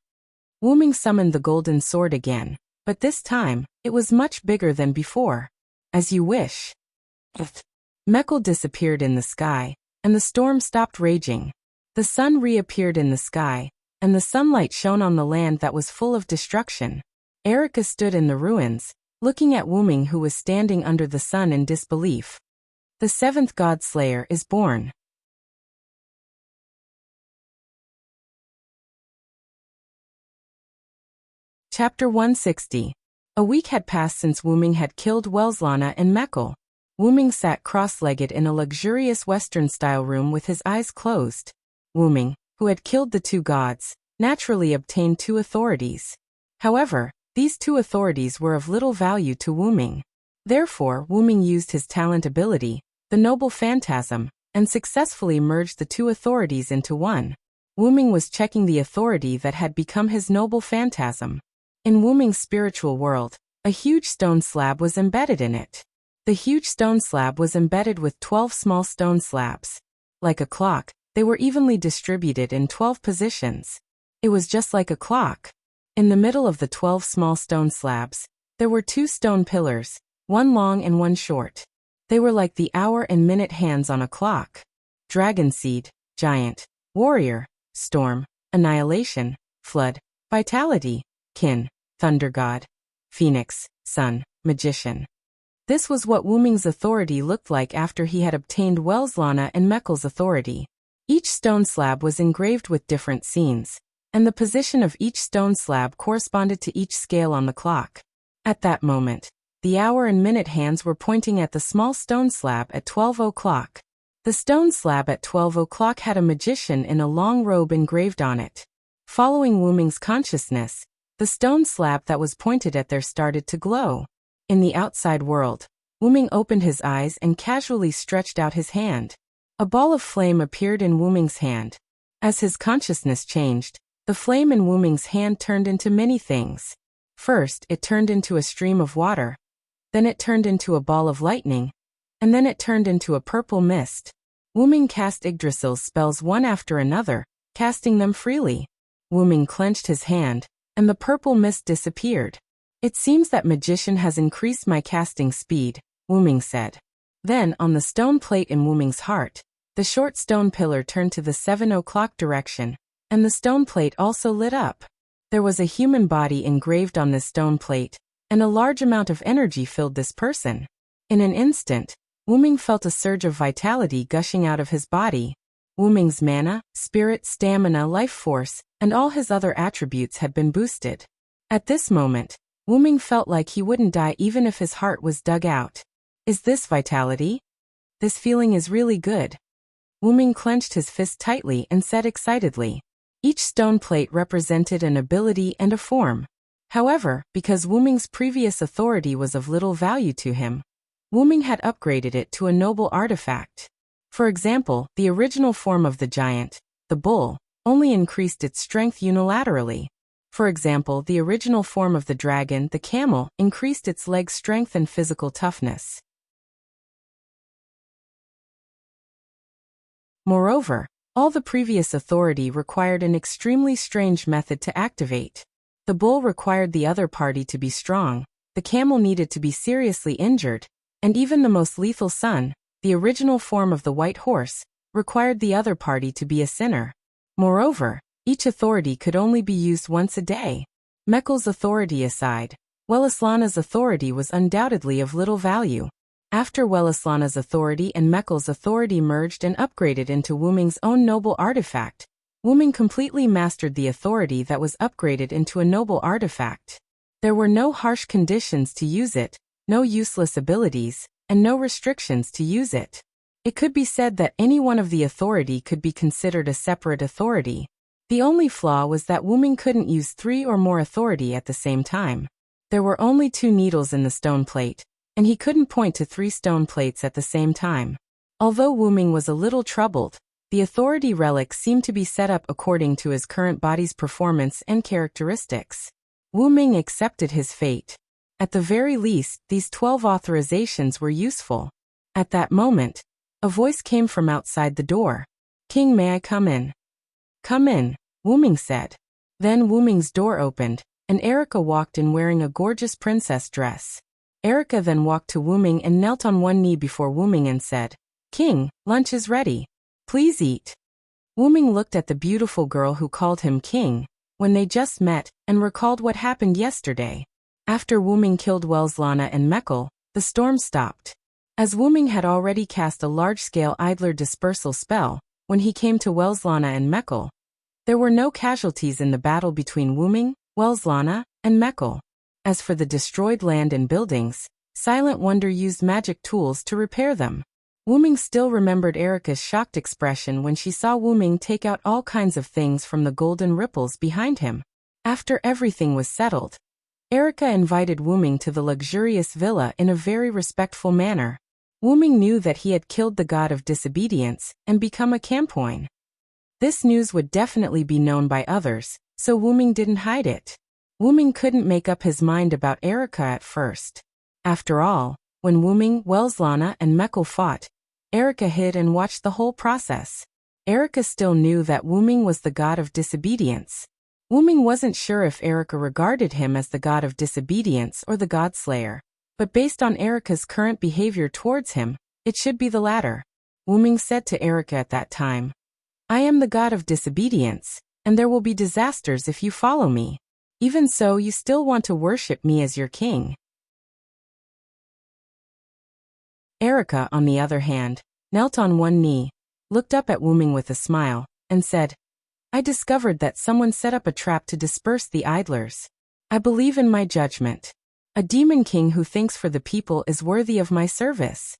[SPEAKER 1] Wuming summoned the golden sword again, but this time, it was much bigger than before. As you wish. Mekl disappeared in the sky, and the storm stopped raging. The sun reappeared in the sky, and the sunlight shone on the land that was full of destruction. Erica stood in the ruins, looking at Wuming, who was standing under the sun in disbelief. The seventh God Slayer is born. Chapter 160. A week had passed since Wuming had killed Wellerslana and Mekl. Wuming sat cross-legged in a luxurious Western-style room with his eyes closed. Wuming, who had killed the two gods, naturally obtained two authorities. However, these two authorities were of little value to Wuming. Therefore, Wuming used his talent ability, the Noble Phantasm, and successfully merged the two authorities into one. Wuming was checking the authority that had become his Noble Phantasm. In Wuming's spiritual world, a huge stone slab was embedded in it. The huge stone slab was embedded with 12 small stone slabs. Like a clock, they were evenly distributed in 12 positions. It was just like a clock. In the middle of the 12 small stone slabs, there were two stone pillars, one long and one short. They were like the hour and minute hands on a clock. Dragon Seed, Giant, Warrior, Storm, Annihilation, Flood, Vitality, Kin, Thunder God, Phoenix, Sun, Magician. This was what Wuming's authority looked like after he had obtained Wellerslana and Mekl's authority. Each stone slab was engraved with different scenes, and the position of each stone slab corresponded to each scale on the clock. At that moment, the hour and minute hands were pointing at the small stone slab at 12 o'clock. The stone slab at 12 o'clock had a magician in a long robe engraved on it. Following Wuming's consciousness, the stone slab that was pointed at there started to glow. In the outside world, Wuming opened his eyes and casually stretched out his hand. A ball of flame appeared in Wuming's hand. As his consciousness changed, the flame in Wuming's hand turned into many things. First, it turned into a stream of water. Then it turned into a ball of lightning. And then it turned into a purple mist. Wuming cast Yggdrasil's spells one after another, casting them freely. Wuming clenched his hand, and the purple mist disappeared. It seems that magician has increased my casting speed, Wuming said. Then, on the stone plate in Wuming's heart, the short stone pillar turned to the 7 o'clock direction, and the stone plate also lit up. There was a human body engraved on this stone plate, and a large amount of energy filled this person. In an instant, Wuming felt a surge of vitality gushing out of his body. Wuming's mana, spirit, stamina, life force, and all his other attributes had been boosted. At this moment, Wuming felt like he wouldn't die even if his heart was dug out. Is this vitality? This feeling is really good. Wuming clenched his fist tightly and said excitedly. Each stone plate represented an ability and a form. However, because Wuming's previous authority was of little value to him, Wuming had upgraded it to a noble artifact. For example, the original form of the giant, the bull, only increased its strength unilaterally. For example, the original form of the dragon, the camel, increased its leg strength and physical toughness. Moreover, all the previous authority required an extremely strange method to activate. The bull required the other party to be strong, the camel needed to be seriously injured, and even the most lethal sun, the original form of the white horse, required the other party to be a sinner. Moreover, each authority could only be used once a day. Mekl's authority aside, Wellerslana's authority was undoubtedly of little value. After Wellerslana's authority and Mekl's authority merged and upgraded into Wuming's own noble artifact, Wuming completely mastered the authority that was upgraded into a noble artifact. There were no harsh conditions to use it, no useless abilities, and no restrictions to use it. It could be said that any one of the authority could be considered a separate authority. The only flaw was that Wu-Ming couldn't use 3 or more authority at the same time. There were only 2 needles in the stone plate, and he couldn't point to 3 stone plates at the same time. Although Wu-Ming was a little troubled, the authority relic seemed to be set up according to his current body's performance and characteristics. Wu-Ming accepted his fate. At the very least, these 12 authorizations were useful. At that moment, a voice came from outside the door. "King, may I come in?" "Come in," Wu-Ming said. Then Wu-Ming's door opened, and Erica walked in wearing a gorgeous princess dress. Erica then walked to Wu-Ming and knelt on one knee before Wu-Ming and said, "King, lunch is ready. Please eat." Wu-Ming looked at the beautiful girl who called him king when they just met and recalled what happened yesterday. After Wu-Ming killed Welslana and Mekl, the storm stopped. As Wu-Ming had already cast a large-scale idler dispersal spell when he came to Welslana and Mekl, there were no casualties in the battle between Wu-Ming, Welslana, and Mekl. As for the destroyed land and buildings, Silent Wonder used magic tools to repair them. Wu-Ming still remembered Erica's shocked expression when she saw Wu-Ming take out all kinds of things from the golden ripples behind him. After everything was settled, Erica invited Wu-Ming to the luxurious villa in a very respectful manner. Wu-Ming knew that he had killed the god of disobedience and become a Campoin. This news would definitely be known by others, so Wu-Ming didn't hide it. Wu-Ming couldn't make up his mind about Erica at first. After all, when Wu-Ming, Welslana, and Mekl fought, Erica hid and watched the whole process. Erica still knew that Wu-Ming was the god of disobedience. Wu-Ming wasn't sure if Erica regarded him as the god of disobedience or the godslayer, but based on Erica's current behavior towards him, it should be the latter. Wu-Ming said to Erica at that time, "I am the god of disobedience, and there will be disasters if you follow me. Even so, you still want to worship me as your king." Erica, on the other hand, knelt on one knee, looked up at Wu-Ming with a smile, and said, "I discovered that someone set up a trap to disperse the idlers. I believe in my judgment. A demon king who thinks for the people is worthy of my service."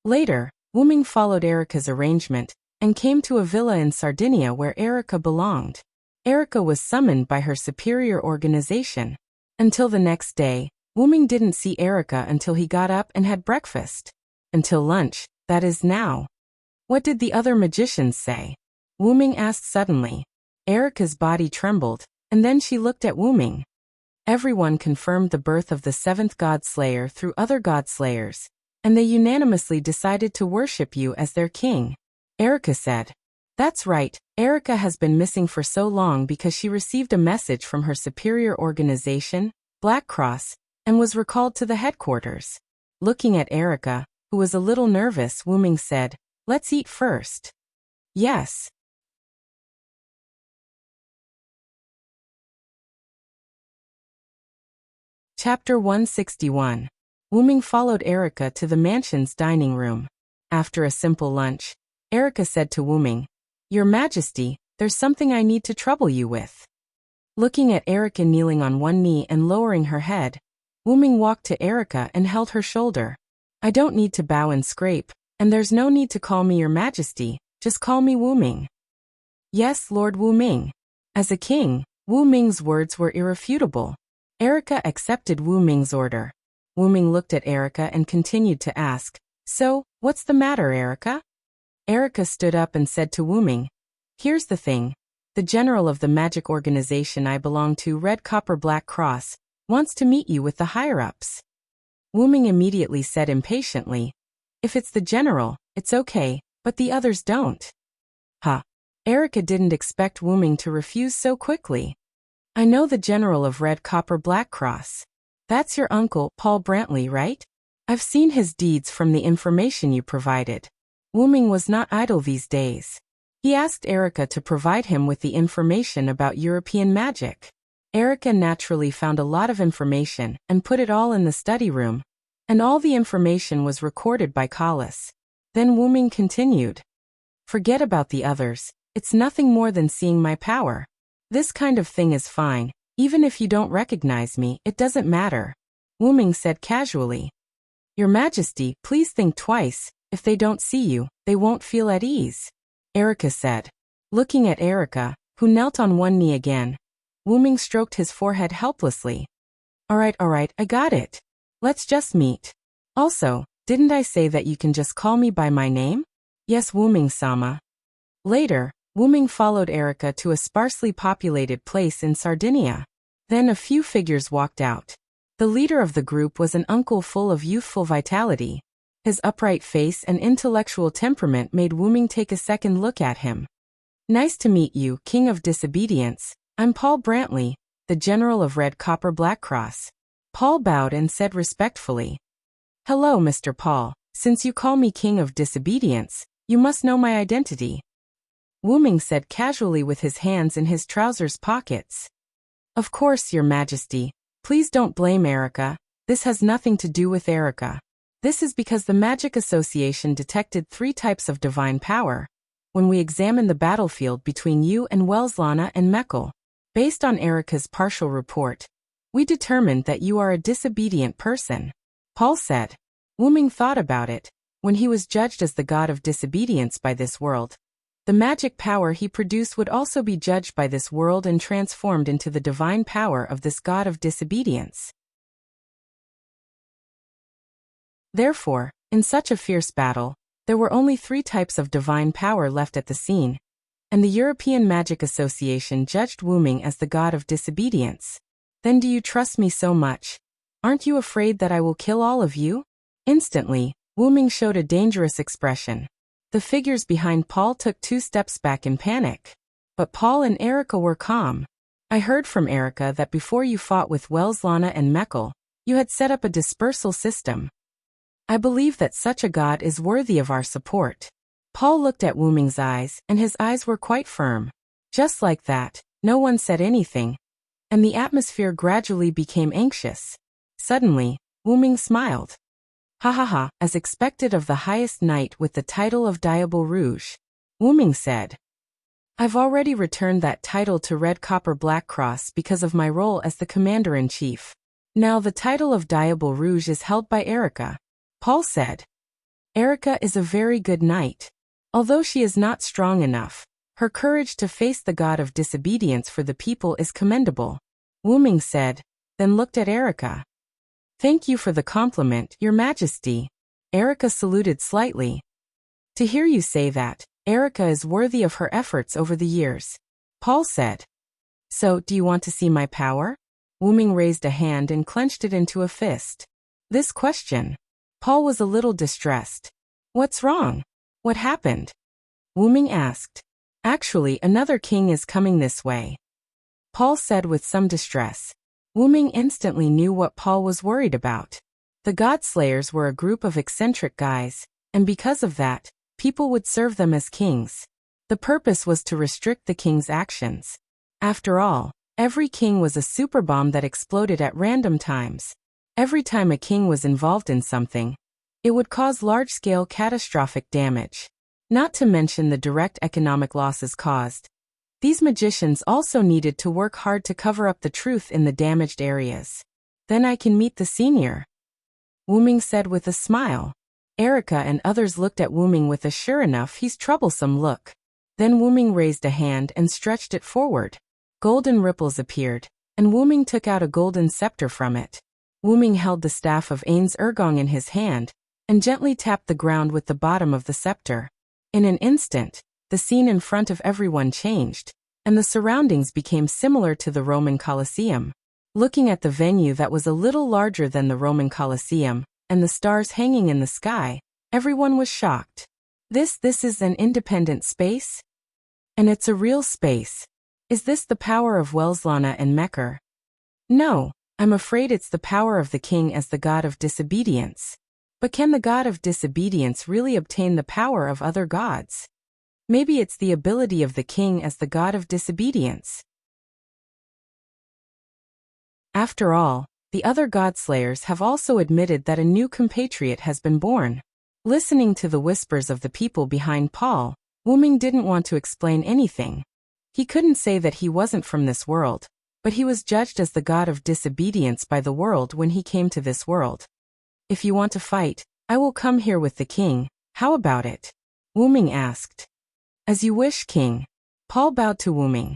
[SPEAKER 1] Later, Wu-Ming followed Erica's arrangement and came to a villa in Sardinia where Erica belonged. Erica was summoned by her superior organization. Until the next day, Wu-Ming didn't see Erica until he got up and had breakfast. Until lunch, that is now. What did the other magicians say? Wu-Ming asked suddenly. Erica's body trembled, and then she looked at Wu-Ming. Everyone confirmed the birth of the 7th God Slayer through other God Slayers, and they unanimously decided to worship you as their king. Erica said, "That's right, Erica has been missing for so long because she received a message from her superior organization, Black Cross, and was recalled to the headquarters." Looking at Erica, who was a little nervous, Wu-Ming said, "Let's eat first." "Yes." Chapter 161. Wu-Ming followed Erica to the mansion's dining room. After a simple lunch, Erica said to Wu-Ming, "Your Majesty, there's something I need to trouble you with." Looking at Erica kneeling on one knee and lowering her head, Wu-Ming walked to Erica and held her shoulder. "I don't need to bow and scrape, and there's no need to call me Your Majesty, just call me Wu-Ming." "Yes, Lord Wu-Ming." As a king, Wu-Ming's words were irrefutable. Erica accepted Wu-Ming's order. Wu-Ming looked at Erica and continued to ask, "So, what's the matter, Erica?" Erica stood up and said to Wu-Ming, "Here's the thing. The general of the magic organization I belong to, Red Copper Black Cross, wants to meet you with the higher-ups." Wu-Ming immediately said impatiently, "If it's the general, it's okay, but the others don't." Huh. Erica didn't expect Wu-Ming to refuse so quickly. "I know the general of Red Copper Black Cross. That's your uncle, Paul Brantley, right? I've seen his deeds from the information you provided." Wu-Ming was not idle these days. He asked Erica to provide him with the information about European magic. Erica naturally found a lot of information and put it all in the study room, and all the information was recorded by Collis. Then Wu-Ming continued, "Forget about the others, it's nothing more than seeing my power. This kind of thing is fine, even if you don't recognize me, it doesn't matter." Wu-Ming said casually, "Your Majesty, please think twice, if they don't see you, they won't feel at ease." Erica said. Looking at Erica, who knelt on one knee again. Wu Ming stroked his forehead helplessly. All right, I got it. Let's just meet. Also, didn't I say that you can just call me by my name? Yes, Wu Ming-sama. Later, Wu Ming followed Erica to a sparsely populated place in Sardinia. Then a few figures walked out. The leader of the group was an uncle full of youthful vitality. His upright face and intellectual temperament made Wu Ming take a second look at him. Nice to meet you, King of Disobedience. I'm Paul Brantley, the General of Red Copper Black Cross. Paul bowed and said respectfully. Hello, Mr. Paul. Since you call me King of Disobedience, you must know my identity. Wu Ming said casually with his hands in his trousers pockets. Of course, Your Majesty. Please don't blame Erica. This has nothing to do with Erica. This is because the Magic Association detected 3 types of divine power when we examined the battlefield between you and Welslana and Meckel. Based on Erica's partial report, we determined that you are a disobedient person. Paul said. Wu Ming thought about it. When he was judged as the god of disobedience by this world, the magic power he produced would also be judged by this world and transformed into the divine power of this god of disobedience. Therefore, in such a fierce battle, there were only 3 types of divine power left at the scene, and the European Magic Association judged Wu Ming as the god of disobedience. Then do you trust me so much? Aren't you afraid that I will kill all of you? Instantly, Wu Ming showed a dangerous expression. The figures behind Paul took 2 steps back in panic. But Paul and Erica were calm. I heard from Erica that before you fought with Welslana and Meckel, you had set up a dispersal system. I believe that such a god is worthy of our support. Paul looked at Wu Ming's eyes, and his eyes were quite firm. Just like that, no one said anything, and the atmosphere gradually became anxious. Suddenly, Wu Ming smiled. Ha ha ha, as expected of the highest knight with the title of Diable Rouge. Wu Ming said. I've already returned that title to Red Copper Black Cross because of my role as the Commander-in-Chief. Now the title of Diable Rouge is held by Erica. Paul said. Erica is a very good knight. Although she is not strong enough, her courage to face the god of disobedience for the people is commendable. Wu Ming said, then looked at Erica. Thank you for the compliment, Your Majesty. Erica saluted slightly. To hear you say that, Erica is worthy of her efforts over the years. Paul said. So, do you want to see my power? Wu Ming raised a hand and clenched it into a fist. This question. Paul was a little distressed. What's wrong? What happened? Wu Ming asked. Actually, another king is coming this way. Paul said with some distress. Wu Ming instantly knew what Paul was worried about. The Godslayers were a group of eccentric guys, and because of that, people would serve them as kings. The purpose was to restrict the king's actions. After all, every king was a superbomb that exploded at random times. Every time a king was involved in something, it would cause large-scale catastrophic damage. Not to mention the direct economic losses caused. These magicians also needed to work hard to cover up the truth in the damaged areas. Then I can meet the senior. Wu Ming said with a smile. Erica and others looked at Wu Ming with a sure enough he's troublesome look. Then Wu Ming raised a hand and stretched it forward. Golden ripples appeared, and Wu Ming took out a golden scepter from it. Wu Ming held the staff of Ain's Ergong in his hand, and gently tapped the ground with the bottom of the scepter. In an instant, the scene in front of everyone changed, and the surroundings became similar to the Roman Colosseum. Looking at the venue that was a little larger than the Roman Colosseum, and the stars hanging in the sky, everyone was shocked. This is an independent space? And it's a real space. Is this the power of Welslana and Meckel? No, I'm afraid it's the power of the king as the god of disobedience. But can the god of disobedience really obtain the power of other gods? Maybe it's the ability of the king as the god of disobedience. After all, the other godslayers have also admitted that a new compatriot has been born. Listening to the whispers of the people behind Paul, Wu Ming didn't want to explain anything. He couldn't say that he wasn't from this world, but he was judged as the god of disobedience by the world when he came to this world. If you want to fight, I will come here with the king. How about it? Wu Ming asked. As you wish, king. Paul bowed to Wu Ming.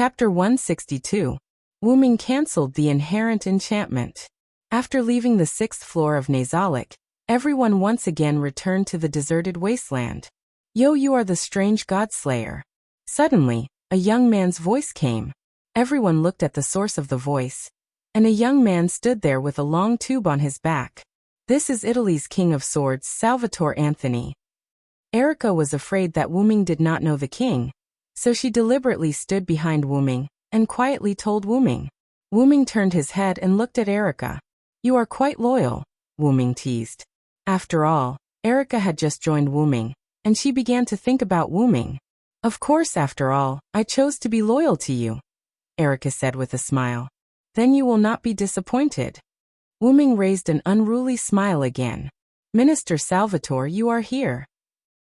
[SPEAKER 1] Chapter 162. Wu Ming cancelled the inherent enchantment. After leaving the 6th floor of Nazalik, everyone once again returned to the deserted wasteland. Yo, you are the strange godslayer. Suddenly, a young man's voice came. Everyone looked at the source of the voice, and a young man stood there with a long tube on his back. This is Italy's King of Swords, Salvatore Anthony. Erica was afraid that Wu Ming did not know the king, so she deliberately stood behind Wu Ming and quietly told Wu Ming. Wu Ming turned his head and looked at Erica. You are quite loyal, Wu Ming teased. After all, Erica had just joined Wu Ming, and she began to think about Wu Ming. Of course, after all, I chose to be loyal to you, Erica said with a smile. Then you will not be disappointed. Wu Ming raised an unruly smile again. Minister Salvatore, you are here.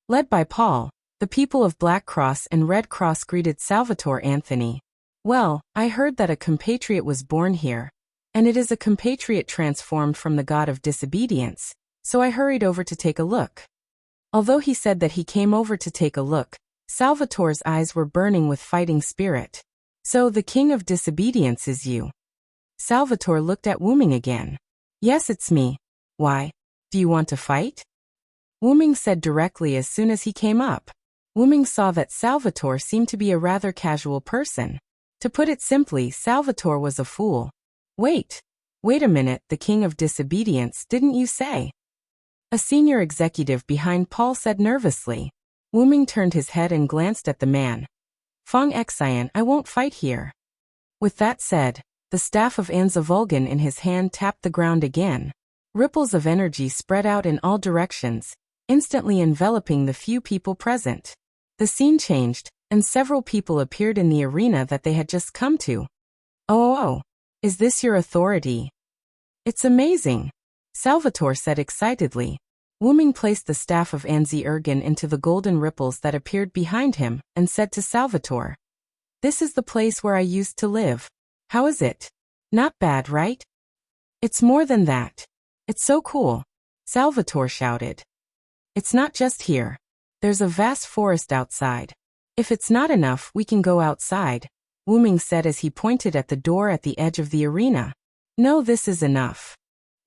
[SPEAKER 1] Led by Paul, the people of Black Cross and Red Cross greeted Salvatore Anthony. Well, I heard that a compatriot was born here, and it is a compatriot transformed from the god of disobedience, so I hurried over to take a look. Although he said that he came over to take a look, Salvatore's eyes were burning with fighting spirit. So the king of disobedience is you. Salvatore looked at Wu Ming again. Yes, it's me. Why? Do you want to fight? Wu Ming said directly as soon as he came up. Wu Ming saw that Salvatore seemed to be a rather casual person. To put it simply, Salvatore was a fool. Wait a minute, the king of disobedience, didn't you say? A senior executive behind Paul said nervously. Wu Ming turned his head and glanced at the man. Fong Xian, I won't fight here. With that said, the staff of Anza Vulgan in his hand tapped the ground again. Ripples of energy spread out in all directions, instantly enveloping the few people present. The scene changed, and several people appeared in the arena that they had just come to. Oh, is this your authority? It's amazing, Salvatore said excitedly. Wu Ming placed the staff of Anzi Ergen into the golden ripples that appeared behind him and said to Salvatore, This is the place where I used to live. How is it? Not bad, right? It's more than that. It's so cool, Salvatore shouted. It's not just here. There's a vast forest outside. If it's not enough, we can go outside, Wu Ming said as he pointed at the door at the edge of the arena. No, this is enough.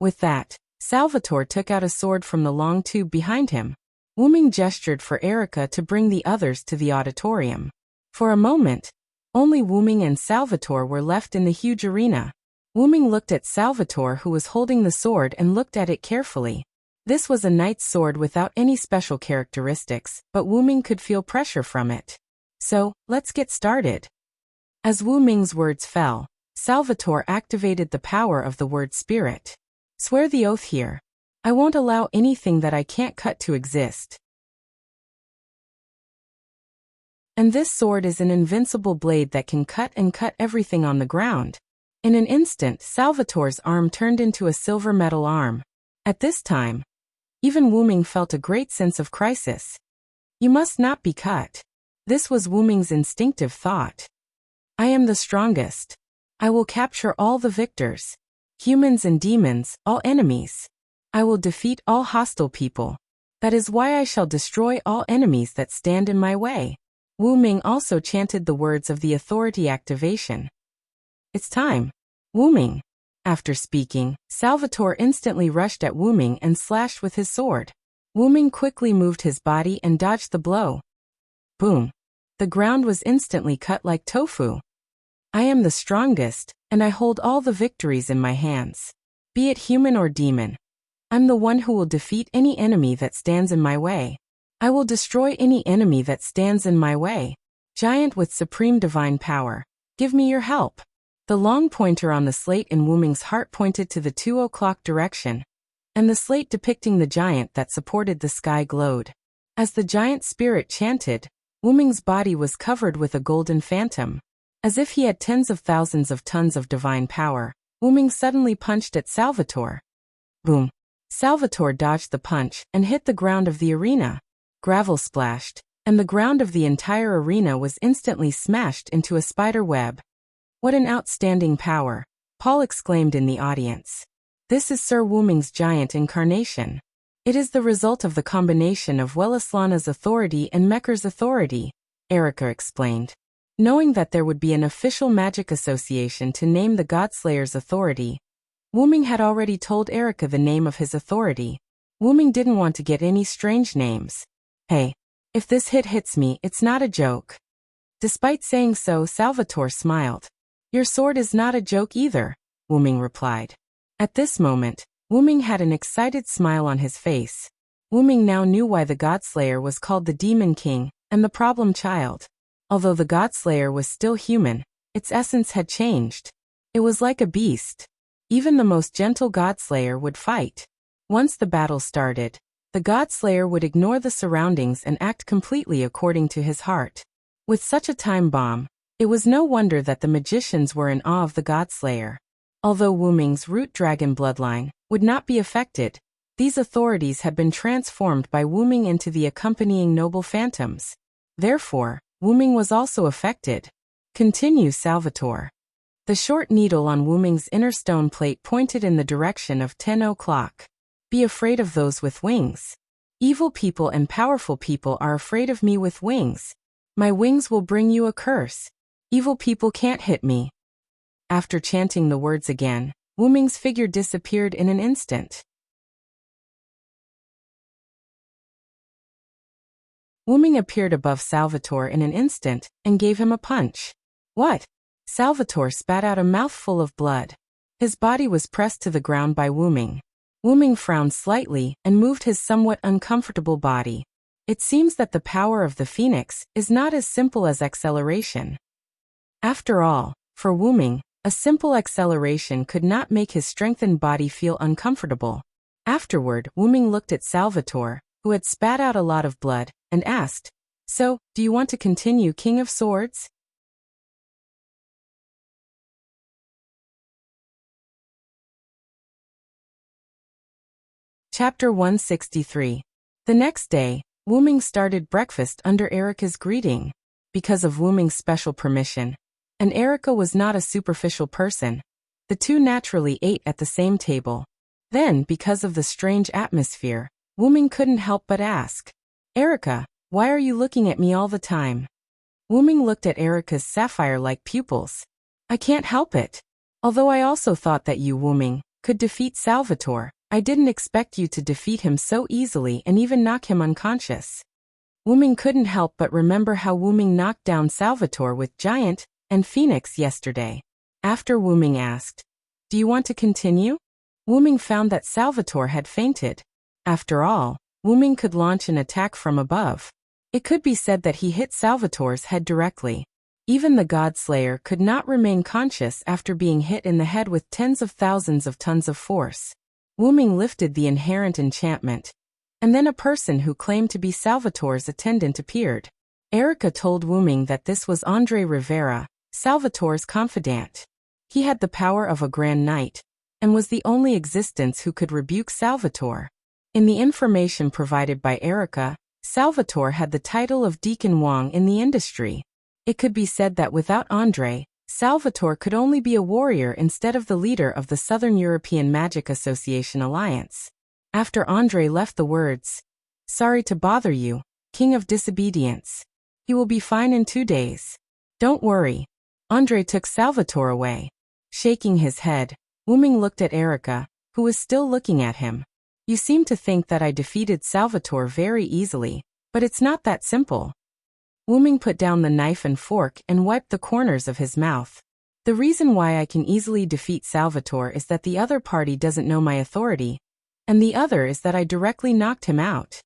[SPEAKER 1] With that, Salvatore took out a sword from the long tube behind him. Wu Ming gestured for Erica to bring the others to the auditorium. For a moment, only Wu Ming and Salvatore were left in the huge arena. Wu Ming looked at Salvatore, who was holding the sword, and looked at it carefully. This was a knight's sword without any special characteristics, but Wu Ming could feel pressure from it. So, let's get started. As Wu Ming's words fell, Salvatore activated the power of the word spirit. Swear the oath here. I won't allow anything that I can't cut to exist. And this sword is an invincible blade that can cut everything on the ground. In an instant, Salvatore's arm turned into a silver metal arm. At this time, even Wu Ming felt a great sense of crisis. You must not be cut. This was Wu Ming's instinctive thought. I am the strongest. I will capture all the victors. Humans and demons, all enemies. I will defeat all hostile people. That is why I shall destroy all enemies that stand in my way. Wu Ming also chanted the words of the authority activation. It's time. Wu Ming. After speaking, Salvatore instantly rushed at Wu Ming and slashed with his sword. Wu Ming quickly moved his body and dodged the blow. Boom. The ground was instantly cut like tofu. I am the strongest, and I hold all the victories in my hands. Be it human or demon. I'm the one who will defeat any enemy that stands in my way. I will destroy any enemy that stands in my way. Giant with supreme divine power, give me your help. The long pointer on the slate in Wu Ming's heart pointed to the 2 o'clock direction, and the slate depicting the giant that supported the sky glowed. As the giant spirit chanted, Wu Ming's body was covered with a golden phantom. As if he had tens of thousands of tons of divine power, Wu Ming suddenly punched at Salvatore. Boom. Salvatore dodged the punch and hit the ground of the arena. Gravel splashed, and the ground of the entire arena was instantly smashed into a spider web. What an outstanding power, Paul exclaimed in the audience. This is Sir Wu Ming's giant incarnation. It is the result of the combination of Welaslana's authority and Mekker's authority, Erica explained. Knowing that there would be an official magic association to name the Godslayer's authority, Wuming had already told Erica the name of his authority. Wuming didn't want to get any strange names. Hey, if this hits me, it's not a joke. Despite saying so, Salvatore smiled. Your sword is not a joke either, Wuming replied. At this moment, Wuming had an excited smile on his face. Wuming now knew why the Godslayer was called the Demon King and the Problem Child. Although the Godslayer was still human, its essence had changed. It was like a beast. Even the most gentle Godslayer would fight. Once the battle started, the Godslayer would ignore the surroundings and act completely according to his heart. With such a time bomb, it was no wonder that the magicians were in awe of the Godslayer. Although Wuming's root dragon bloodline would not be affected, these authorities had been transformed by Wuming into the accompanying noble phantoms. Therefore, Wuming was also affected. Continue Salvatore. The short needle on Wuming's inner stone plate pointed in the direction of 10 o'clock. Be afraid of those with wings. Evil people and powerful people are afraid of me with wings. My wings will bring you a curse. Evil people can't hit me. After chanting the words again, Wuming's figure disappeared in an instant. Wuming appeared above Salvatore in an instant and gave him a punch. What? Salvatore spat out a mouthful of blood. His body was pressed to the ground by Wuming. Wuming frowned slightly and moved his somewhat uncomfortable body. It seems that the power of the phoenix is not as simple as acceleration. After all, for Wuming, a simple acceleration could not make his strengthened body feel uncomfortable. Afterward, Wuming looked at Salvatore, who had spat out a lot of blood, and asked, "So, do you want to continue King of Swords?" Chapter 163. The next day, Wuming started breakfast under Erica's greeting. Because of Wuming's special permission, and Erica was not a superficial person, the two naturally ate at the same table. Then, because of the strange atmosphere, Wuming couldn't help but ask, "Erica, why are you looking at me all the time?" Wuming looked at Erica's sapphire-like pupils. "I can't help it. Although I also thought that you, Wuming, could defeat Salvatore, I didn't expect you to defeat him so easily and even knock him unconscious." Wuming couldn't help but remember how Wuming knocked down Salvatore with Giant and Phoenix yesterday. After Wuming asked, "Do you want to continue?" Wuming found that Salvatore had fainted. After all, Wuming could launch an attack from above. It could be said that he hit Salvatore's head directly. Even the Godslayer could not remain conscious after being hit in the head with tens of thousands of tons of force. Wuming lifted the inherent enchantment, and then a person who claimed to be Salvatore's attendant appeared. Erica told Wuming that this was Andre Rivera, Salvatore's confidant. He had the power of a Grand Knight, and was the only existence who could rebuke Salvatore. In the information provided by Erica, Salvatore had the title of Deacon Wong in the industry. It could be said that without Andre, Salvatore could only be a warrior instead of the leader of the Southern European Magic Association Alliance. After Andre left the words, "Sorry to bother you, King of Disobedience. He will be fine in 2 days. Don't worry." Andre took Salvatore away. Shaking his head, Wuming looked at Erica, who was still looking at him. "You seem to think that I defeated Salvatore very easily, but it's not that simple." Wuming put down the knife and fork and wiped the corners of his mouth. "The reason why I can easily defeat Salvatore is that the other party doesn't know my authority, and the other is that I directly knocked him out."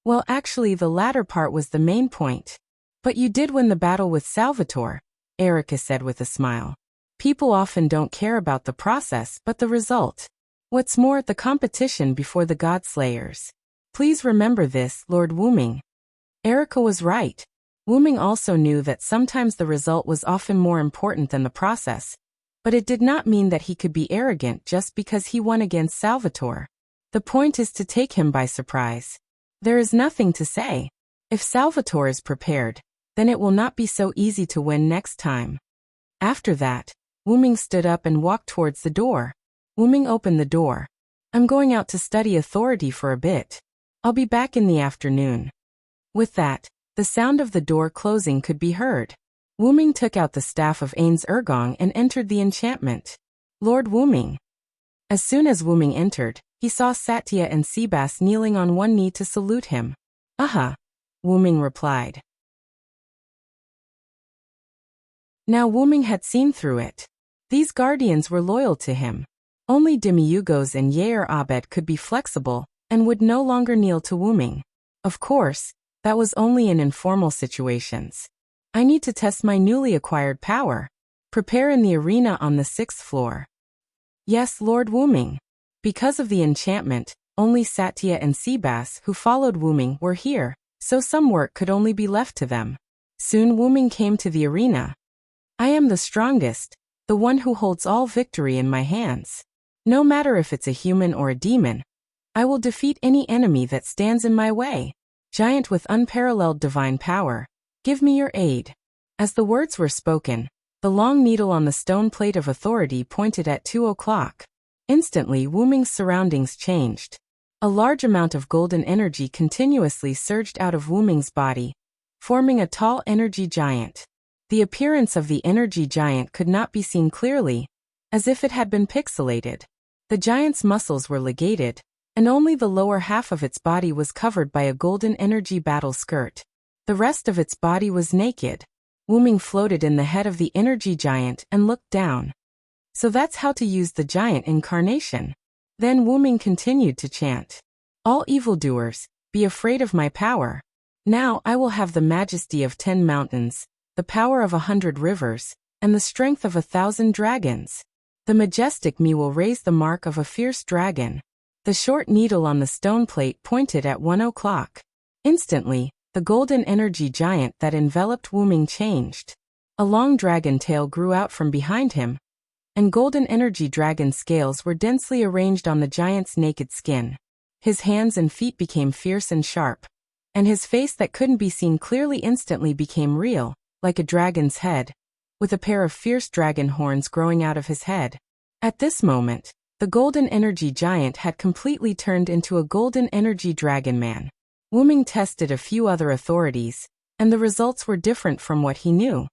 [SPEAKER 1] "Well, actually the latter part was the main point. But you did win the battle with Salvatore," Erica said with a smile. "People often don't care about the process but the result. What's more, the competition before the Godslayers. Please remember this, Lord Wuming." Erica was right. Wuming also knew that sometimes the result was often more important than the process, but it did not mean that he could be arrogant just because he won against Salvatore. The point is to take him by surprise. There is nothing to say. If Salvatore is prepared, then it will not be so easy to win next time. After that, Wuming stood up and walked towards the door. Wuming opened the door. "I'm going out to study authority for a bit. I'll be back in the afternoon." With that, the sound of the door closing could be heard. Wu-Ming took out the staff of Ain's Ergong and entered the enchantment. Lord Wu-Ming. As soon as Wu-Ming entered, he saw Satya and Seabass kneeling on one knee to salute him. "Aha," Wu-Ming replied. Now Wu-Ming had seen through it. These guardians were loyal to him. Only Demiurgos and Yair Abed could be flexible and would no longer kneel to Wu-Ming. Of course, that was only in informal situations. I need to test my newly acquired power. Prepare in the arena on the 6th floor. Yes, Lord Wu-Ming. Because of the enchantment, only Satya and Seabass who followed Wu-Ming were here, so some work could only be left to them. Soon Wu-Ming came to the arena. I am the strongest, the one who holds all victory in my hands. No matter if it's a human or a demon, I will defeat any enemy that stands in my way. Giant with unparalleled divine power, give me your aid. As the words were spoken, the long needle on the stone plate of authority pointed at 2 o'clock. Instantly Wu-Ming's surroundings changed. A large amount of golden energy continuously surged out of Wu-Ming's body, forming a tall energy giant. The appearance of the energy giant could not be seen clearly, as if it had been pixelated. The giant's muscles were ligated, and only the lower half of its body was covered by a golden energy battle skirt. The rest of its body was naked. Wu-Ming floated in the head of the energy giant and looked down. So that's how to use the giant incarnation. Then Wu-Ming continued to chant. All evildoers, be afraid of my power. Now I will have the majesty of 10 mountains, the power of 100 rivers, and the strength of 1,000 dragons. The majestic me will raise the mark of a fierce dragon. The short needle on the stone plate pointed at 1 o'clock. Instantly, the golden energy giant that enveloped Wu-Ming changed. A long dragon tail grew out from behind him, and golden energy dragon scales were densely arranged on the giant's naked skin. His hands and feet became fierce and sharp, and his face that couldn't be seen clearly instantly became real, like a dragon's head, with a pair of fierce dragon horns growing out of his head. At this moment, the golden energy giant had completely turned into a golden energy dragon man. Wu-Ming tested a few other authorities, and the results were different from what he knew.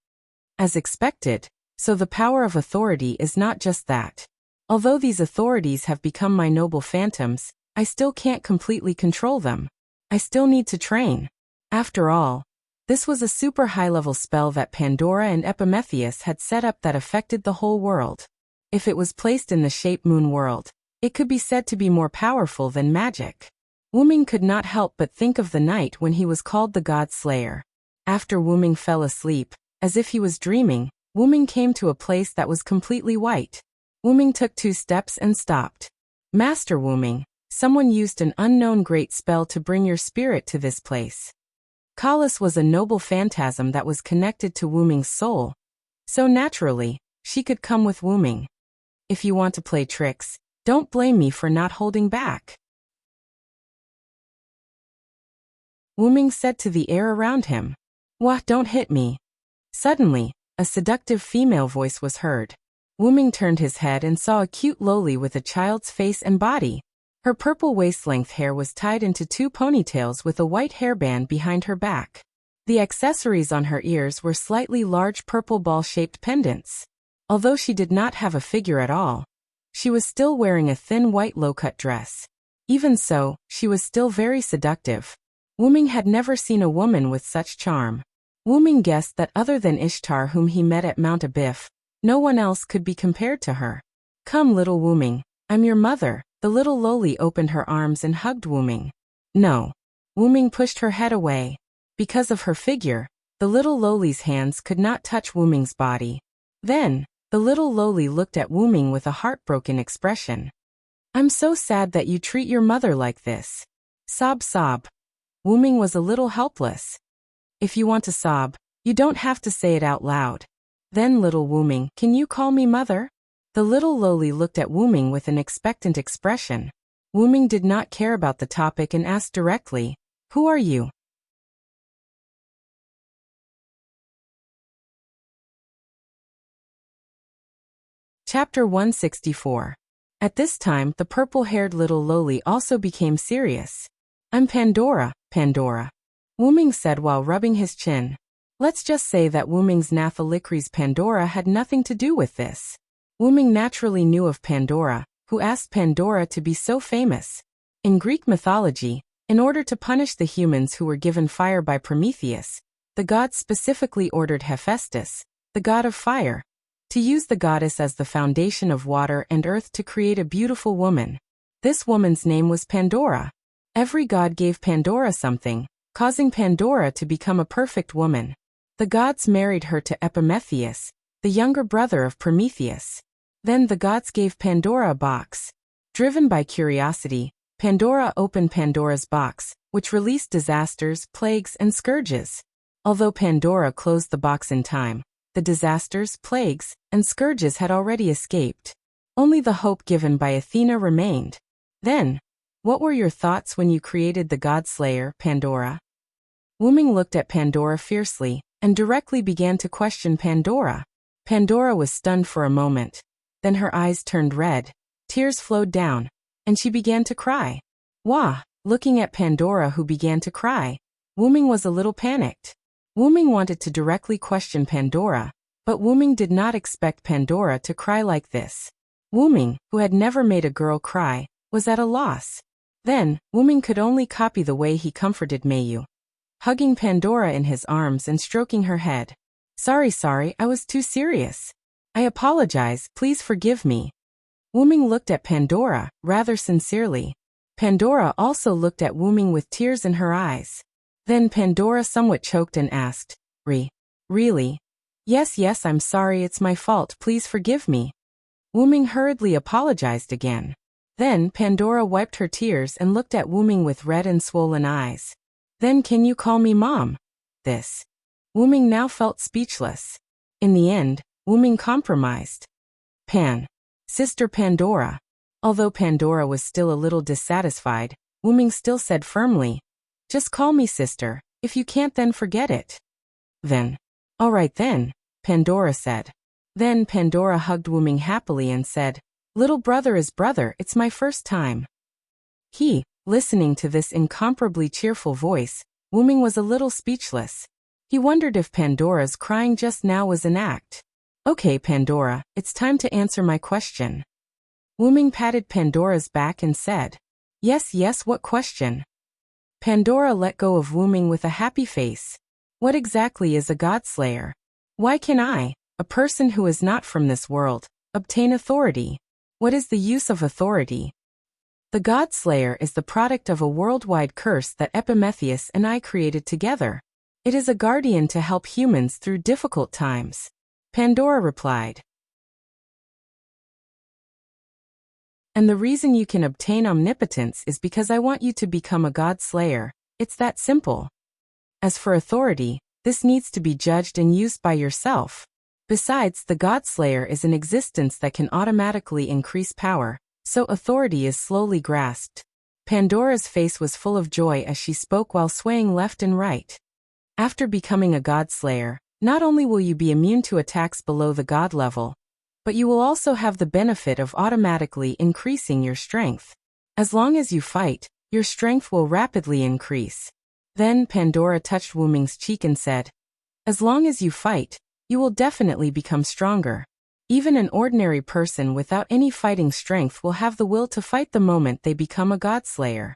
[SPEAKER 1] As expected, so the power of authority is not just that. Although these authorities have become my noble phantoms, I still can't completely control them. I still need to train. After all, this was a super high-level spell that Pandora and Epimetheus had set up that affected the whole world. If it was placed in the shape moon world, it could be said to be more powerful than magic. Wu-Ming could not help but think of the night when he was called the God Slayer. After Wu-Ming fell asleep, as if he was dreaming, Wu-Ming came to a place that was completely white. Wu-Ming took 2 steps and stopped. Master Wu-Ming, someone used an unknown great spell to bring your spirit to this place. Kalis was a noble phantasm that was connected to Wu-Ming's soul, so naturally, she could come with Wu-Ming. If you want to play tricks, don't blame me for not holding back. Wu-Ming said to the air around him. Wah, don't hit me. Suddenly, a seductive female voice was heard. Wu-Ming turned his head and saw a cute loli with a child's face and body. Her purple waist-length hair was tied into 2 ponytails with a white hairband behind her back. The accessories on her ears were slightly large purple ball-shaped pendants. Although she did not have a figure at all, she was still wearing a thin white low-cut dress. Even so, she was still very seductive. Wu-Ming had never seen a woman with such charm. Wu-Ming guessed that other than Ishtar whom he met at Mount Abif, no one else could be compared to her. Come little Wu-Ming, I'm your mother. The little loli opened her arms and hugged Wu-Ming. No. Wu-Ming pushed her head away. Because of her figure, the little loli's hands could not touch Wu-Ming's body. Then, the little loli looked at Wu-Ming with a heartbroken expression. I'm so sad that you treat your mother like this. Sob sob. Wu-Ming was a little helpless. If you want to sob, you don't have to say it out loud. Then little Wu-Ming, can you call me mother? The little loli looked at Wu-Ming with an expectant expression. Wu-Ming did not care about the topic and asked directly, who are you? Chapter 164. At this time, the purple-haired little loli also became serious. I'm Pandora, Pandora. Wu-Ming said while rubbing his chin. Let's just say that Wuming's Nathalikri's Pandora had nothing to do with this. Wuming naturally knew of Pandora, who asked Pandora to be so famous. In Greek mythology, in order to punish the humans who were given fire by Prometheus, the gods specifically ordered Hephaestus, the god of fire, to use the goddess as the foundation of water and earth to create a beautiful woman. This woman's name was Pandora. Every god gave Pandora something, causing Pandora to become a perfect woman. The gods married her to Epimetheus, the younger brother of Prometheus. Then the gods gave Pandora a box. Driven by curiosity, Pandora opened Pandora's box, which released disasters, plagues, and scourges. Although Pandora closed the box in time, the disasters, plagues, and scourges had already escaped. Only the hope given by Athena remained. Then, what were your thoughts when you created the god-slayer, Pandora? Wuming looked at Pandora fiercely, and directly began to question Pandora. Pandora was stunned for a moment. Then her eyes turned red, tears flowed down, and she began to cry. Wah! Looking at Pandora who began to cry, Wuming was a little panicked. Wuming wanted to directly question Pandora, but Wuming did not expect Pandora to cry like this. Wuming, who had never made a girl cry, was at a loss. Then, Wuming could only copy the way he comforted Mayu, hugging Pandora in his arms and stroking her head. Sorry, I was too serious. I apologize, please forgive me. Wuming looked at Pandora, rather sincerely. Pandora also looked at Wuming with tears in her eyes. Then Pandora somewhat choked and asked, Really? Yes, I'm sorry, it's my fault, please forgive me. Wuming hurriedly apologized again. Then Pandora wiped her tears and looked at Wuming with red and swollen eyes. Then can you call me Mom? This. Wuming now felt speechless. In the end, Wuming compromised. Sister Pandora. Although Pandora was still a little dissatisfied, Wuming still said firmly, Just call me sister, if you can't then forget it. Then. All right then, Pandora said. Then Pandora hugged Wuming happily and said, Little brother is brother, it's my first time. Listening to this incomparably cheerful voice, Wuming was a little speechless. He wondered if Pandora's crying just now was an act. Okay, Pandora, it's time to answer my question. Wuming patted Pandora's back and said, Yes, what question? Pandora let go of Wuming with a happy face. What exactly is a godslayer? Why can I, a person who is not from this world, obtain authority? What is the use of authority? The godslayer is the product of a worldwide curse that Epimetheus and I created together. It is a guardian to help humans through difficult times. Pandora replied. And the reason you can obtain omnipotence is because I want you to become a god-slayer. It's that simple. As for authority, this needs to be judged and used by yourself. Besides, the god-slayer is an existence that can automatically increase power, so authority is slowly grasped. Pandora's face was full of joy as she spoke while swaying left and right. After becoming a god-slayer, not only will you be immune to attacks below the god level, but you will also have the benefit of automatically increasing your strength. As long as you fight, your strength will rapidly increase. Then Pandora touched Wuming's cheek and said, As long as you fight, you will definitely become stronger. Even an ordinary person without any fighting strength will have the will to fight the moment they become a godslayer.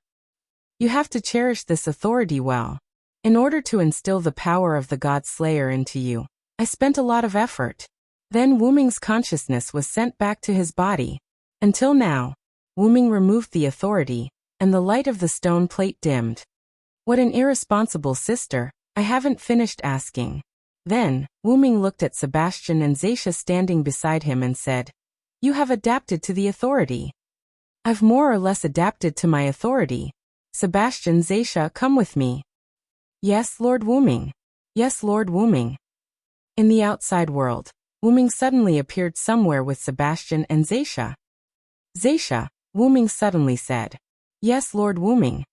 [SPEAKER 1] You have to cherish this authority well. In order to instill the power of the godslayer into you, I spent a lot of effort. Then Wuming's consciousness was sent back to his body. Until now, Wuming removed the authority, and the light of the stone plate dimmed. What an irresponsible sister, I haven't finished asking. Then, Wuming looked at Sebastian and Zaisha standing beside him and said, You have adapted to the authority. I've more or less adapted to my authority. Sebastian, Zaisha, come with me. Yes, Lord Wuming. Yes, Lord Wuming. In the outside world, Wuming suddenly appeared somewhere with Sebastian and Zaisha. Zaisha, Wuming suddenly said. Yes, Lord Wuming.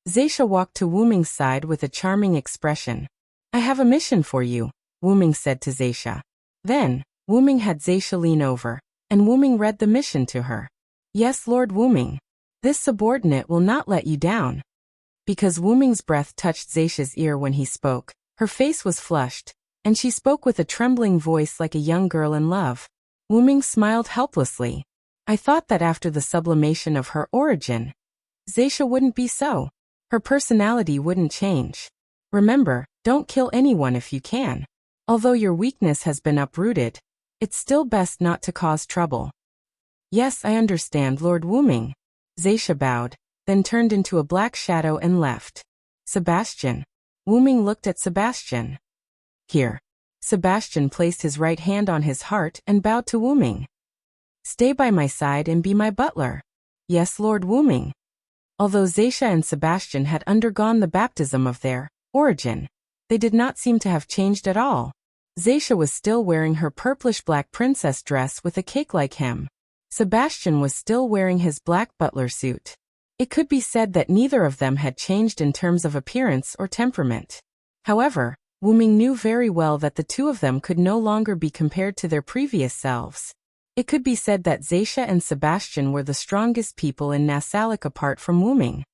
[SPEAKER 1] Zaisha walked to Wuming's side with a charming expression. I have a mission for you, Wuming said to Zaisha. Then, Wuming had Zaisha lean over, and Wuming read the mission to her. Yes, Lord Wuming. This subordinate will not let you down. Because Wuming's breath touched Zaisha's ear when he spoke, Her face was flushed, and she spoke with a trembling voice like a young girl in love. Wu Ming smiled helplessly. I thought that after the sublimation of her origin, Zaisha wouldn't be so. Her personality wouldn't change. Remember, don't kill anyone if you can. Although your weakness has been uprooted, it's still best not to cause trouble. Yes, I understand, Lord Wu Ming. Zaisha bowed, then turned into a black shadow and left. Sebastian. Wu Ming looked at Sebastian. Here. Sebastian placed his right hand on his heart and bowed to Wu Ming. Stay by my side and be my butler. Yes, Lord Wu Ming. Although Zaisha and Sebastian had undergone the baptism of their origin, they did not seem to have changed at all. Zaisha was still wearing her purplish-black princess dress with a cake-like hem. Sebastian was still wearing his black butler suit. It could be said that neither of them had changed in terms of appearance or temperament. However, Wu Ming knew very well that the two of them could no longer be compared to their previous selves. It could be said that Zaisha and Sebastian were the strongest people in Nasalic apart from Wu Ming.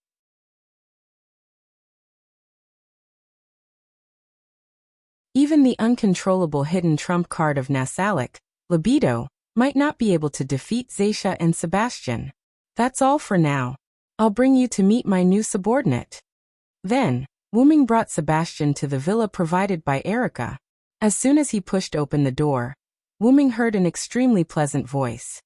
[SPEAKER 1] Even the uncontrollable hidden trump card of Nasalic, libido, might not be able to defeat Zaisha and Sebastian. That's all for now. I'll bring you to meet my new subordinate. Then, Wu Ming brought Sebastian to the villa provided by Erica. As soon as he pushed open the door, Wu Ming heard an extremely pleasant voice.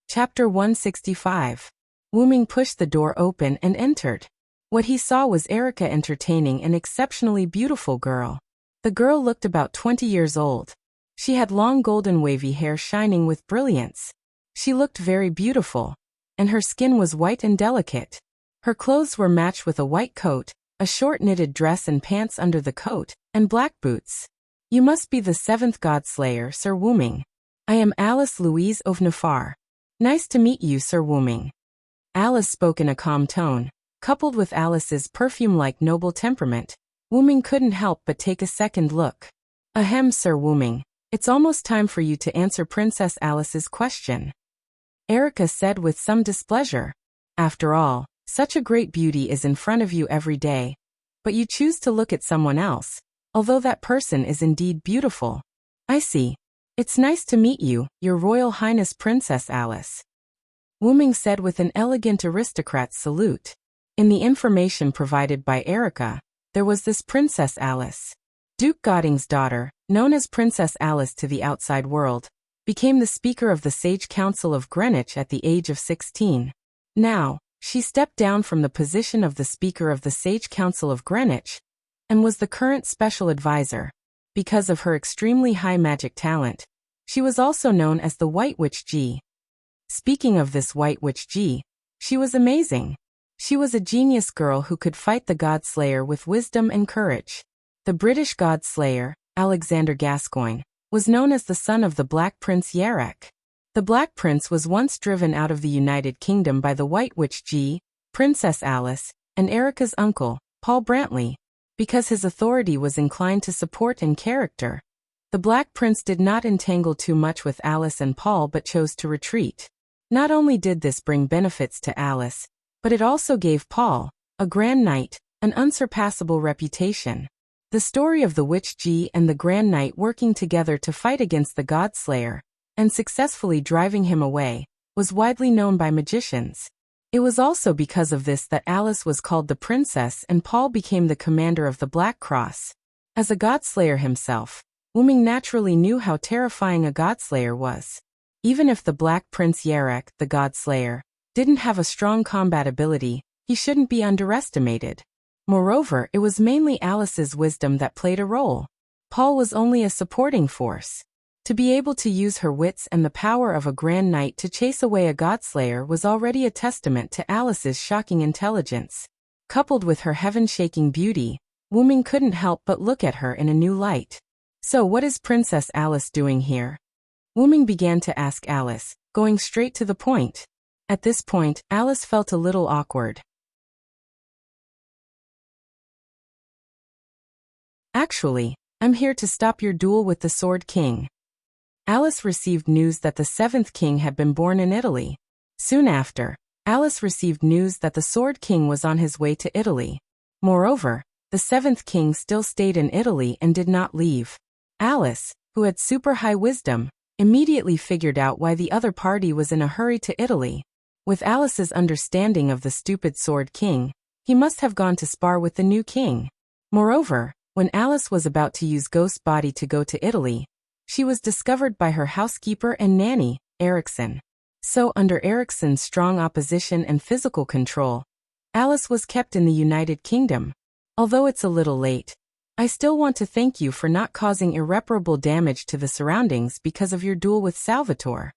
[SPEAKER 1] Chapter 165. Wu Ming pushed the door open and entered. What he saw was Erica entertaining an exceptionally beautiful girl. The girl looked about 20 years old. She had long golden wavy hair shining with brilliance. She looked very beautiful, and her skin was white and delicate. Her clothes were matched with a white coat, a short knitted dress and pants under the coat, and black boots. You must be the seventh god slayer, Sir Wu Ming. I am Alice Louise of Nafar. Nice to meet you, Sir Wu Ming. Alice spoke in a calm tone. Coupled with Alice's perfume-like noble temperament, Wu Ming couldn't help but take a second look. Ahem, Sir Wu Ming. It's almost time for you to answer Princess Alice's question. Erica said with some displeasure. After all, such a great beauty is in front of you every day, but you choose to look at someone else, although that person is indeed beautiful. I see. It's nice to meet you, Your Royal Highness Princess Alice. Wu Ming said with an elegant aristocrat's salute. In the information provided by Erica, there was this Princess Alice. Duke Godding's daughter, known as Princess Alice to the outside world, became the Speaker of the Sage Council of Greenwich at the age of 16. Now, she stepped down from the position of the Speaker of the Sage Council of Greenwich, and was the current special advisor. Because of her extremely high magic talent, she was also known as the White Witch Ji. Speaking of this White Witch Ji, she was amazing. She was a genius girl who could fight the God Slayer with wisdom and courage. The British God Slayer, Alexander Gascoigne, was known as the son of the Black Prince Yarek. The Black Prince was once driven out of the United Kingdom by the White Witch Ji, Princess Alice, and Erica's uncle, Paul Brantley. Because his authority was inclined to support and character, the Black Prince did not entangle too much with Alice and Paul but chose to retreat. Not only did this bring benefits to Alice, but it also gave Paul, a Grand Knight, an unsurpassable reputation. The story of the Witch Ji and the Grand Knight working together to fight against the God Slayer, and successfully driving him away, was widely known by magicians. It was also because of this that Alice was called the Princess and Paul became the commander of the Black Cross. As a God Slayer himself, Wu Ming naturally knew how terrifying a God Slayer was. Even if the Black Prince Yarek, the God Slayer, didn't have a strong combat ability, he shouldn't be underestimated. Moreover, it was mainly Alice's wisdom that played a role. Paul was only a supporting force. To be able to use her wits and the power of a Grand Knight to chase away a Godslayer was already a testament to Alice's shocking intelligence. Coupled with her heaven-shaking beauty, Wu Ming couldn't help but look at her in a new light. So what is Princess Alice doing here? Wu Ming began to ask Alice, going straight to the point. At this point, Alice felt a little awkward. Actually, I'm here to stop your duel with the Sword King. Alice received news that the seventh king had been born in Italy. Soon after, Alice received news that the Sword King was on his way to Italy. Moreover, the seventh king still stayed in Italy and did not leave. Alice, who had super high wisdom, immediately figured out why the other party was in a hurry to Italy. With Alice's understanding of the stupid Sword King, he must have gone to spar with the new king. Moreover, when Alice was about to use Ghost Body to go to Italy, she was discovered by her housekeeper and nanny, Erickson. So under Erickson's strong opposition and physical control, Alice was kept in the United Kingdom. Although it's a little late, I still want to thank you for not causing irreparable damage to the surroundings because of your duel with Salvatore.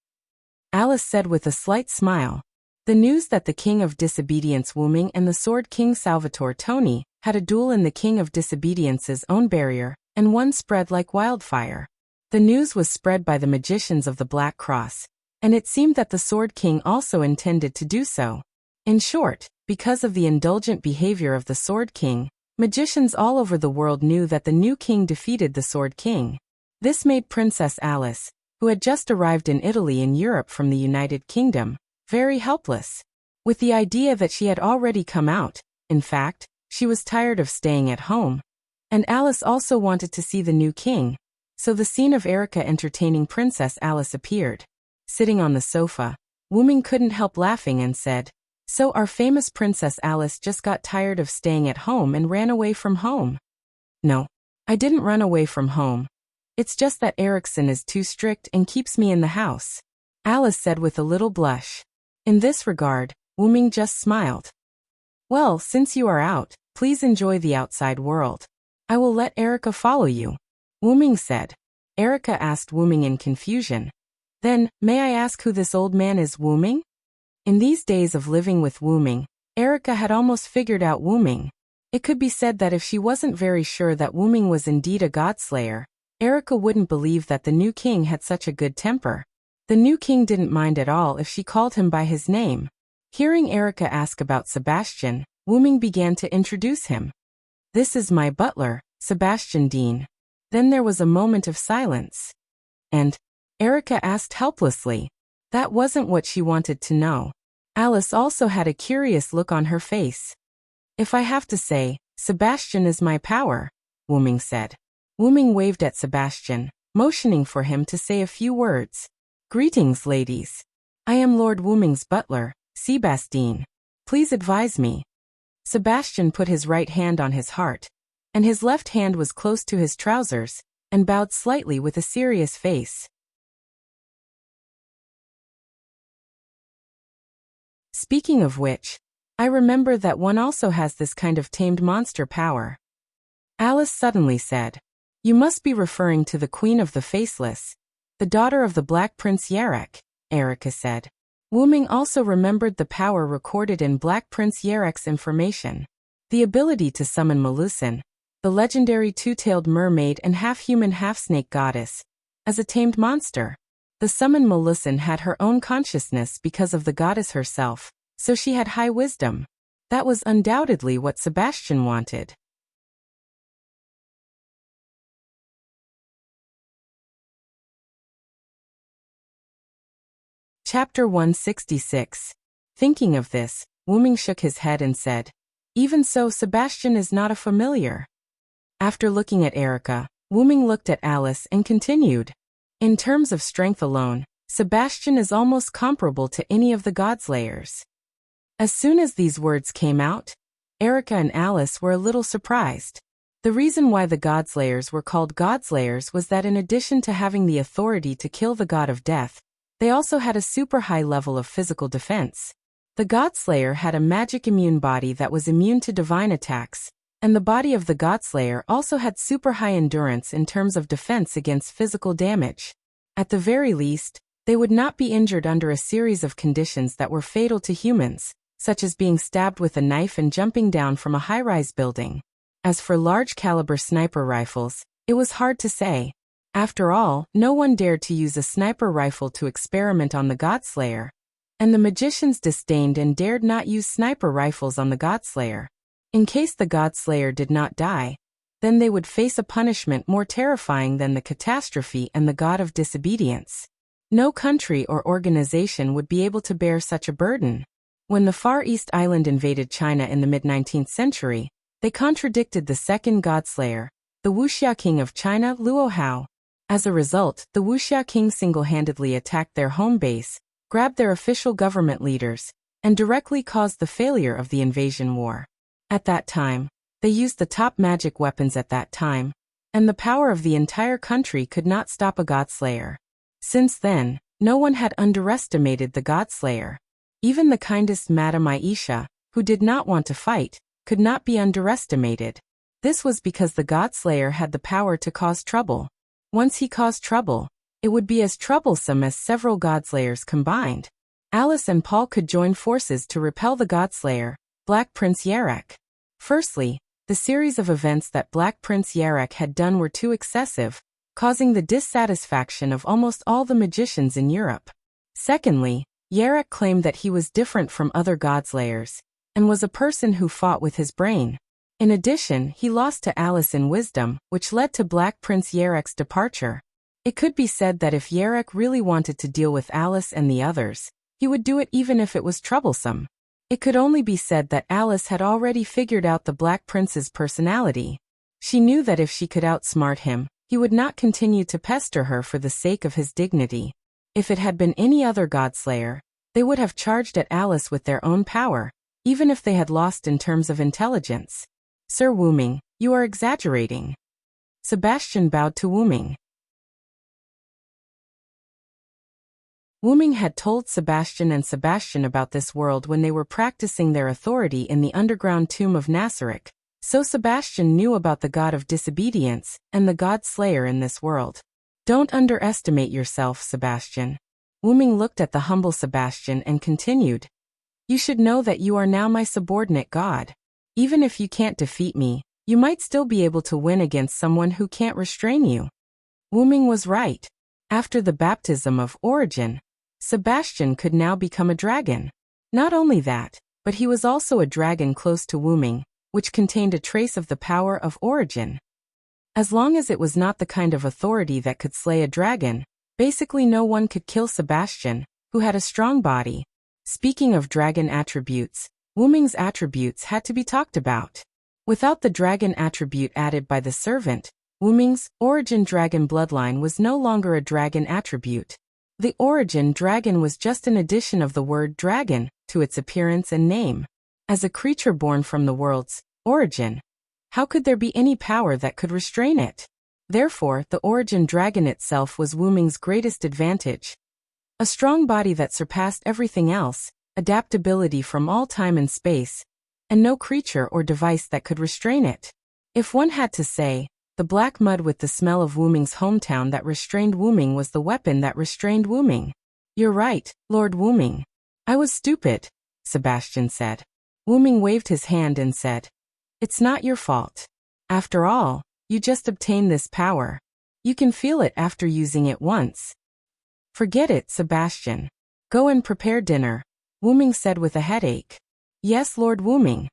[SPEAKER 1] Alice said with a slight smile. The news that the King of Disobedience Wuming and the Sword King Salvatore Tony had a duel in the King of Disobedience's own barrier, and one spread like wildfire. The news was spread by the magicians of the Black Cross, and it seemed that the Sword King also intended to do so. In short, because of the indulgent behavior of the Sword King, magicians all over the world knew that the new king defeated the Sword King. This made Princess Alice, who had just arrived in Italy and Europe from the United Kingdom, very helpless. With the idea that she had already come out, in fact, she was tired of staying at home. And Alice also wanted to see the new king, so the scene of Erica entertaining Princess Alice appeared. Sitting on the sofa, Wuming couldn't help laughing and said, "So our famous Princess Alice just got tired of staying at home and ran away from home." "No, I didn't run away from home. It's just that Erickson is too strict and keeps me in the house," Alice said with a little blush. In this regard, Wuming just smiled. "Well, since you are out, please enjoy the outside world. I will let Erica follow you," Wuming said. Erica asked Wuming in confusion. "Then, may I ask who this old man is, Wuming?" In these days of living with Wuming, Erica had almost figured out Wuming. It could be said that if she wasn't very sure that Wuming was indeed a godslayer, Erica wouldn't believe that the new king had such a good temper. The new king didn't mind at all if she called him by his name. Hearing Erica ask about Sebastian, Wuming began to introduce him. "This is my butler, Sebastian Dean." Then there was a moment of silence. And Erica asked helplessly. That wasn't what she wanted to know. Alice also had a curious look on her face. "If I have to say, Sebastian is my power," Wuming said. Wuming waved at Sebastian, motioning for him to say a few words. "Greetings, ladies. I am Lord Wuming's butler, Sebastian. Please advise me." Sebastian put his right hand on his heart, and his left hand was close to his trousers, and bowed slightly with a serious face. "Speaking of which, I remember that one also has this kind of tamed monster power," Alice suddenly said. "You must be referring to the Queen of the Faceless, the daughter of the Black Prince Yarek," Erica said. Wuming also remembered the power recorded in Black Prince Yarek's information. The ability to summon Melusin, the legendary two-tailed mermaid and half-human half-snake goddess, as a tamed monster. The summoned Melusin had her own consciousness because of the goddess herself, so she had high wisdom. That was undoubtedly what Sebastian wanted. Chapter 166. Thinking of this, Wuming shook his head and said, "Even so, Sebastian is not a familiar." After looking at Erica, Wuming looked at Alice and continued, "In terms of strength alone, Sebastian is almost comparable to any of the godslayers." As soon as these words came out, Erica and Alice were a little surprised. The reason why the godslayers were called godslayers was that in addition to having the authority to kill the god of death, they also had a super high level of physical defense. The Godslayer had a magic immune body that was immune to divine attacks, and the body of the Godslayer also had super high endurance in terms of defense against physical damage. At the very least, they would not be injured under a series of conditions that were fatal to humans, such as being stabbed with a knife and jumping down from a high-rise building. As for large-caliber sniper rifles, it was hard to say. After all, no one dared to use a sniper rifle to experiment on the Godslayer, and the magicians disdained and dared not use sniper rifles on the Godslayer. In case the Godslayer did not die, then they would face a punishment more terrifying than the catastrophe and the god of disobedience. No country or organization would be able to bear such a burden. When the Far East Island invaded China in the mid-19th century, they contradicted the second godslayer, the Wuxia king of China, Luo Hao. As a result, the Wuxia king single-handedly attacked their home base, grabbed their official government leaders, and directly caused the failure of the invasion war. At that time, they used the top magic weapons at that time, and the power of the entire country could not stop a godslayer. Since then, no one had underestimated the godslayer. Even the kindest Madame Aisha, who did not want to fight, could not be underestimated. This was because the godslayer had the power to cause trouble. Once he caused trouble, it would be as troublesome as several godslayers combined. Alice and Paul could join forces to repel the godslayer, Black Prince Yarek. Firstly, the series of events that Black Prince Yarek had done were too excessive, causing the dissatisfaction of almost all the magicians in Europe. Secondly, Yarek claimed that he was different from other godslayers, and was a person who fought with his brain. In addition, he lost to Alice in wisdom, which led to Black Prince Yarek's departure. It could be said that if Yarek really wanted to deal with Alice and the others, he would do it even if it was troublesome. It could only be said that Alice had already figured out the Black Prince's personality. She knew that if she could outsmart him, he would not continue to pester her for the sake of his dignity. If it had been any other godslayer, they would have charged at Alice with their own power, even if they had lost in terms of intelligence. Sir Wu-ming, you are exaggerating. Sebastian bowed to Wu-ming. Wu-ming had told Sebastian and Sebastian about this world when they were practicing their authority in the underground tomb of Nasaric, so Sebastian knew about the god of disobedience and the god slayer in this world. Don't underestimate yourself, Sebastian. Wu-ming looked at the humble Sebastian and continued. You should know that you are now my subordinate god. Even if you can't defeat me, you might still be able to win against someone who can't restrain you. Wu-ming was right. After the baptism of origin, Sebastian could now become a dragon. Not only that, but he was also a dragon close to Wu-ming, which contained a trace of the power of origin. As long as it was not the kind of authority that could slay a dragon, basically no one could kill Sebastian, who had a strong body. Speaking of dragon attributes, Wu-ming's attributes had to be talked about. Without the dragon attribute added by the servant, Wu-ming's origin dragon bloodline was no longer a dragon attribute. The origin dragon was just an addition of the word dragon to its appearance and name. As a creature born from the world's origin, how could there be any power that could restrain it? Therefore, the origin dragon itself was Wu-ming's greatest advantage. A strong body that surpassed everything else, adaptability from all time and space, and no creature or device that could restrain it. If one had to say, the black mud with the smell of Wu-ming's hometown that restrained Wu-ming was the weapon that restrained Wu-ming. You're right, Lord Wu-ming. I was stupid, Sebastian said. Wu-ming waved his hand and said, It's not your fault. After all, you just obtained this power. You can feel it after using it once. Forget it, Sebastian. Go and prepare dinner, Wu-ming said with a headache. Yes, Lord Wu-ming.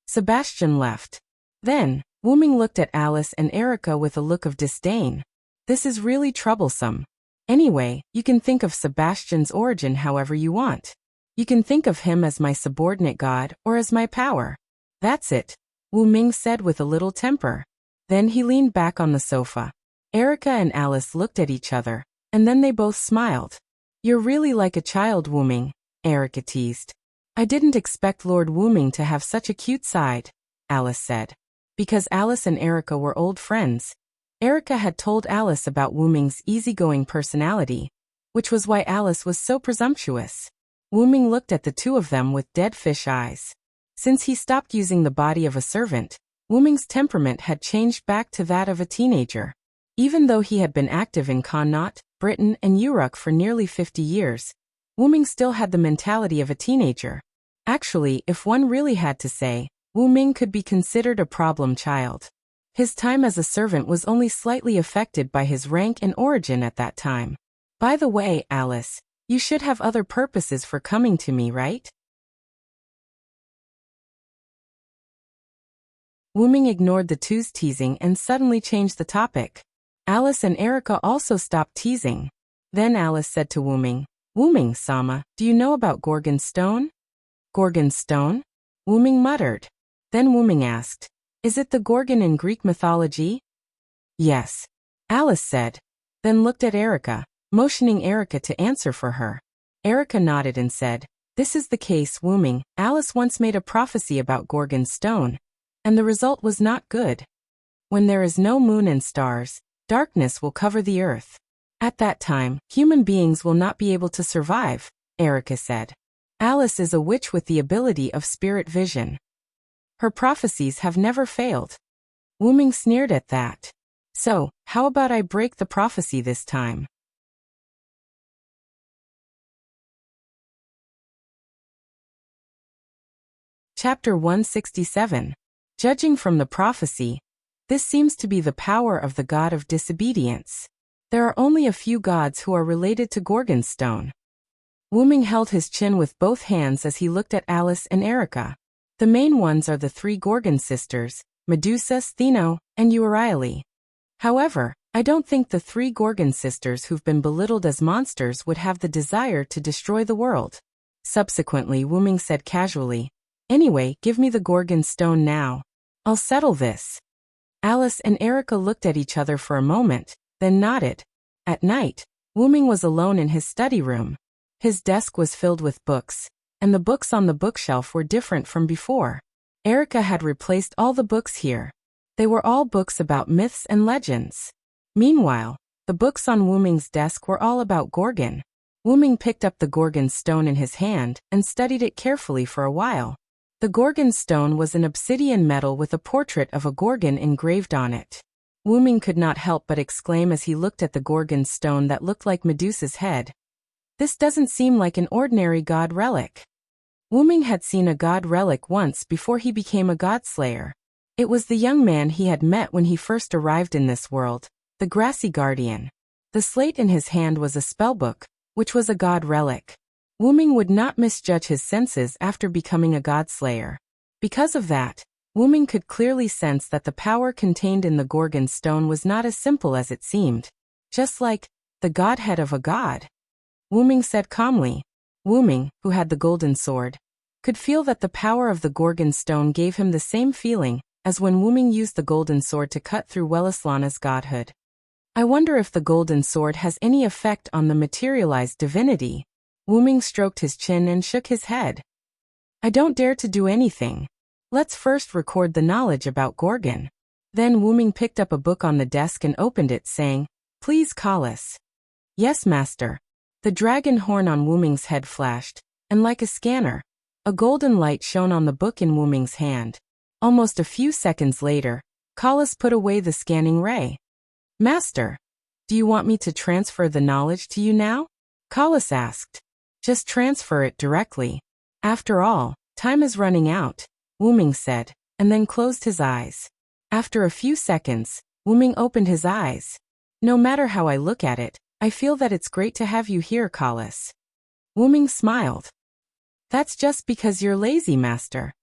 [SPEAKER 1] Sebastian left. Then, Wu-ming looked at Alice and Erica with a look of disdain. This is really troublesome. Anyway, you can think of Sebastian's origin however you want. You can think of him as my subordinate god or as my power. That's it, Wu-ming said with a little temper. Then he leaned back on the sofa. Erica and Alice looked at each other, and then they both smiled. You're really like a child, Wu-ming, Erica teased. I didn't expect Lord Wu-ming to have such a cute side, Alice said. Because Alice and Erica were old friends, Erica had told Alice about Wu-ming's easygoing personality, which was why Alice was so presumptuous. Wu-ming looked at the two of them with dead fish eyes. Since he stopped using the body of a servant, Wu-ming's temperament had changed back to that of a teenager. Even though he had been active in Connaught, Britain and Uruk for nearly 50 years, Wu-ming still had the mentality of a teenager. Actually, if one really had to say, Wu-ming could be considered a problem child. His time as a servant was only slightly affected by his rank and origin at that time. By the way, Alice, you should have other purposes for coming to me, right? Wu-ming ignored the two's teasing and suddenly changed the topic. Alice and Erica also stopped teasing. Then Alice said to Wuming, Wuming-sama, do you know about Gorgon's stone? Gorgon's stone? Wuming muttered. Then Wuming asked, is it the Gorgon in Greek mythology? Yes, Alice said, then looked at Erica, motioning Erica to answer for her. Erica nodded and said, this is the case, Wuming. Alice once made a prophecy about Gorgon's stone, and the result was not good. When there is no moon and stars, darkness will cover the earth. At that time, human beings will not be able to survive, Erica said. Alice is a witch with the ability of spirit vision. Her prophecies have never failed. Wuming sneered at that. So, how about I break the prophecy this time? Chapter 167. Judging from the prophecy, this seems to be the power of the god of disobedience. There are only a few gods who are related to Gorgon's stone. Wuming held his chin with both hands as he looked at Alice and Erica. The main ones are the three Gorgon sisters, Medusa, Stheno, and Euryale. However, I don't think the three Gorgon sisters who've been belittled as monsters would have the desire to destroy the world. Subsequently, Wuming said casually, anyway, give me the Gorgon stone now. I'll settle this. Alice and Erica looked at each other for a moment, then nodded. At night, Wuming was alone in his study room. His desk was filled with books, and the books on the bookshelf were different from before. Erica had replaced all the books here. They were all books about myths and legends. Meanwhile, the books on Wuming's desk were all about Gorgon. Wuming picked up the Gorgon stone in his hand and studied it carefully for a while. The Gorgon stone was an obsidian metal with a portrait of a Gorgon engraved on it. Wuming could not help but exclaim as he looked at the Gorgon stone that looked like Medusa's head. This doesn't seem like an ordinary god relic. Wuming had seen a god relic once before he became a godslayer. It was the young man he had met when he first arrived in this world, the grassy guardian. The slate in his hand was a spellbook, which was a god relic. Wuming would not misjudge his senses after becoming a godslayer. Because of that, Wuming could clearly sense that the power contained in the Gorgon stone was not as simple as it seemed. Just like the godhead of a god. Wuming said calmly. Wuming, who had the golden sword, could feel that the power of the Gorgon stone gave him the same feeling as when Wuming used the golden sword to cut through Wellislana's godhood. I wonder if the golden sword has any effect on the materialized divinity. Wuming stroked his chin and shook his head. I don't dare to do anything. Let's first record the knowledge about Gorgon. Then Wuming picked up a book on the desk and opened it, saying, Please call us. Yes, master. The dragon horn on Wuming's head flashed, and like a scanner, a golden light shone on the book in Wuming's hand. Almost a few seconds later, Callas put away the scanning ray. Master, do you want me to transfer the knowledge to you now? Callas asked. Just transfer it directly. After all, time is running out, Wuming said, and then closed his eyes. After a few seconds, Wuming opened his eyes. No matter how I look at it, I feel that it's great to have you here, Callas. Wuming smiled. That's just because you're lazy, master.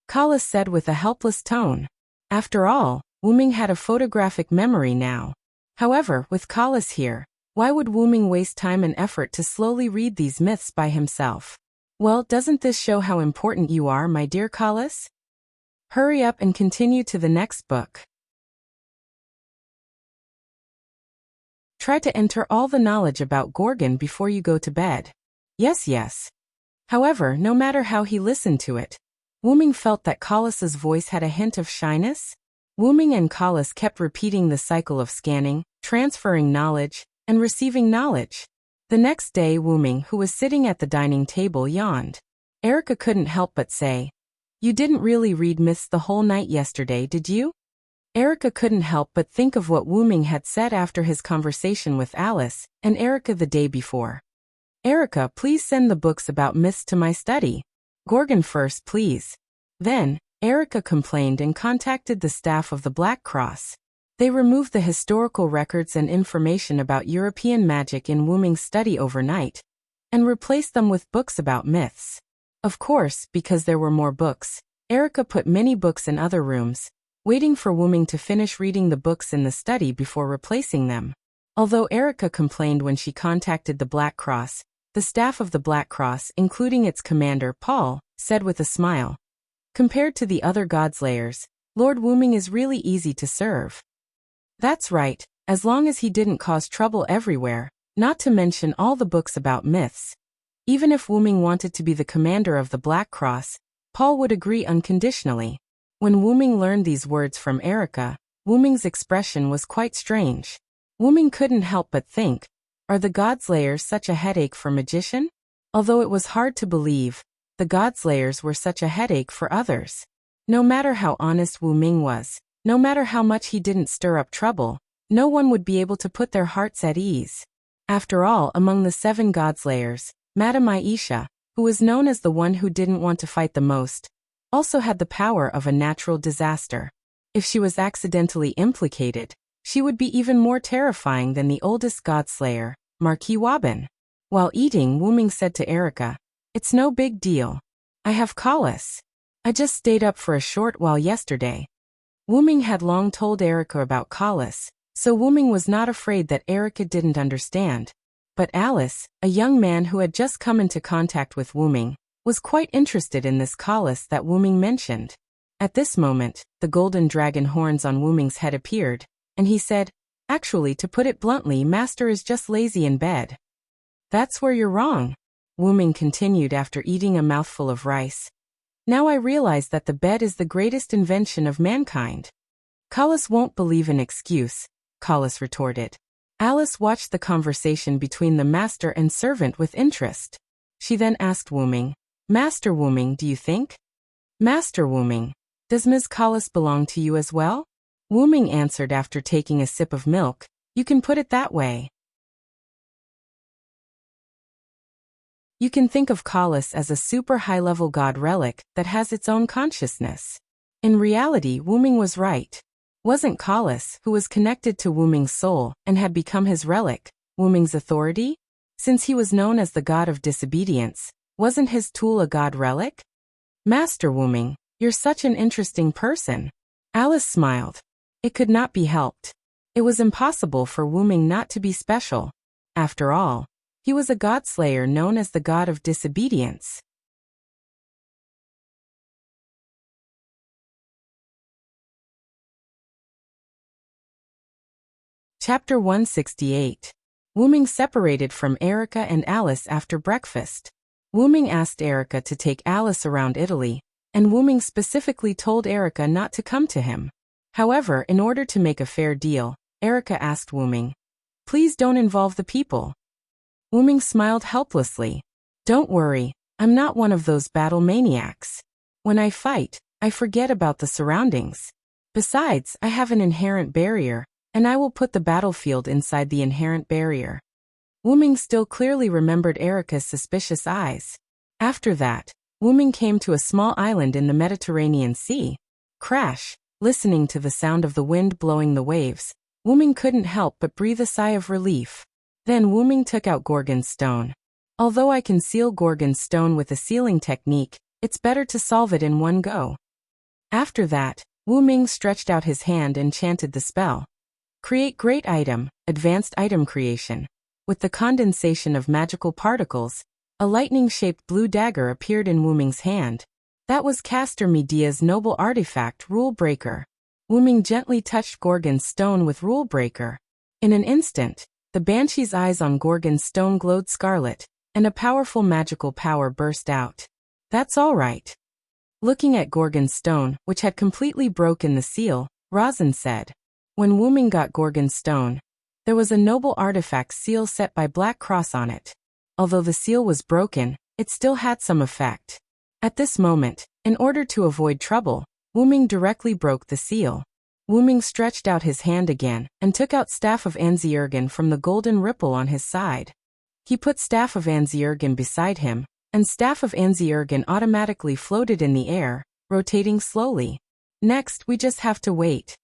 [SPEAKER 1] Callas said with a helpless tone. After all, Wuming had a photographic memory now. However, with Callas here, why would Wuming waste time and effort to slowly read these myths by himself? Well, doesn't this show how important you are, my dear Callas? Hurry up and continue to the next book. Try to enter all the knowledge about Gorgon before you go to bed. Yes, yes. However, no matter how he listened to it, Wuming felt that Callas's voice had a hint of shyness. Wuming and Callas kept repeating the cycle of scanning, transferring knowledge, and receiving knowledge. The next day, Wuming, who was sitting at the dining table, yawned. Erica couldn't help but say, You didn't really read myths the whole night yesterday, did you? Erica couldn't help but think of what Wuming had said after his conversation with Alice and Erica the day before. Erica, please send the books about myths to my study. Gorgon first, please. Then, Erica complained and contacted the staff of the Black Cross. They removed the historical records and information about European magic in Wuming's study overnight, and replaced them with books about myths. Of course, because there were more books, Erica put many books in other rooms, waiting for Wuming to finish reading the books in the study before replacing them. Although Erica complained when she contacted the Black Cross, the staff of the Black Cross, including its commander, Paul, said with a smile, "Compared to the other Godslayers, Lord Wuming is really easy to serve." That's right, as long as he didn't cause trouble everywhere, not to mention all the books about myths. Even if Wuming wanted to be the commander of the Black Cross, Paul would agree unconditionally. When Wuming learned these words from Erica, Wuming's expression was quite strange. Wuming couldn't help but think, are the Godslayers such a headache for magician? Although it was hard to believe, the Godslayers were such a headache for others. No matter how honest Wuming was, no matter how much he didn't stir up trouble, no one would be able to put their hearts at ease. After all, among the 7 Godslayers, Madame Aisha, who was known as the one who didn't want to fight the most, also had the power of a natural disaster. If she was accidentally implicated, she would be even more terrifying than the oldest Godslayer, Marquis Waban. While eating, Wuming said to Erica, "It's no big deal. I have colic. I just stayed up for a short while yesterday." Wuming had long told Erica about colic, so Wuming was not afraid that Erica didn't understand. But Alice, a young man who had just come into contact with Wuming, was quite interested in this colic that Wuming mentioned. At this moment, the golden dragon horns on Wuming's head appeared, and he said, "Actually, to put it bluntly, Master is just lazy in bed." "That's where you're wrong," Wuming continued after eating a mouthful of rice. "Now I realize that the bed is the greatest invention of mankind." "Colic won't believe an excuse," Colic retorted. Alice watched the conversation between the master and servant with interest. She then asked Wuming, "Master Wuming, do you think?" "Master Wuming, does Ms. Colic belong to you as well?" Wuming answered after taking a sip of milk, "You can put it that way. You can think of Colic as a super high-level god relic that has its own consciousness." In reality, Wuming was right. Wasn't Colic, who was connected to Wuming's soul and had become his relic, Wuming's authority? Since he was known as the god of disobedience, wasn't his tool a god relic? "Master Wuming, you're such an interesting person." Alice smiled. It could not be helped. It was impossible for Wuming not to be special. After all, he was a godslayer known as the god of disobedience. Chapter 168. Wuming separated from Erica and Alice after breakfast. Wuming asked Erica to take Alice around Italy, and Wuming specifically told Erica not to come to him. However, in order to make a fair deal, Erica asked Wuming, "Please don't involve the people." Wuming smiled helplessly. "Don't worry, I'm not one of those battle maniacs. When I fight, I forget about the surroundings. Besides, I have an inherent barrier, and I will put the battlefield inside the inherent barrier." Wuming still clearly remembered Erica's suspicious eyes. After that, Wuming came to a small island in the Mediterranean Sea. Crash, listening to the sound of the wind blowing the waves, Wuming couldn't help but breathe a sigh of relief. Then Wuming took out Gorgon's stone. Although I can seal Gorgon's stone with a sealing technique, it's better to solve it in one go. After that, Wuming stretched out his hand and chanted the spell. Create great item, advanced item creation. With the condensation of magical particles, a lightning-shaped blue dagger appeared in Wuming's hand. That was Caster Medea's noble artifact, Rule Breaker. Wuming gently touched Gorgon's stone with Rule Breaker. In an instant, the Banshee's eyes on Gorgon's stone glowed scarlet, and a powerful magical power burst out. "That's all right." Looking at Gorgon's stone, which had completely broken the seal, Rosin said. When Wuming got Gorgon's stone, there was a noble artifact seal set by Black Cross on it. Although the seal was broken, it still had some effect. At this moment, in order to avoid trouble, Wuming directly broke the seal. Wuming stretched out his hand again and took out Staff of Anziergen from the golden ripple on his side. He put Staff of Anziergen beside him, and Staff of Anziergen automatically floated in the air, rotating slowly. "Next, we just have to wait,"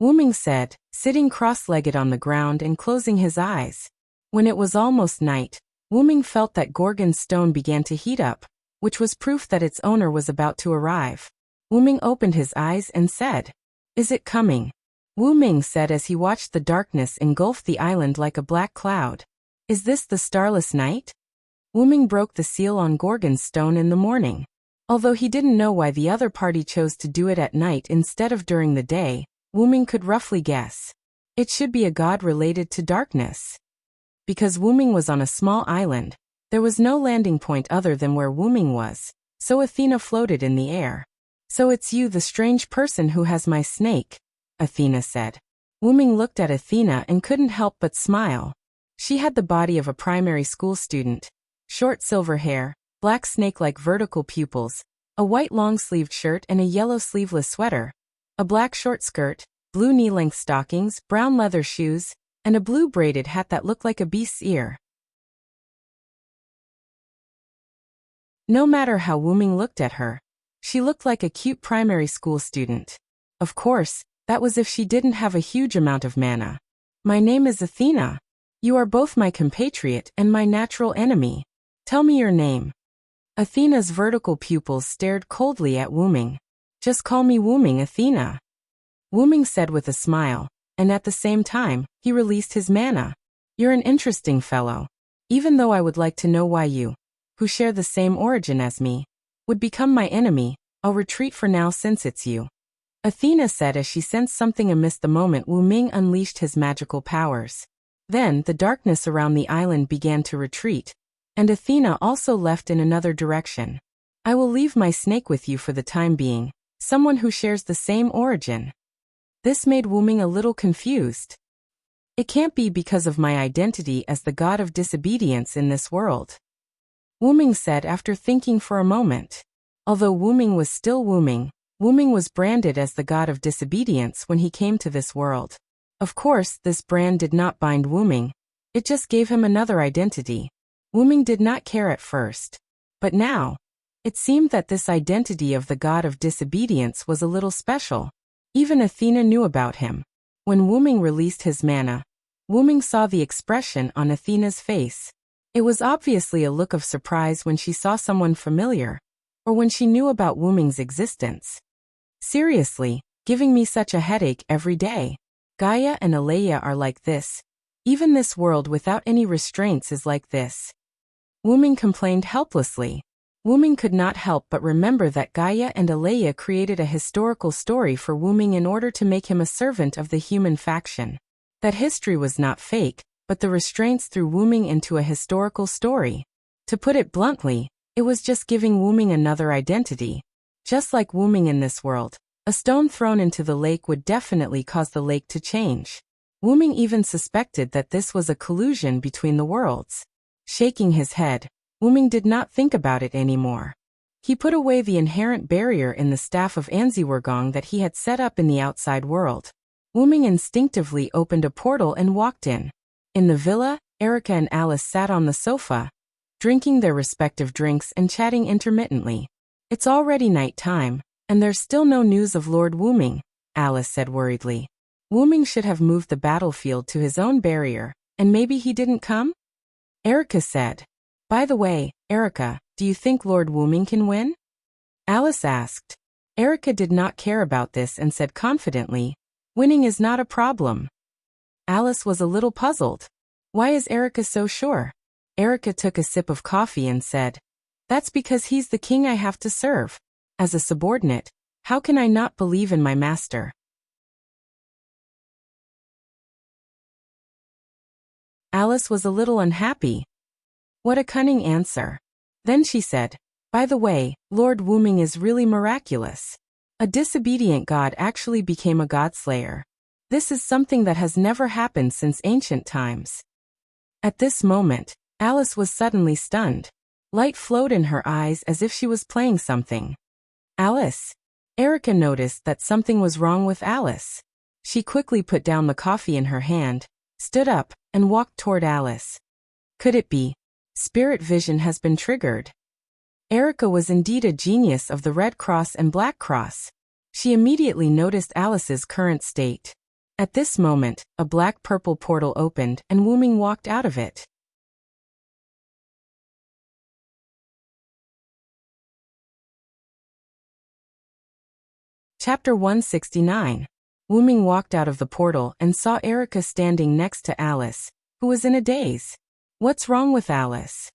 [SPEAKER 1] Wuming said, sitting cross-legged on the ground and closing his eyes. When it was almost night, Wuming felt that Gorgon's stone began to heat up, which was proof that its owner was about to arrive. Wuming opened his eyes and said, "Is it coming?" Wu Ming said as he watched the darkness engulf the island like a black cloud. Is this the starless night? Wu Ming broke the seal on Gorgon's stone in the morning. Although he didn't know why the other party chose to do it at night instead of during the day, Wu Ming could roughly guess. It should be a god related to darkness. Because Wu Ming was on a small island, there was no landing point other than where Wu Ming was, so Athena floated in the air. So it's you, the strange person who has my snake, Athena said. Wu Ming looked at Athena and couldn't help but smile. She had the body of a primary school student. Short silver hair, black snake-like vertical pupils, a white long-sleeved shirt and a yellow sleeveless sweater, a black short skirt, blue knee-length stockings, brown leather shoes, and a blue braided hat that looked like a beast's ear. No matter how Wu Ming looked at her, she looked like a cute primary school student. Of course, that was if she didn't have a huge amount of mana. My name is Athena. You are both my compatriot and my natural enemy. Tell me your name. Athena's vertical pupils stared coldly at Wu Ming. Just call me Wu Ming, Athena. Wu Ming said with a smile, and at the same time, he released his mana. You're an interesting fellow. Even though I would like to know why you, who share the same origin as me, would become my enemy, I'll retreat for now since it's you. Athena said as she sensed something amiss the moment Wu Ming unleashed his magical powers. Then the darkness around the island began to retreat, and Athena also left in another direction. I will leave my snake with you for the time being, someone who shares the same origin. This made Wu Ming a little confused. It can't be because of my identity as the god of disobedience in this world, Wu Ming said after thinking for a moment. Although Wu Ming was still Wu Ming was branded as the god of disobedience when he came to this world. Of course, this brand did not bind Wu Ming, it just gave him another identity. Wu Ming did not care at first. But now, it seemed that this identity of the god of disobedience was a little special. Even Athena knew about him. When Wu Ming released his mana, Wu Ming saw the expression on Athena's face. It was obviously a look of surprise when she saw someone familiar, or when she knew about Wu Ming's existence. Seriously, giving me such a headache every day. Gaia and Alea are like this. Even this world without any restraints is like this. Wu Ming complained helplessly. Wu Ming could not help but remember that Gaia and Alea created a historical story for Wu Ming in order to make him a servant of the human faction. That history was not fake, but the restraints threw Wu Ming into a historical story. To put it bluntly, it was just giving Wu Ming another identity. Just like Wu Ming in this world, a stone thrown into the lake would definitely cause the lake to change. Wu Ming even suspected that this was a collusion between the worlds. Shaking his head, Wu Ming did not think about it anymore. He put away the inherent barrier in the staff of Anziwergong that he had set up in the outside world. Wu Ming instinctively opened a portal and walked in. In the villa, Erica and Alice sat on the sofa, drinking their respective drinks and chatting intermittently. It's already night time, and there's still no news of Lord Wu Ming, Alice said worriedly. Wu Ming should have moved the battlefield to his own barrier, and maybe he didn't come? Erica said. By the way, Erica, do you think Lord Wu Ming can win? Alice asked. Erica did not care about this and said confidently, winning is not a problem. Alice was a little puzzled. Why is Erica so sure? Erica took a sip of coffee and said, that's because he's the king I have to serve. As a subordinate, how can I not believe in my master? Alice was a little unhappy. What a cunning answer. Then she said, by the way, Lord Wu Ming is really miraculous. A disobedient god actually became a godslayer. This is something that has never happened since ancient times. At this moment, Alice was suddenly stunned. Light flowed in her eyes as if she was playing something. Alice. Erica noticed that something was wrong with Alice. She quickly put down the coffee in her hand, stood up, and walked toward Alice. Could it be? Spirit vision has been triggered. Erica was indeed a genius of the Red Cross and Black Cross. She immediately noticed Alice's current state. At this moment, a black-purple portal opened and Wu Ming walked out of it. Chapter 169. Wu Ming walked out of the portal and saw Erica standing next to Alice, who was in a daze. "What's wrong with Alice?"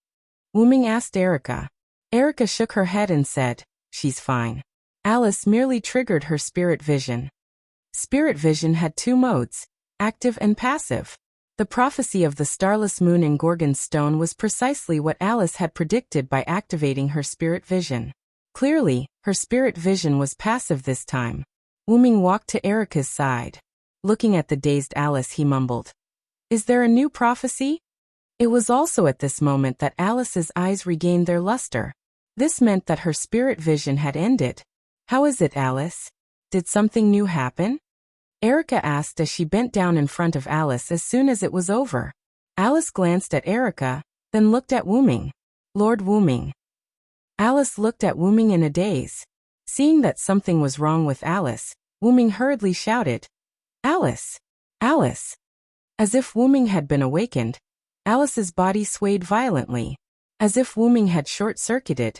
[SPEAKER 1] Wu Ming asked Erica. Erica shook her head and said, "She's fine." Alice merely triggered her spirit vision. Spirit vision had two modes, active and passive. The prophecy of the starless moon in Gorgon's stone was precisely what Alice had predicted by activating her spirit vision. Clearly, her spirit vision was passive this time. Wu Ming walked to Erica's side. Looking at the dazed Alice, he mumbled, "Is there a new prophecy?" It was also at this moment that Alice's eyes regained their luster. This meant that her spirit vision had ended. "How is it, Alice? Did something new happen?" Erica asked as she bent down in front of Alice as soon as it was over. Alice glanced at Erica, then looked at Wu Ming. "Lord Wu Ming." Alice looked at Wu Ming in a daze. Seeing that something was wrong with Alice, Wu Ming hurriedly shouted, "Alice! Alice!" As if Wu Ming had been awakened, Alice's body swayed violently. As if Wu Ming had short-circuited,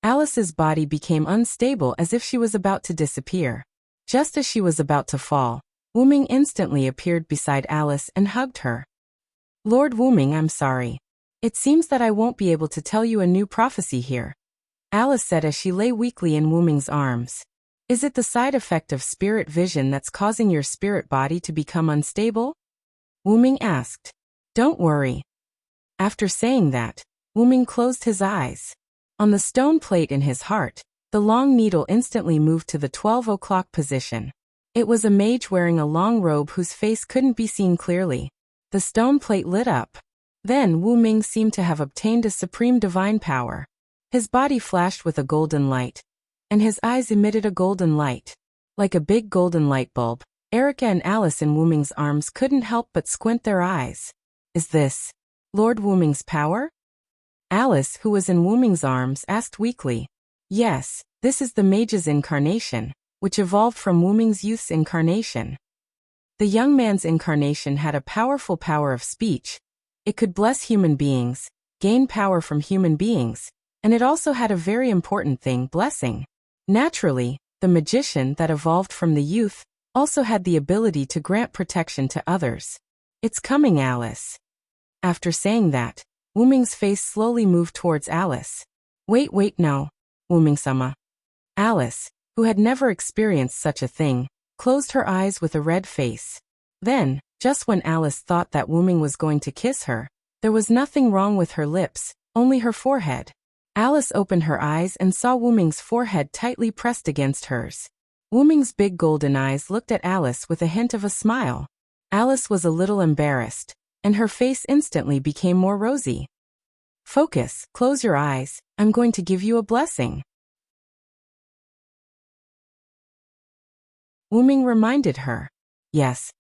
[SPEAKER 1] Alice's body became unstable as if she was about to disappear. Just as she was about to fall, Wu Ming instantly appeared beside Alice and hugged her. "Lord Wu Ming, I'm sorry. It seems that I won't be able to tell you a new prophecy here," Alice said as she lay weakly in Wu Ming's arms. "Is it the side effect of spirit vision that's causing your spirit body to become unstable?" Wu Ming asked. "Don't worry." After saying that, Wu Ming closed his eyes. On the stone plate in his heart, the long needle instantly moved to the 12 o'clock position. It was a mage wearing a long robe whose face couldn't be seen clearly. The stone plate lit up. Then Wu Ming seemed to have obtained a supreme divine power. His body flashed with a golden light, and his eyes emitted a golden light. Like a big golden light bulb, Erica and Alice in Wu Ming's arms couldn't help but squint their eyes. "Is this Lord Wu Ming's power?" Alice, who was in Wu Ming's arms, asked weakly. "Yes, this is the mage's incarnation, which evolved from Wu Ming's youth's incarnation." The young man's incarnation had a powerful power of speech. It could bless human beings, gain power from human beings, and it also had a very important thing, blessing. Naturally, the magician that evolved from the youth also had the ability to grant protection to others. "It's coming, Alice." After saying that, Wu Ming's face slowly moved towards Alice. Wait, no, Wu Ming-sama." Alice, who had never experienced such a thing, closed her eyes with a red face. Then, just when Alice thought that Wu Ming was going to kiss her, there was nothing wrong with her lips, only her forehead. Alice opened her eyes and saw Wu Ming's forehead tightly pressed against hers. Wu Ming's big golden eyes looked at Alice with a hint of a smile. Alice was a little embarrassed, and her face instantly became more rosy. "Focus, close your eyes, I'm going to give you a blessing," Wu Ming reminded her. Yes,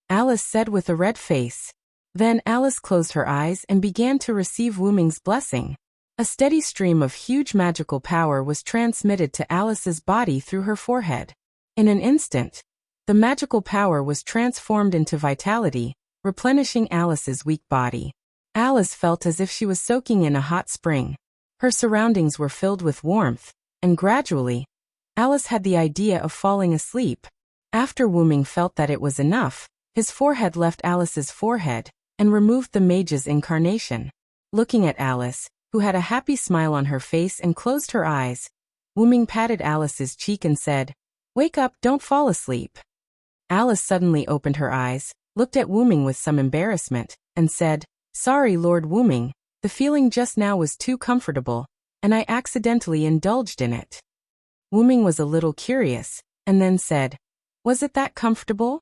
[SPEAKER 1] Alice said with a red face. Then Alice closed her eyes and began to receive Wu Ming's blessing. A steady stream of huge magical power was transmitted to Alice's body through her forehead. In an instant, the magical power was transformed into vitality, replenishing Alice's weak body. Alice felt as if she was soaking in a hot spring. Her surroundings were filled with warmth, and gradually, Alice had the idea of falling asleep. After Wu Ming felt that it was enough, his forehead left Alice's forehead and removed the mage's incarnation. Looking at Alice, who had a happy smile on her face and closed her eyes, Wu Ming patted Alice's cheek and said, "Wake up, don't fall asleep." Alice suddenly opened her eyes, looked at Wu Ming with some embarrassment, and said, "Sorry, Lord Wu Ming, the feeling just now was too comfortable, and I accidentally indulged in it." Wu Ming was a little curious, and then said, "Was it that comfortable?"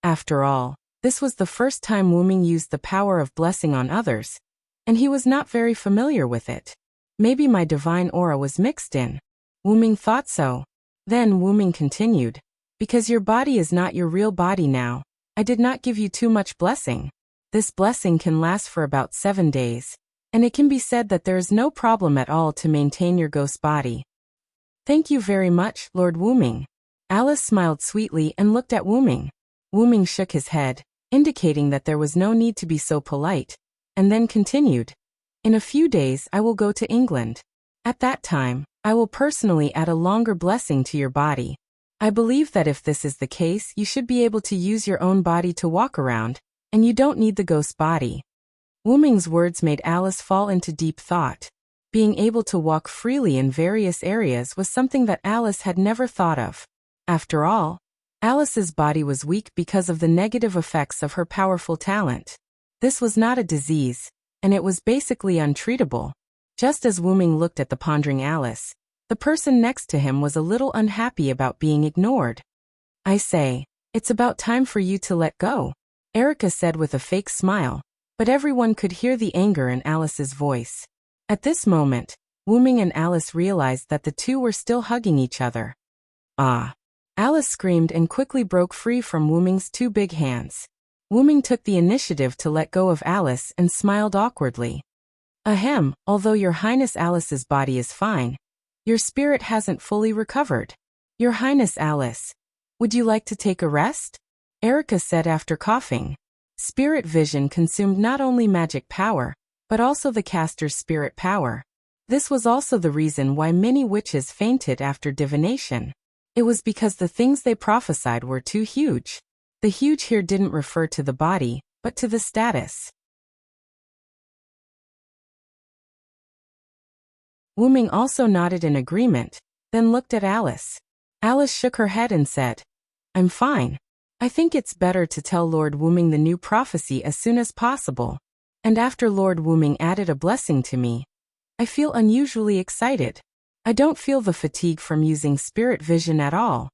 [SPEAKER 1] After all, this was the first time Wu Ming used the power of blessing on others, and he was not very familiar with it. Maybe my divine aura was mixed in. Wu Ming thought so. Then Wu Ming continued, "Because your body is not your real body now, I did not give you too much blessing. This blessing can last for about 7 days, and it can be said that there is no problem at all to maintain your ghost body." "Thank you very much, Lord Wu Ming." Alice smiled sweetly and looked at Wu Ming. Wu Ming shook his head, indicating that there was no need to be so polite, and then continued, "In a few days I will go to England. At that time, I will personally add a longer blessing to your body. I believe that if this is the case, you should be able to use your own body to walk around, and you don't need the ghost body. Wu Ming's words made Alice fall into deep thought. Being able to walk freely in various areas was something that Alice had never thought of. After all, Alice's body was weak because of the negative effects of her powerful talent. This was not a disease, and it was basically untreatable. Just as Wu Ming looked at the pondering Alice, the person next to him was a little unhappy about being ignored. I say, it's about time for you to let go, Erica said with a fake smile, but everyone could hear the anger in Alice's voice. At this moment, Wu Ming and Alice realized that the two were still hugging each other. Ah! Alice screamed and quickly broke free from Wu Ming's two big hands. Wu Ming took the initiative to let go of Alice and smiled awkwardly. Ahem, although your Highness Alice's body is fine, your spirit hasn't fully recovered. Your Highness Alice, would you like to take a rest? Erica said after coughing. Spirit vision consumed not only magic power, but also the caster's spirit power. This was also the reason why many witches fainted after divination. It was because the things they prophesied were too huge. The huge here didn't refer to the body, but to the status. Wu Ming also nodded in agreement, then looked at Alice. Alice shook her head and said, I'm fine. I think it's better to tell Lord Wu Ming the new prophecy as soon as possible. And after Lord Wu Ming added a blessing to me, I feel unusually excited. I don't feel the fatigue from using spirit vision at all.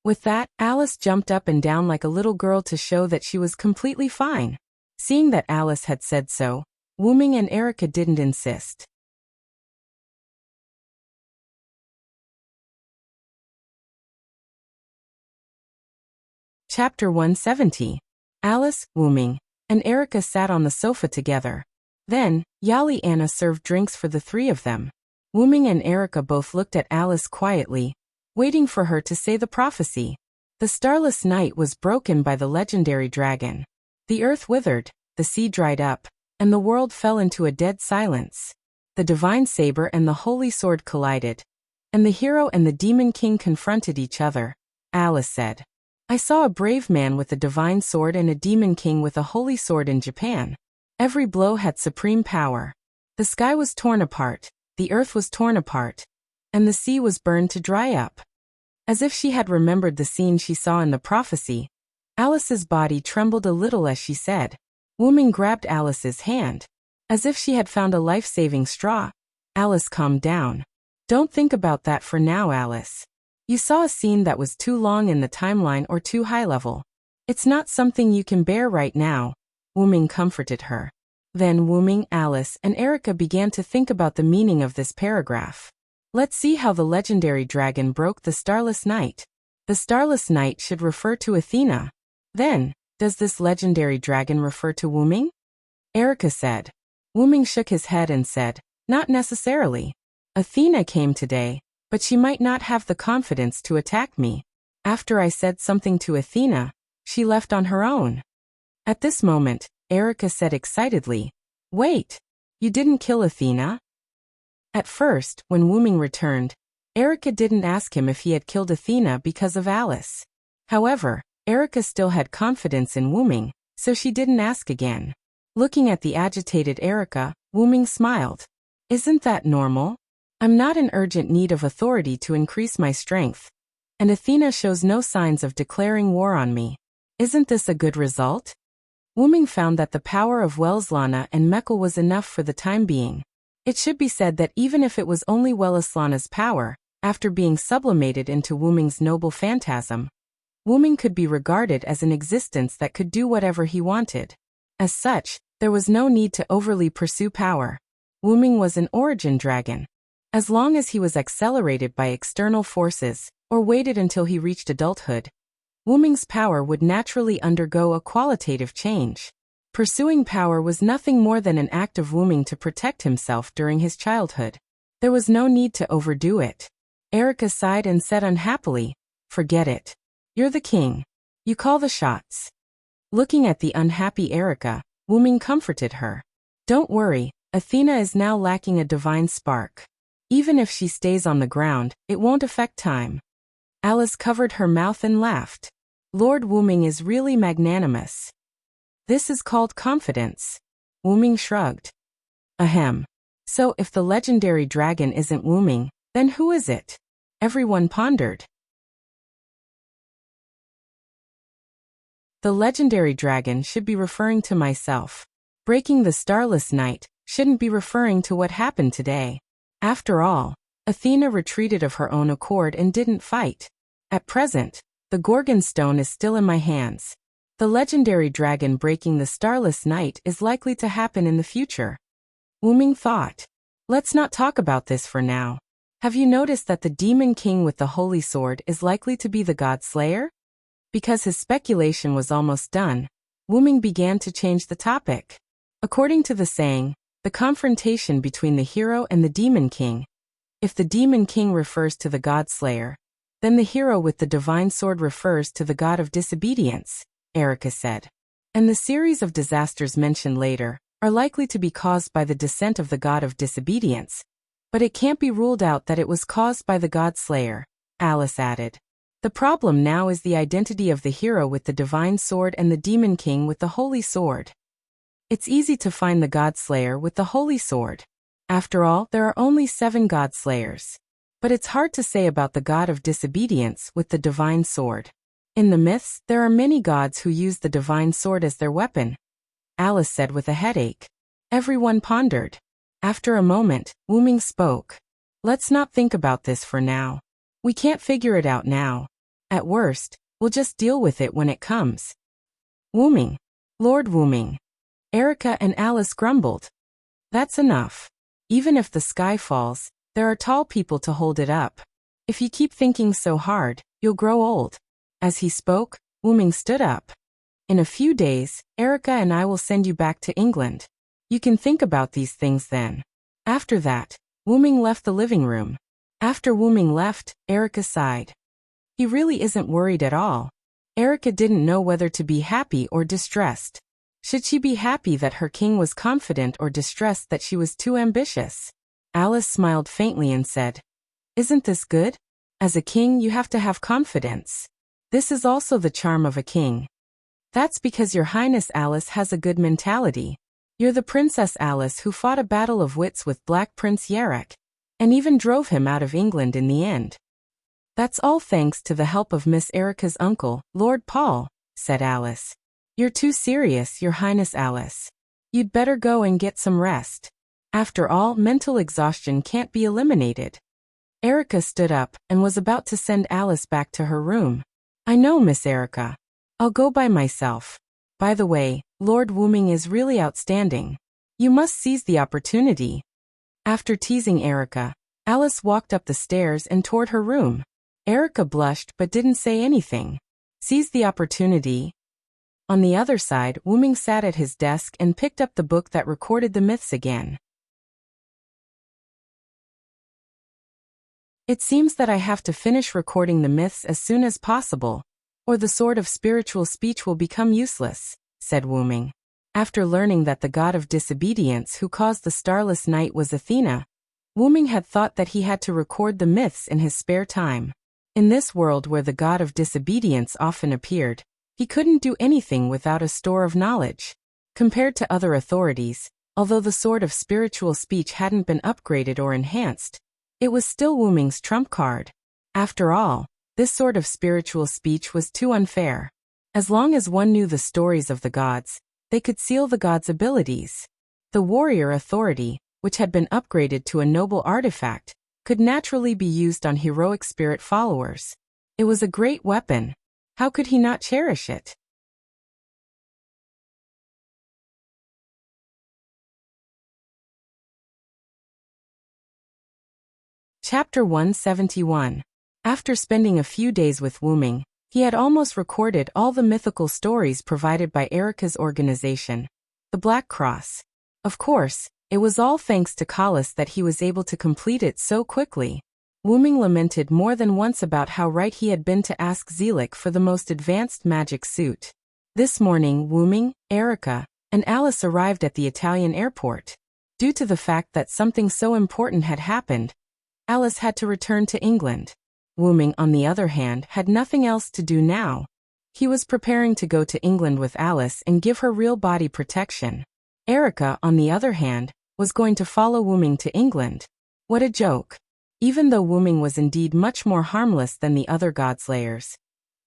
[SPEAKER 1] With that, Alice jumped up and down like a little girl to show that she was completely fine. Seeing that Alice had said so, Wu Ming and Erica didn't insist. Chapter 170. Alice, Wu Ming, and Erica sat on the sofa together. Then, Yali Anna served drinks for the three of them. Wu Ming and Erica both looked at Alice quietly, waiting for her to say the prophecy. The starless night was broken by the legendary dragon. The earth withered, the sea dried up, and the world fell into a dead silence. The divine saber and the holy sword collided, and the hero and the demon king confronted each other. Alice said, I saw a brave man with a divine sword and a demon king with a holy sword in Japan. Every blow had supreme power. The sky was torn apart, the earth was torn apart, and the sea was burned to dry up. As if she had remembered the scene she saw in the prophecy, Alice's body trembled a little as she said. Wu Ming grabbed Alice's hand. As if she had found a life-saving straw, Alice calmed down. Don't think about that for now, Alice. You saw a scene that was too long in the timeline or too high level. It's not something you can bear right now, Wu Ming comforted her. Then Wu Ming, Alice, and Erica began to think about the meaning of this paragraph. Let's see how the legendary dragon broke the starless night. The starless night should refer to Athena. Then, does this legendary dragon refer to Wu Ming? Erica said. Wu Ming shook his head and said, not necessarily. Athena came today, but she might not have the confidence to attack me. After I said something to Athena, she left on her own. At this moment, Erica said excitedly, wait, you didn't kill Athena? At first, when Wu Ming returned, Erica didn't ask him if he had killed Athena because of Alice. However, Erica still had confidence in Wu Ming, so she didn't ask again. Looking at the agitated Erica, Wu Ming smiled. Isn't that normal? I'm not in urgent need of authority to increase my strength, and Athena shows no signs of declaring war on me. Isn't this a good result? Wu Ming found that the power of Welslana and Mekl was enough for the time being. It should be said that even if it was only Welslana's power, after being sublimated into Wu Ming's noble phantasm, Wu Ming could be regarded as an existence that could do whatever he wanted. As such, there was no need to overly pursue power. Wu Ming was an origin dragon. As long as he was accelerated by external forces, or waited until he reached adulthood, Wu Ming's power would naturally undergo a qualitative change. Pursuing power was nothing more than an act of Wu Ming to protect himself during his childhood. There was no need to overdo it. Erica sighed and said unhappily, forget it. You're the king. You call the shots. Looking at the unhappy Erica, Wu Ming comforted her. Don't worry, Athena is now lacking a divine spark. Even if she stays on the ground, it won't affect time. Alice covered her mouth and laughed. Lord Wuming is really magnanimous. This is called confidence. Wuming shrugged. Ahem. So if the legendary dragon isn't Wuming, then who is it? Everyone pondered. The legendary dragon should be referring to myself. Breaking the starless night shouldn't be referring to what happened today. After all, Athena retreated of her own accord and didn't fight. At present, the Gorgon stone is still in my hands. The legendary dragon breaking the starless night is likely to happen in the future. Wuming thought. Let's not talk about this for now. Have you noticed that the demon king with the holy sword is likely to be the god slayer? Because his speculation was almost done, Wuming began to change the topic. According to the saying, the confrontation between the hero and the demon king. If the demon king refers to the god slayer, then the hero with the divine sword refers to the god of disobedience, Erica said. And the series of disasters mentioned later are likely to be caused by the descent of the god of disobedience, but it can't be ruled out that it was caused by the god slayer, Alice added. The problem now is the identity of the hero with the divine sword and the demon king with the holy sword. It's easy to find the god slayer with the holy sword. After all, there are only 7 god slayers. But it's hard to say about the god of disobedience with the divine sword. In the myths, there are many gods who use the divine sword as their weapon, Alice said with a headache. Everyone pondered. After a moment, Wuming spoke. Let's not think about this for now. We can't figure it out now. At worst, we'll just deal with it when it comes. Wuming. Lord Wuming. Erica and Alice grumbled. That's enough. Even if the sky falls, there are tall people to hold it up. If you keep thinking so hard, you'll grow old. As he spoke, Wuming stood up. In a few days, Erica and I will send you back to England. You can think about these things then. After that, Wuming left the living room. After Wuming left, Erica sighed. He really isn't worried at all. Erica didn't know whether to be happy or distressed. Should she be happy that her king was confident or distressed that she was too ambitious? Alice smiled faintly and said, Isn't this good? As a king, you have to have confidence. This is also the charm of a king. That's because Your Highness Alice has a good mentality. You're the Princess Alice who fought a battle of wits with Black Prince Yarek, and even drove him out of England in the end. That's all thanks to the help of Miss Erica's uncle, Lord Paul, said Alice. You're too serious, Your Highness Alice. You'd better go and get some rest. After all, mental exhaustion can't be eliminated. Erica stood up and was about to send Alice back to her room. I know, Miss Erica. I'll go by myself. By the way, Lord Wuming is really outstanding. You must seize the opportunity. After teasing Erica, Alice walked up the stairs and toward her room. Erica blushed but didn't say anything. Seize the opportunity. On the other side, Wuming sat at his desk and picked up the book that recorded the myths again. It seems that I have to finish recording the myths as soon as possible, or the sword of spiritual speech will become useless, said Wuming. After learning that the god of disobedience who caused the starless night was Athena, Wuming had thought that he had to record the myths in his spare time. In this world where the god of disobedience often appeared, he couldn't do anything without a store of knowledge. Compared to other authorities, although the sword of spiritual speech hadn't been upgraded or enhanced, it was still Wuming's trump card. After all, this sword of spiritual speech was too unfair. As long as one knew the stories of the gods, they could seal the gods' abilities. The warrior authority, which had been upgraded to a noble artifact, could naturally be used on heroic spirit followers. It was a great weapon. How could he not cherish it? Chapter 171. After spending a few days with Wuming, he had almost recorded all the mythical stories provided by Erica's organization, the Black Cross. Of course, it was all thanks to Kalis that he was able to complete it so quickly. Wuming lamented more than once about how right he had been to ask Zelik for the most advanced magic suit. This morning, Wuming, Erica, and Alice arrived at the Italian airport. Due to the fact that something so important had happened, Alice had to return to England. Wu-ming, on the other hand, had nothing else to do now. He was preparing to go to England with Alice and give her real body protection. Erica, on the other hand, was going to follow Wu-ming to England. What a joke. Even though Wu-ming was indeed much more harmless than the other godslayers,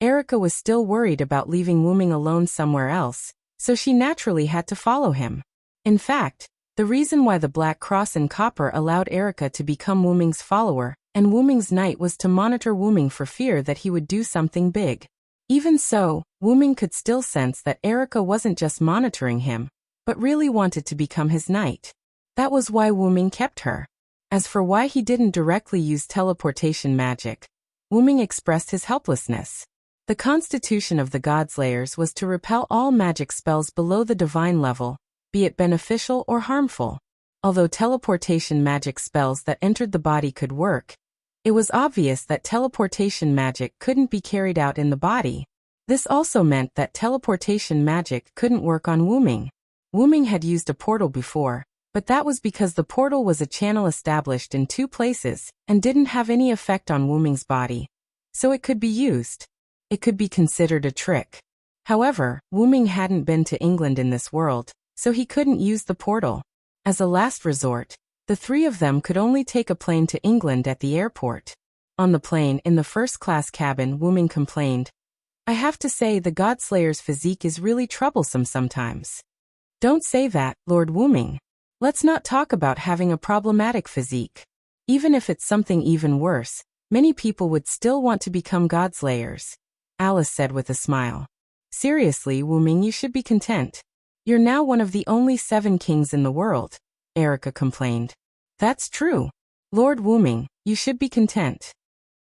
[SPEAKER 1] Erica was still worried about leaving Wu-ming alone somewhere else, so she naturally had to follow him. In fact, the reason why the Black Cross in copper allowed Erica to become Wu-ming's follower and Wu-ming's knight was to monitor Wu-ming for fear that he would do something big. Even so, Wu-ming could still sense that Erica wasn't just monitoring him, but really wanted to become his knight. That was why Wu-ming kept her. As for why he didn't directly use teleportation magic, Wu-ming expressed his helplessness. The constitution of the Godslayers was to repel all magic spells below the divine level, be it beneficial or harmful. Although teleportation magic spells that entered the body could work, it was obvious that teleportation magic couldn't be carried out in the body. This also meant that teleportation magic couldn't work on Wu-ming. Wu-ming had used a portal before, but that was because the portal was a channel established in 2 places and didn't have any effect on Wu-ming's body. So it could be used. It could be considered a trick. However, Wu-ming hadn't been to England in this world, so he couldn't use the portal. As a last resort, the 3 of them could only take a plane to England at the airport. On the plane, in the first-class cabin, Wu-ming complained, "I have to say the Godslayer's physique is really troublesome sometimes." "Don't say that, Lord Wu-ming. Let's not talk about having a problematic physique. Even if it's something even worse, many people would still want to become Godslayers," Alice said with a smile. "Seriously, Wu-ming, you should be content. You're now one of the only 7 kings in the world," Erica complained. "That's true. Lord Wu-ming, you should be content."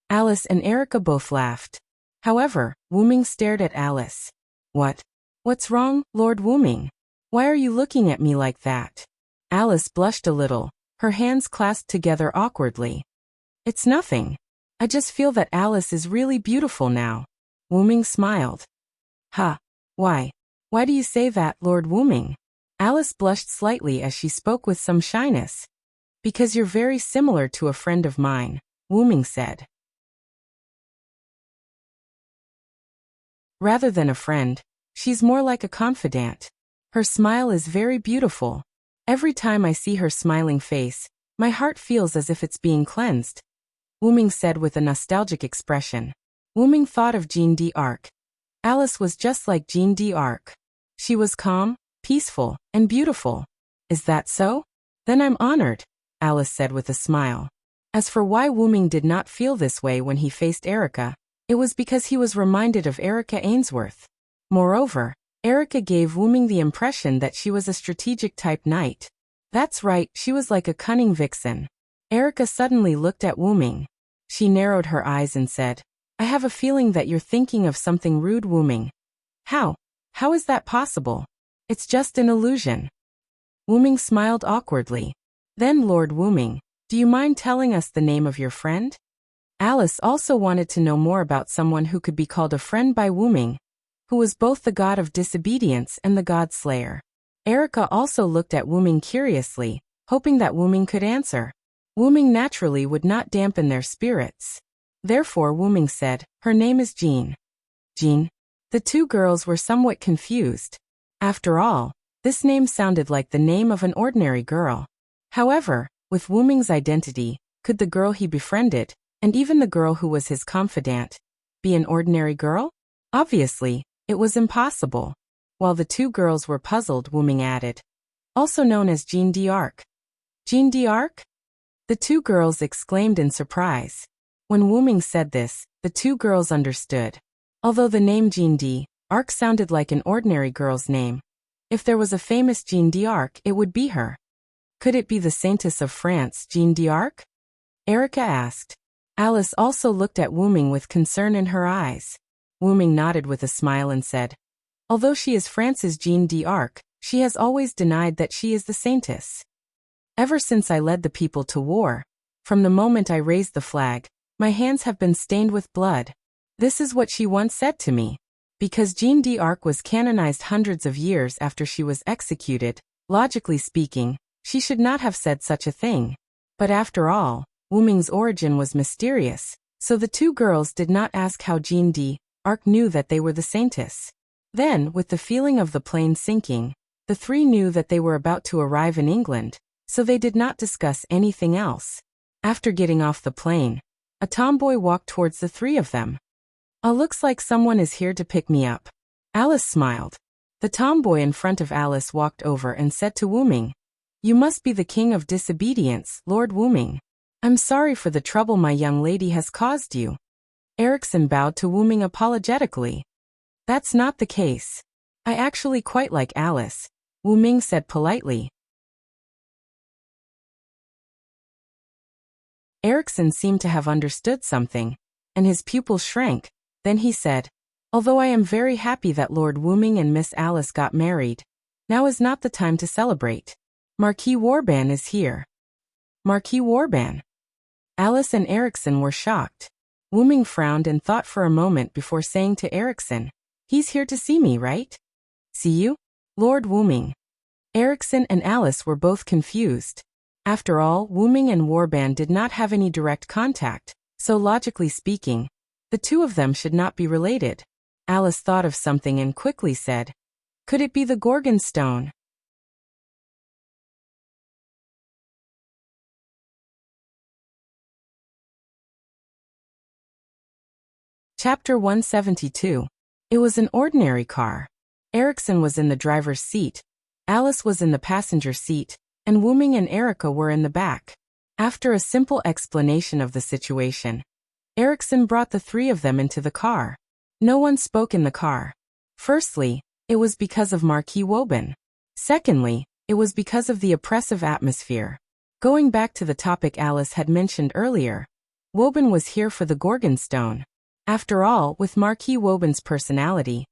[SPEAKER 1] Alice and Erica both laughed. However, Wu-ming stared at Alice. What's wrong, Lord Wu-ming? Why are you looking at me like that?" Alice blushed a little, her hands clasped together awkwardly. "It's nothing. I just feel that Alice is really beautiful now." Wu-ming smiled. "Ha. Why? Why do you say that, Lord Wu-ming?" Alice blushed slightly as she spoke with some shyness. "Because you're very similar to a friend of mine," Wu-ming said. "Rather than a friend, she's more like a confidant. Her smile is very beautiful. Every time I see her smiling face, my heart feels as if it's being cleansed," Wu-ming said with a nostalgic expression. Wu-ming thought of Jeanne d'Arc. Alice was just like Jeanne d'Arc. She was calm, peaceful, and beautiful. "Is that so? Then I'm honored," Alice said with a smile. As for why Wu-ming did not feel this way when he faced Erica, it was because he was reminded of Erica Ainsworth. Moreover, Erica gave Wu-ming the impression that she was a strategic-type knight. That's right, she was like a cunning vixen. Erica suddenly looked at Wu-ming. She narrowed her eyes and said, "I have a feeling that you're thinking of something rude, Wu-ming." How? How is that possible? It's just an illusion." Wu-ming smiled awkwardly. "Then, Lord Wu-ming, do you mind telling us the name of your friend?" Alice also wanted to know more about someone who could be called a friend by Wu-ming, who was both the god of disobedience and the god slayer. Erica also looked at Wu-ming curiously, hoping that Wu-ming could answer. Wu-ming naturally would not dampen their spirits. Therefore Wu-ming said, "Her name is Jeanne." "Jeanne?" The 2 girls were somewhat confused. After all, this name sounded like the name of an ordinary girl. However, with Wu-ming's identity, could the girl he befriended, and even the girl who was his confidant, be an ordinary girl? Obviously, it was impossible. While the 2 girls were puzzled, Wu-ming added, "Also known as Jeanne d'Arc." "Jeanne d'Arc?" The 2 girls exclaimed in surprise. When Wu-ming said this, the 2 girls understood. Although the name Jeanne d'Arc sounded like an ordinary girl's name, if there was a famous Jeanne d'Arc, it would be her. Could it be the Saintess of France, Jeanne d'Arc? Erica asked. Alice also looked at Wu-ming with concern in her eyes. Wu-ming nodded with a smile and said, "Although she is France's Jeanne d'Arc, she has always denied that she is the Saintess. Ever since I led the people to war, from the moment I raised the flag, my hands have been stained with blood. This is what she once said to me. Because Jeanne d'Arc was canonized hundreds of years after she was executed, logically speaking, she should not have said such a thing. But after all, Wu-ming's origin was mysterious, So the two girls did not ask how Jean d'Arc knew that they were the Saintess. Then, with the feeling of the plane sinking, the three knew that they were about to arrive in England, so they did not discuss anything else. After getting off the plane, a tomboy walked towards the three of them. Looks like someone is here to pick me up." Alice smiled. The tomboy in front of Alice walked over and said to Wu-ming, "You must be the king of disobedience, Lord Wu-ming. I'm sorry for the trouble my young lady has caused you." Erikson bowed to Wu-ming apologetically. "That's not the case. I actually quite like Alice," Wu-ming said politely. Erikson seemed to have understood something, and his pupils shrank. Then he said, "Although I am very happy that Lord Wu-ming and Miss Alice got married, now is not the time to celebrate. Marquis Warban is here." Marquis Warban? Alice and Erikson were shocked. Wu-ming frowned and thought for a moment before saying to Erikson, "He's here to see me, right?" "See you? Lord Wu-ming." Erikson and Alice were both confused. After all, Wu-ming and Warban did not have any direct contact, so logically speaking, the two of them should not be related. Alice thought of something and quickly said, "Could it be the Gorgon stone?" Chapter 172. It was an ordinary car. Erikson was in the driver's seat, Alice was in the passenger seat, and Wu-ming and Erica were in the back. After a simple explanation of the situation, Erikson brought the three of them into the car. No one spoke in the car. Firstly, it was because of Marquis Woban. Secondly, it was because of the oppressive atmosphere. Going back to the topic Alice had mentioned earlier, Woban was here for the Gorgon stone. After all, with Marquis Woban's personality,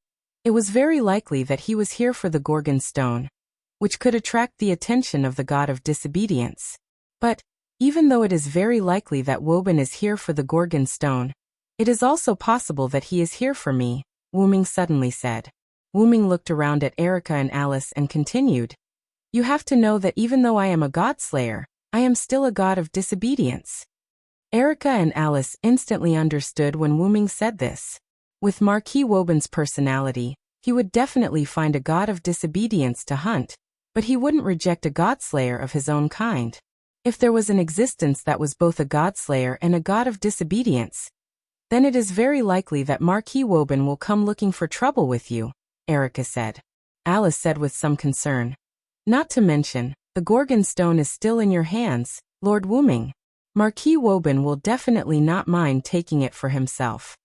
[SPEAKER 1] it was very likely that he was here for the Gorgon stone, which could attract the attention of the god of disobedience. But, even though it is very likely that Woban is here for the Gorgon stone, it is also possible that he is here for me, Wu-ming suddenly said. Wu-ming looked around at Erica and Alice and continued, "You have to know that even though I am a godslayer, I am still a god of disobedience." Erica and Alice instantly understood when Wu-ming said this. With Marquis Woban's personality, he would definitely find a god of disobedience to hunt, but he wouldn't reject a godslayer of his own kind. If there was an existence that was both a godslayer and a god of disobedience, then it is very likely that Marquis Woban will come looking for trouble with you, Erica said. Alice said with some concern, "Not to mention, the Gorgon stone is still in your hands, Lord Wu-ming. Marquis Woban will definitely not mind taking it for himself."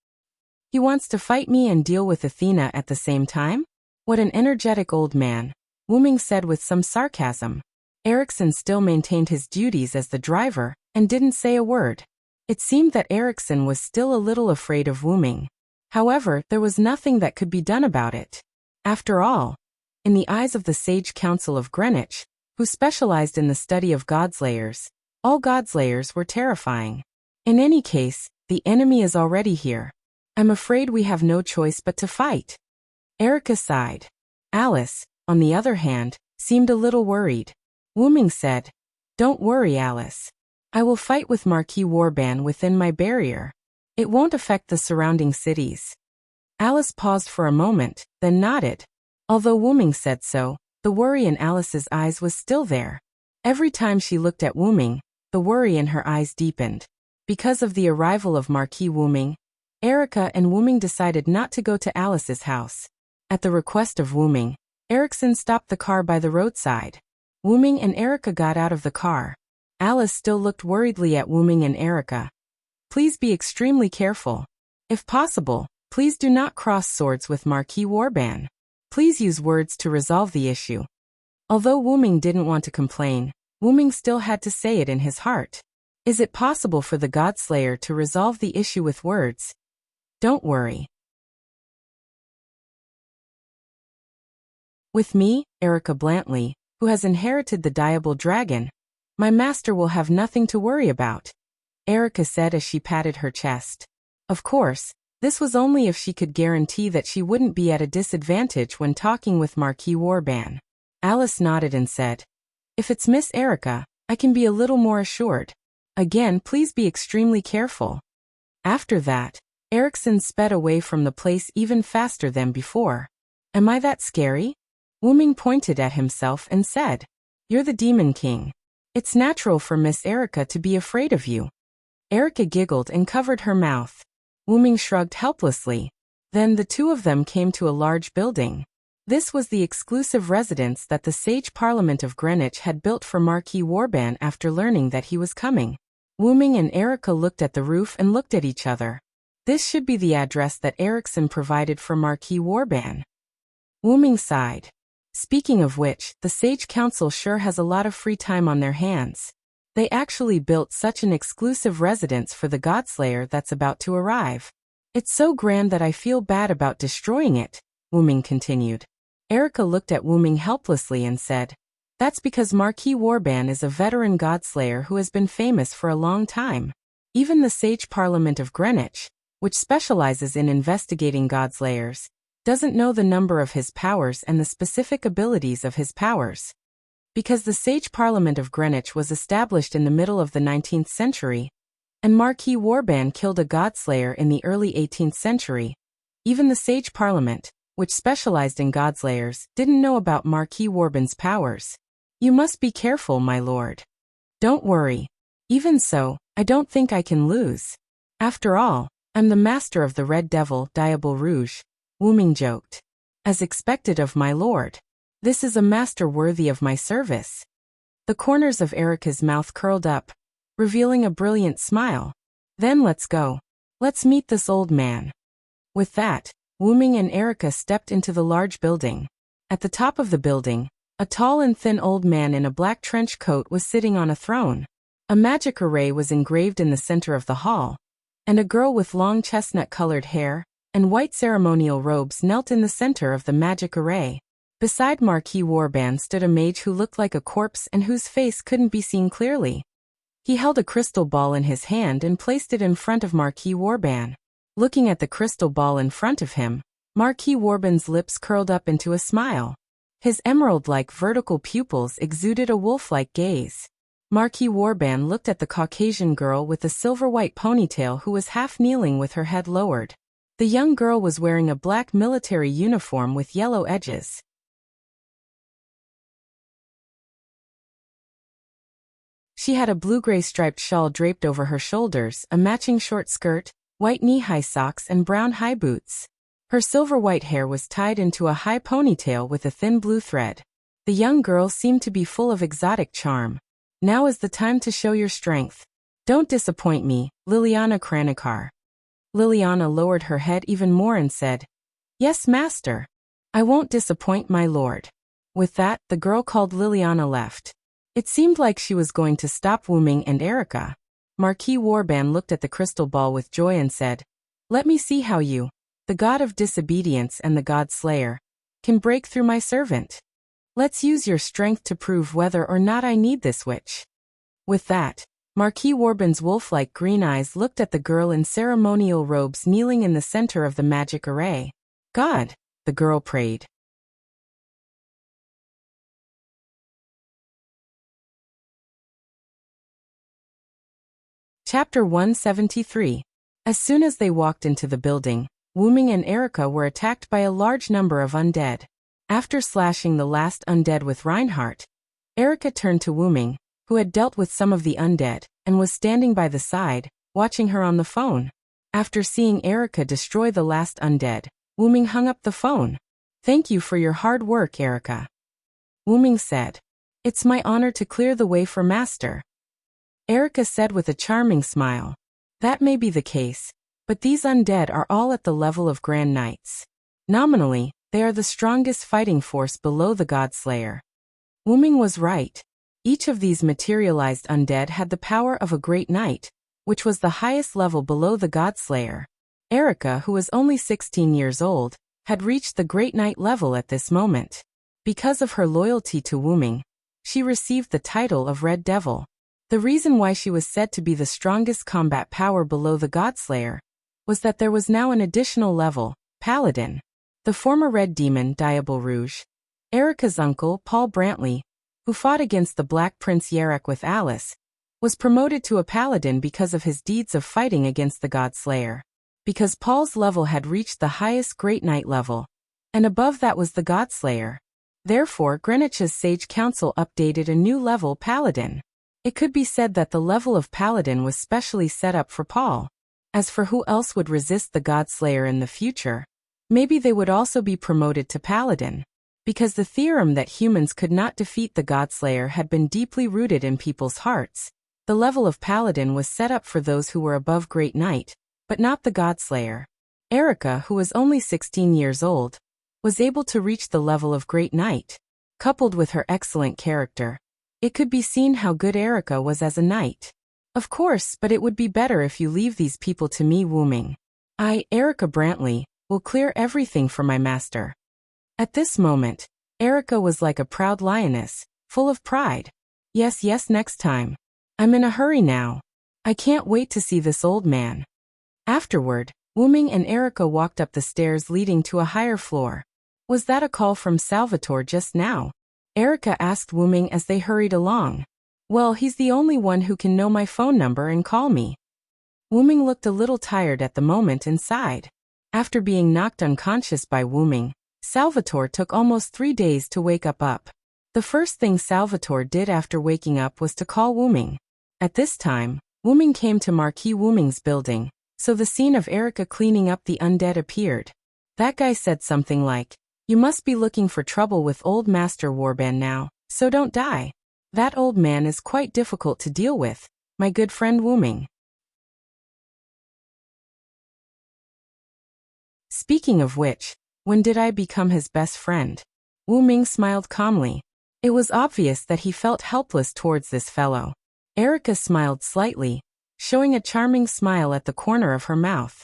[SPEAKER 1] "He wants to fight me and deal with Athena at the same time? What an energetic old man," Wu-ming said with some sarcasm. Erikson still maintained his duties as the driver and didn't say a word. It seemed that Erikson was still a little afraid of Wu-ming. However, there was nothing that could be done about it. After all, in the eyes of the Sage Council of Greenwich, who specialized in the study of godslayers, all godslayers were terrifying. In any case, the enemy is already here. I'm afraid we have no choice but to fight. Erica sighed. Alice, on the other hand, seemed a little worried. Wu-ming said, "Don't worry, Alice. I will fight with Marquis Warban within my barrier. It won't affect the surrounding cities." Alice paused for a moment, then nodded. Although Wu-ming said so, the worry in Alice's eyes was still there. Every time she looked at Wu-ming, the worry in her eyes deepened. Because of the arrival of Marquis Wu-ming, Erica and Wu-ming decided not to go to Alice's house. At the request of Wu-ming, Erikson stopped the car by the roadside. Wu-ming and Erica got out of the car. Alice still looked worriedly at Wu-ming and Erica. "Please be extremely careful. If possible, please do not cross swords with Marquis Warban. Please use words to resolve the issue." Although Wu-ming didn't want to complain, Wu-ming still had to say it in his heart. Is it possible for the Godslayer to resolve the issue with words? Don't worry. With me, Erica Blantley, who has inherited the Diable Dragon, my master will have nothing to worry about, Erica said as she patted her chest. Of course, this was only if she could guarantee that she wouldn't be at a disadvantage when talking with Marquis Warban. Alice nodded and said, "If it's Miss Erica, I can be a little more assured. Again, please be extremely careful." After that, Erickson sped away from the place even faster than before. Am I that scary? Wu-Ming pointed at himself and said, You're the Demon King. It's natural for Miss Erica to be afraid of you. Erica giggled and covered her mouth. Wu-Ming shrugged helplessly. Then the two of them came to a large building. This was the exclusive residence that the Sage Parliament of Greenwich had built for Marquis Warban after learning that he was coming. Wu-Ming and Erica looked at the roof and looked at each other. This should be the address that Erickson provided for Marquis Warban. Wu-Ming sighed. Speaking of which, the Sage Council sure has a lot of free time on their hands. They actually built such an exclusive residence for the Godslayer that's about to arrive. It's so grand that I feel bad about destroying it, Wu-Ming continued. Erica looked at Wu-Ming helplessly and said, That's because Marquis Warban is a veteran Godslayer who has been famous for a long time. Even the Sage Parliament of Greenwich, which specializes in investigating Godslayers, doesn't know the number of his powers and the specific abilities of his powers. Because the Sage Parliament of Greenwich was established in the middle of the 19th century, and Marquis Warban killed a Godslayer in the early 18th century, even the Sage Parliament, which specialized in Godslayers, didn't know about Marquis Warban's powers. You must be careful, my lord. Don't worry. Even so, I don't think I can lose. After all, I'm the master of the Red Devil, Diable Rouge, Wu-Ming joked. As expected of my lord. This is a master worthy of my service. The corners of Erica's mouth curled up, revealing a brilliant smile. Then let's go. Let's meet this old man. With that, Wu-Ming and Erica stepped into the large building. At the top of the building, a tall and thin old man in a black trench coat was sitting on a throne. A magic array was engraved in the center of the hall, and a girl with long chestnut-colored hair and white ceremonial robes knelt in the center of the magic array. Beside Marquis Warban stood a mage who looked like a corpse and whose face couldn't be seen clearly. He held a crystal ball in his hand and placed it in front of Marquis Warban. Looking at the crystal ball in front of him, Marquis Warban's lips curled up into a smile. His emerald-like vertical pupils exuded a wolf-like gaze. Marquis Warban looked at the Caucasian girl with the silver-white ponytail who was half-kneeling with her head lowered. The young girl was wearing a black military uniform with yellow edges. She had a blue-gray striped shawl draped over her shoulders, a matching short skirt, white knee-high socks and brown high boots. Her silver-white hair was tied into a high ponytail with a thin blue thread. The young girl seemed to be full of exotic charm. Now is the time to show your strength. Don't disappoint me, Liliana Kranikar. Liliana lowered her head even more and said, Yes, master. I won't disappoint my lord. With that, the girl called Liliana left. It seemed like she was going to stop Wu-Ming and Erica. Marquis Warban looked at the crystal ball with joy and said, Let me see how you, the god of disobedience and the god slayer, can break through my servant. Let's use your strength to prove whether or not I need this witch. With that, Marquis Warban's wolf-like green eyes looked at the girl in ceremonial robes kneeling in the center of the magic array. God, the girl prayed. Chapter 173. As soon as they walked into the building, Wu-Ming and Erica were attacked by a large number of undead. After slashing the last undead with Reinhardt, Erica turned to Wu-Ming, who had dealt with some of the undead, and was standing by the side, watching her on the phone. After seeing Erica destroy the last undead, Wu-Ming hung up the phone. Thank you for your hard work, Erica. Wu-Ming said. It's my honor to clear the way for Master. Erica said with a charming smile. That may be the case, but these undead are all at the level of Grand Knights. Nominally, they are the strongest fighting force below the Godslayer. Wu-Ming was right. Each of these materialized undead had the power of a Great Knight, which was the highest level below the Godslayer. Erica, who was only 16 years old, had reached the Great Knight level at this moment. Because of her loyalty to Wu-Ming, she received the title of Red Devil. The reason why she was said to be the strongest combat power below the Godslayer was that there was now an additional level, Paladin. The former Red Demon, Diable Rouge, Erica's uncle, Paul Brantley, who fought against the Black Prince Yarek with Alice, was promoted to a paladin because of his deeds of fighting against the Godslayer. Because Paul's level had reached the highest Great Knight level, and above that was the Godslayer. Therefore, Greenwich's Sage Council updated a new level paladin. It could be said that the level of paladin was specially set up for Paul. As for who else would resist the Godslayer in the future, maybe they would also be promoted to paladin. Because the theorem that humans could not defeat the Godslayer had been deeply rooted in people's hearts, the level of paladin was set up for those who were above Great Knight, but not the Godslayer. Erica, who was only 16 years old, was able to reach the level of Great Knight. Coupled with her excellent character, it could be seen how good Erica was as a knight. Of course, but it would be better if you leave these people to me, Wu Ming. I, Erica Brantley, will clear everything for my master. At this moment, Erica was like a proud lioness, full of pride. Yes, next time. I'm in a hurry now. I can't wait to see this old man. Afterward, Wu Ming and Erica walked up the stairs leading to a higher floor. Was that a call from Salvatore just now? Erica asked Wu Ming as they hurried along. Well, he's the only one who can know my phone number and call me. Wu Ming looked a little tired at the moment and sighed. After being knocked unconscious by Wu Ming, Salvatore took almost 3 days to wake up. The first thing Salvatore did after waking up was to call Wu Ming. At this time, Wu Ming came to Marquis Wu Ming's building, so the scene of Erica cleaning up the undead appeared. That guy said something like, "You must be looking for trouble with old Master Warband now, so don't die. That old man is quite difficult to deal with, my good friend Wu Ming." Speaking of which, when did I become his best friend? Wu Ming smiled calmly. It was obvious that he felt helpless towards this fellow. Erica smiled slightly, showing a charming smile at the corner of her mouth.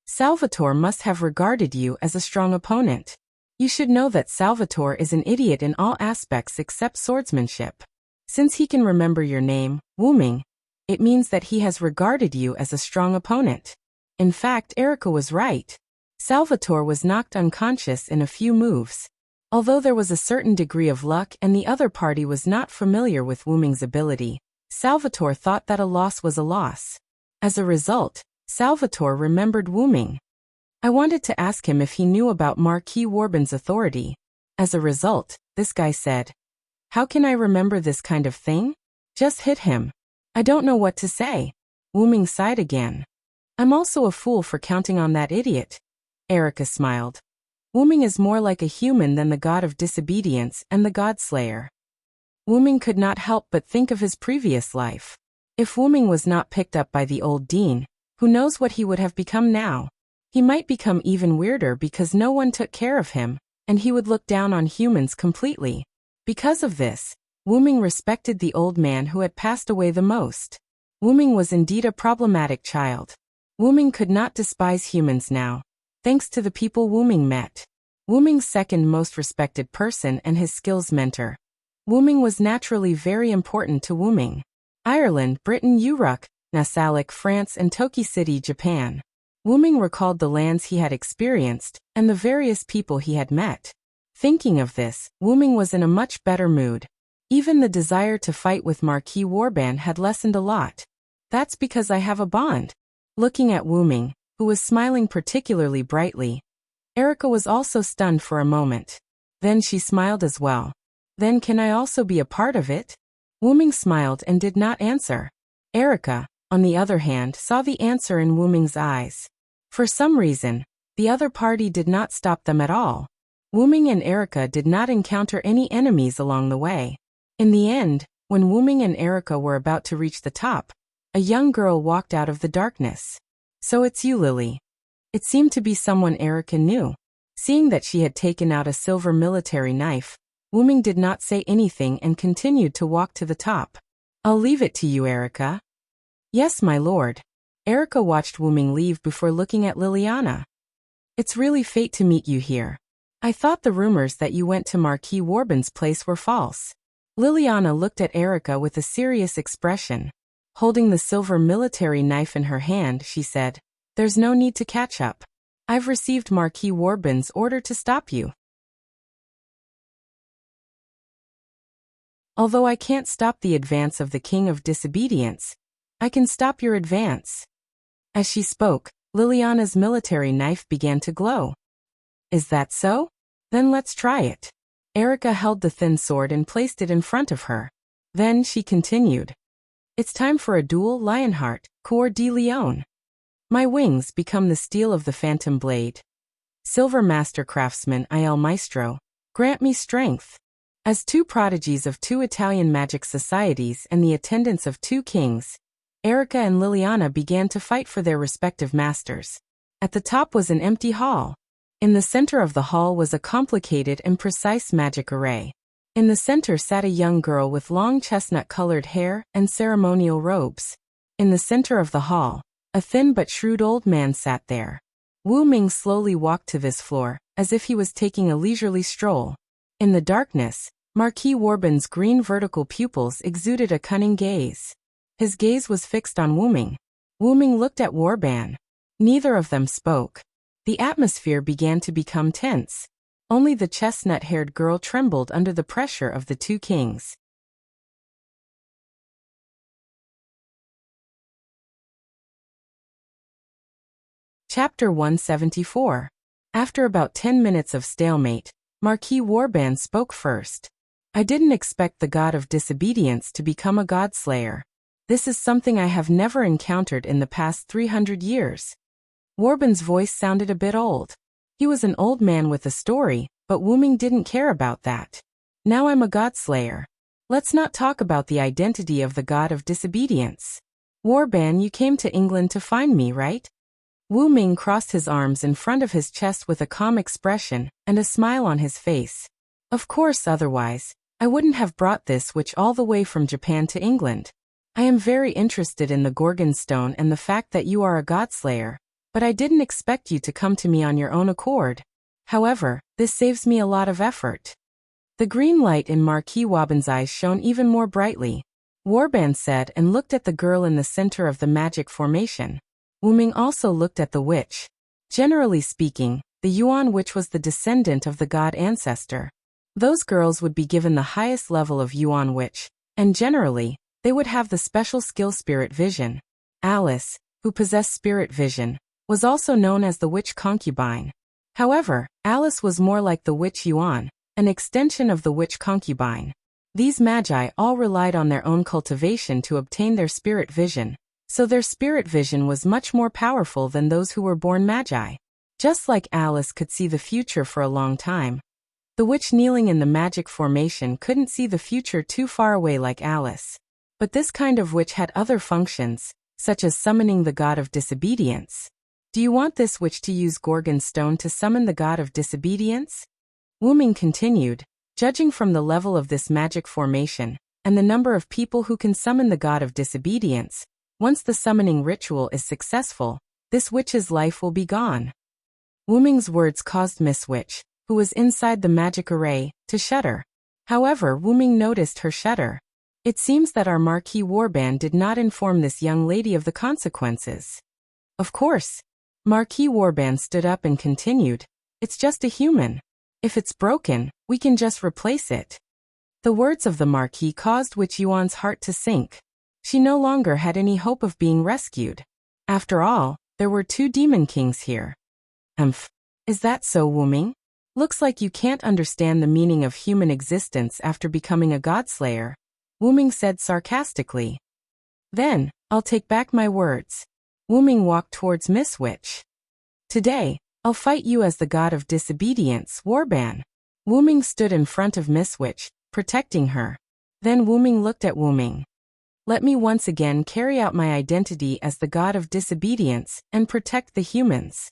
[SPEAKER 1] Salvatore must have regarded you as a strong opponent. You should know that Salvatore is an idiot in all aspects except swordsmanship. Since he can remember your name, Wu Ming, it means that he has regarded you as a strong opponent. In fact, Erica was right. Salvatore was knocked unconscious in a few moves. Although there was a certain degree of luck and the other party was not familiar with Wu Ming's ability, Salvatore thought that a loss was a loss. As a result, Salvatore remembered Wu Ming. I wanted to ask him if he knew about Marquis Warband's authority. As a result, this guy said, "How can I remember this kind of thing? Just hit him." I don't know what to say. Wu Ming sighed again. I'm also a fool for counting on that idiot. Erica smiled. Wu Ming is more like a human than the god of disobedience and the Godslayer. Wu Ming could not help but think of his previous life. If Wu Ming was not picked up by the old dean, who knows what he would have become now? He might become even weirder because no one took care of him, and he would look down on humans completely. Because of this, Wu Ming respected the old man who had passed away the most. Wu Ming was indeed a problematic child. Wu Ming could not despise humans now, thanks to the people Wu Ming met. Wu Ming's second most respected person and his skills mentor. Wu Ming was naturally very important to Wu Ming. Ireland, Britain, Uruk, Nasalik, France and Toki City, Japan. Wu Ming recalled the lands he had experienced and the various people he had met. Thinking of this, Wu Ming was in a much better mood. Even the desire to fight with Marquis Warband had lessened a lot. That's because I have a bond. Looking at Wu Ming, who was smiling particularly brightly, Erica was also stunned for a moment. Then she smiled as well. Then can I also be a part of it? Wu Ming smiled and did not answer. Erica, on the other hand, saw the answer in Wu Ming's eyes. For some reason, the other party did not stop them at all. Wu Ming and Erica did not encounter any enemies along the way. In the end, when Wu Ming and Erica were about to reach the top, a young girl walked out of the darkness. So it's you, Lily. It seemed to be someone Erica knew. Seeing that she had taken out a silver military knife, Wu Ming did not say anything and continued to walk to the top. I'll leave it to you, Erica. Yes, my lord. Erica watched Wu Ming leave before looking at Liliana. It's really fate to meet you here. I thought the rumors that you went to Marquis Warband's place were false. Liliana looked at Erica with a serious expression. Holding the silver military knife in her hand, she said, There's no need to catch up. I've received Marquis Warband's order to stop you. Although I can't stop the advance of the king of disobedience, I can stop your advance." As she spoke, Liliana's military knife began to glow. "Is that so? Then let's try it." Erica held the thin sword and placed it in front of her. Then she continued. "It's time for a duel, Lionheart, Coeur de Lion. My wings become the steel of the phantom blade. Silver master craftsman Il Maestro, grant me strength." As two prodigies of two Italian magic societies and the attendants of two kings, Erica and Liliana began to fight for their respective masters. At the top was an empty hall. In the center of the hall was a complicated and precise magic array. In the center sat a young girl with long chestnut-colored hair and ceremonial robes. In the center of the hall, a thin but shrewd old man sat there. Wu Ming slowly walked to this floor, as if he was taking a leisurely stroll. In the darkness, Marquis Warban's green vertical pupils exuded a cunning gaze. His gaze was fixed on Wu Ming. Wu Ming looked at Warban. Neither of them spoke. The atmosphere began to become tense. Only the chestnut-haired girl trembled under the pressure of the two kings. Chapter 174. After about 10 minutes of stalemate, Marquis Warban spoke first. "I didn't expect the god of disobedience to become a godslayer. This is something I have never encountered in the past 300 years. Warban's voice sounded a bit old. He was an old man with a story, but Wu Ming didn't care about that. "Now I'm a godslayer. Let's not talk about the identity of the god of disobedience. Warban, you came to England to find me, right?" Wu Ming crossed his arms in front of his chest with a calm expression and a smile on his face. "Of course, otherwise, I wouldn't have brought this witch all the way from Japan to England. I am very interested in the Gorgon Stone and the fact that you are a godslayer, but I didn't expect you to come to me on your own accord. However, this saves me a lot of effort." The green light in Marquis Warban's eyes shone even more brightly. Warban said and looked at the girl in the center of the magic formation. Wu Ming also looked at the witch. Generally speaking, the Yuan witch was the descendant of the god ancestor. Those girls would be given the highest level of Yuan witch, and generally, they would have the special skill spirit vision. Alice, who possessed spirit vision, was also known as the witch concubine. However, Alice was more like the witch Yuan, an extension of the witch concubine. These magi all relied on their own cultivation to obtain their spirit vision, so their spirit vision was much more powerful than those who were born magi. Just like Alice could see the future for a long time, the witch kneeling in the magic formation couldn't see the future too far away like Alice. But this kind of witch had other functions, such as summoning the god of disobedience. "Do you want this witch to use Gorgon Stone to summon the god of disobedience?" Wu Ming continued. "Judging from the level of this magic formation, and the number of people who can summon the god of disobedience, once the summoning ritual is successful, this witch's life will be gone." Wu Ming's words caused Miss Witch, who was inside the magic array, to shudder. However, Wu Ming noticed her shudder. It seems that our Marquis Warban did not inform this young lady of the consequences. "Of course." Marquis Warban stood up and continued. "It's just a human. If it's broken, we can just replace it." The words of the Marquis caused Witch Yuan's heart to sink. She no longer had any hope of being rescued. After all, there were two demon kings here. Is that so, Wu Ming? Looks like you can't understand the meaning of human existence after becoming a godslayer," Wu Ming said sarcastically. "Then, I'll take back my words." Wu Ming walked towards Miss Witch. "Today, I'll fight you as the god of disobedience, Warban." Wu Ming stood in front of Miss Witch, protecting her. Then Wu Ming looked at Wu Ming. "Let me once again carry out my identity as the god of disobedience and protect the humans.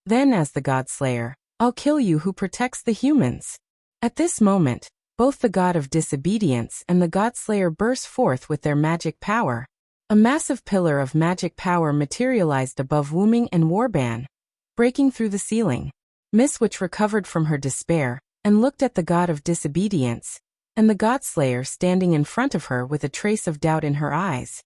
[SPEAKER 1] Then as the godslayer, I'll kill you who protects the humans." At this moment, both the god of disobedience and the godslayer burst forth with their magic power. A massive pillar of magic power materialized above Wu Ming and Warban, breaking through the ceiling. Miss Witch recovered from her despair and looked at the god of disobedience, and the godslayer standing in front of her with a trace of doubt in her eyes.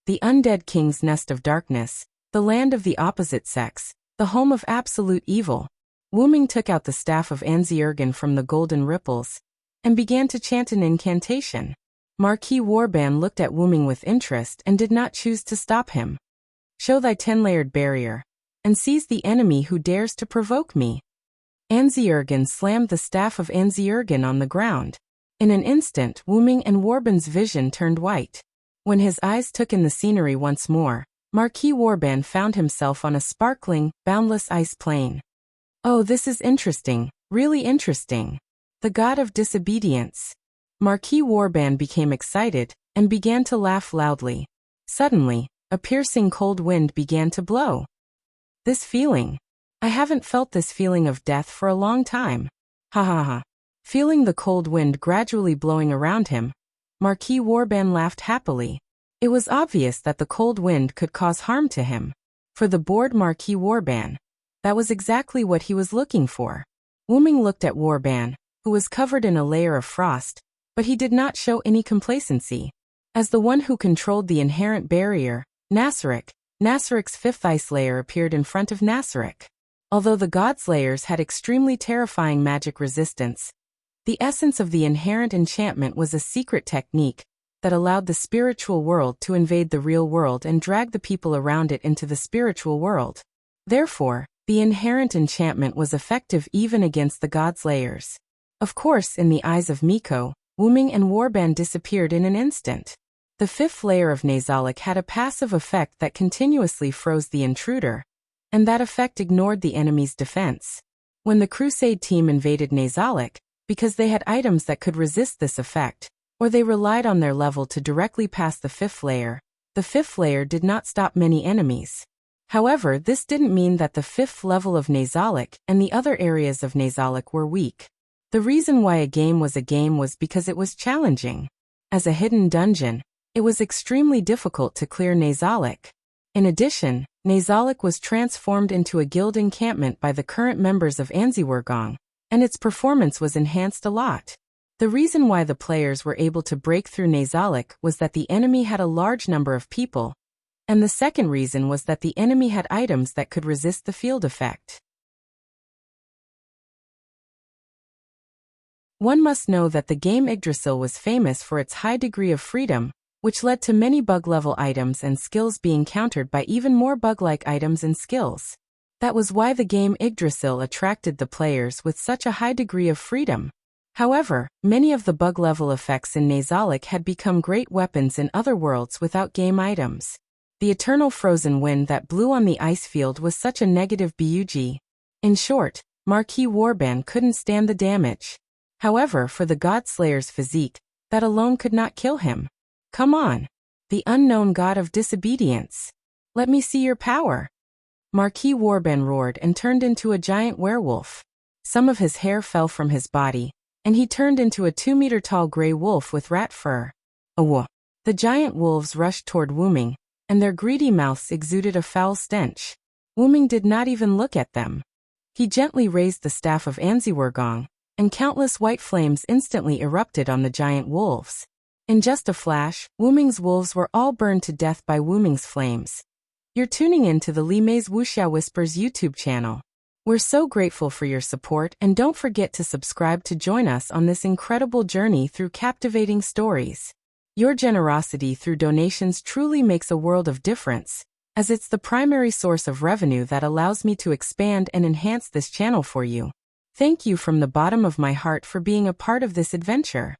[SPEAKER 1] The undead king's nest of darkness, the land of the opposite sex, the home of absolute evil. Wu Ming took out the staff of Anziergen from the golden ripples and began to chant an incantation. Marquis Warban looked at Wu Ming with interest and did not choose to stop him. Show thy 10-layered barrier, and seize the enemy who dares to provoke me. Anziergen slammed the staff of Anziergen on the ground. In an instant, Wu Ming and Warban's vision turned white. When his eyes took in the scenery once more, Marquis Warban found himself on a sparkling, boundless ice plain. Oh, this is interesting, really interesting. The god of disobedience. Marquis Warban became excited and began to laugh loudly. Suddenly, a piercing cold wind began to blow. This feeling. I haven't felt this feeling of death for a long time. Ha ha ha. Feeling the cold wind gradually blowing around him, Marquis Warban laughed happily. It was obvious that the cold wind could cause harm to him. For the bored Marquis Warban, that was exactly what he was looking for. Wu Ming looked at Warban, who was covered in a layer of frost, but he did not show any complacency. As the one who controlled the inherent barrier, Nasarik's fifth ice layer appeared in front of Nasarik. Although the god's layers had extremely terrifying magic resistance, the essence of the inherent enchantment was a secret technique that allowed the spiritual world to invade the real world and drag the people around it into the spiritual world. Therefore, the inherent enchantment was effective even against the god's layers. Of course, in the eyes of Miko, Wu Ming and Warban disappeared in an instant. The fifth layer of Nasalik had a passive effect that continuously froze the intruder, and that effect ignored the enemy's defense. When the Crusade team invaded Nasalik, because they had items that could resist this effect, or they relied on their level to directly pass the fifth layer did not stop many enemies. However, this didn't mean that the fifth level of Nasalik and the other areas of Nasalik were weak. The reason why a game was because it was challenging. As a hidden dungeon, it was extremely difficult to clear Nasalik. In addition, Nasalik was transformed into a guild encampment by the current members of Anziwergong, and its performance was enhanced a lot. The reason why the players were able to break through Nasalik was that the enemy had a large number of people, and the second reason was that the enemy had items that could resist the field effect. One must know that the game Yggdrasil was famous for its high degree of freedom, which led to many bug-level items and skills being countered by even more bug-like items and skills. That was why the game Yggdrasil attracted the players with such a high degree of freedom. However, many of the bug-level effects in Nasalik had become great weapons in other worlds without game items. The eternal frozen wind that blew on the ice field was such a negative bug. In short, Marquis Warban couldn't stand the damage. However, for the God-Slayer's physique, that alone could not kill him. Come on. The unknown god of disobedience. Let me see your power. Marquis Warban roared and turned into a giant werewolf. Some of his hair fell from his body, and he turned into a 2-meter-tall gray wolf with rat fur. Awah. The giant wolves rushed toward Wu Ming, and their greedy mouths exuded a foul stench. Wu Ming did not even look at them. He gently raised the staff of Anziwergong, and countless white flames instantly erupted on the giant wolves. In just a flash, Wu Ming's wolves were all burned to death by Wu Ming's flames. You're tuning in to the Li Mei's Wuxia Whispers YouTube channel. We're so grateful for your support, and don't forget to subscribe to join us on this incredible journey through captivating stories. Your generosity through donations truly makes a world of difference, as it's the primary source of revenue that allows me to expand and enhance this channel for you. Thank you from the bottom of my heart for being a part of this adventure.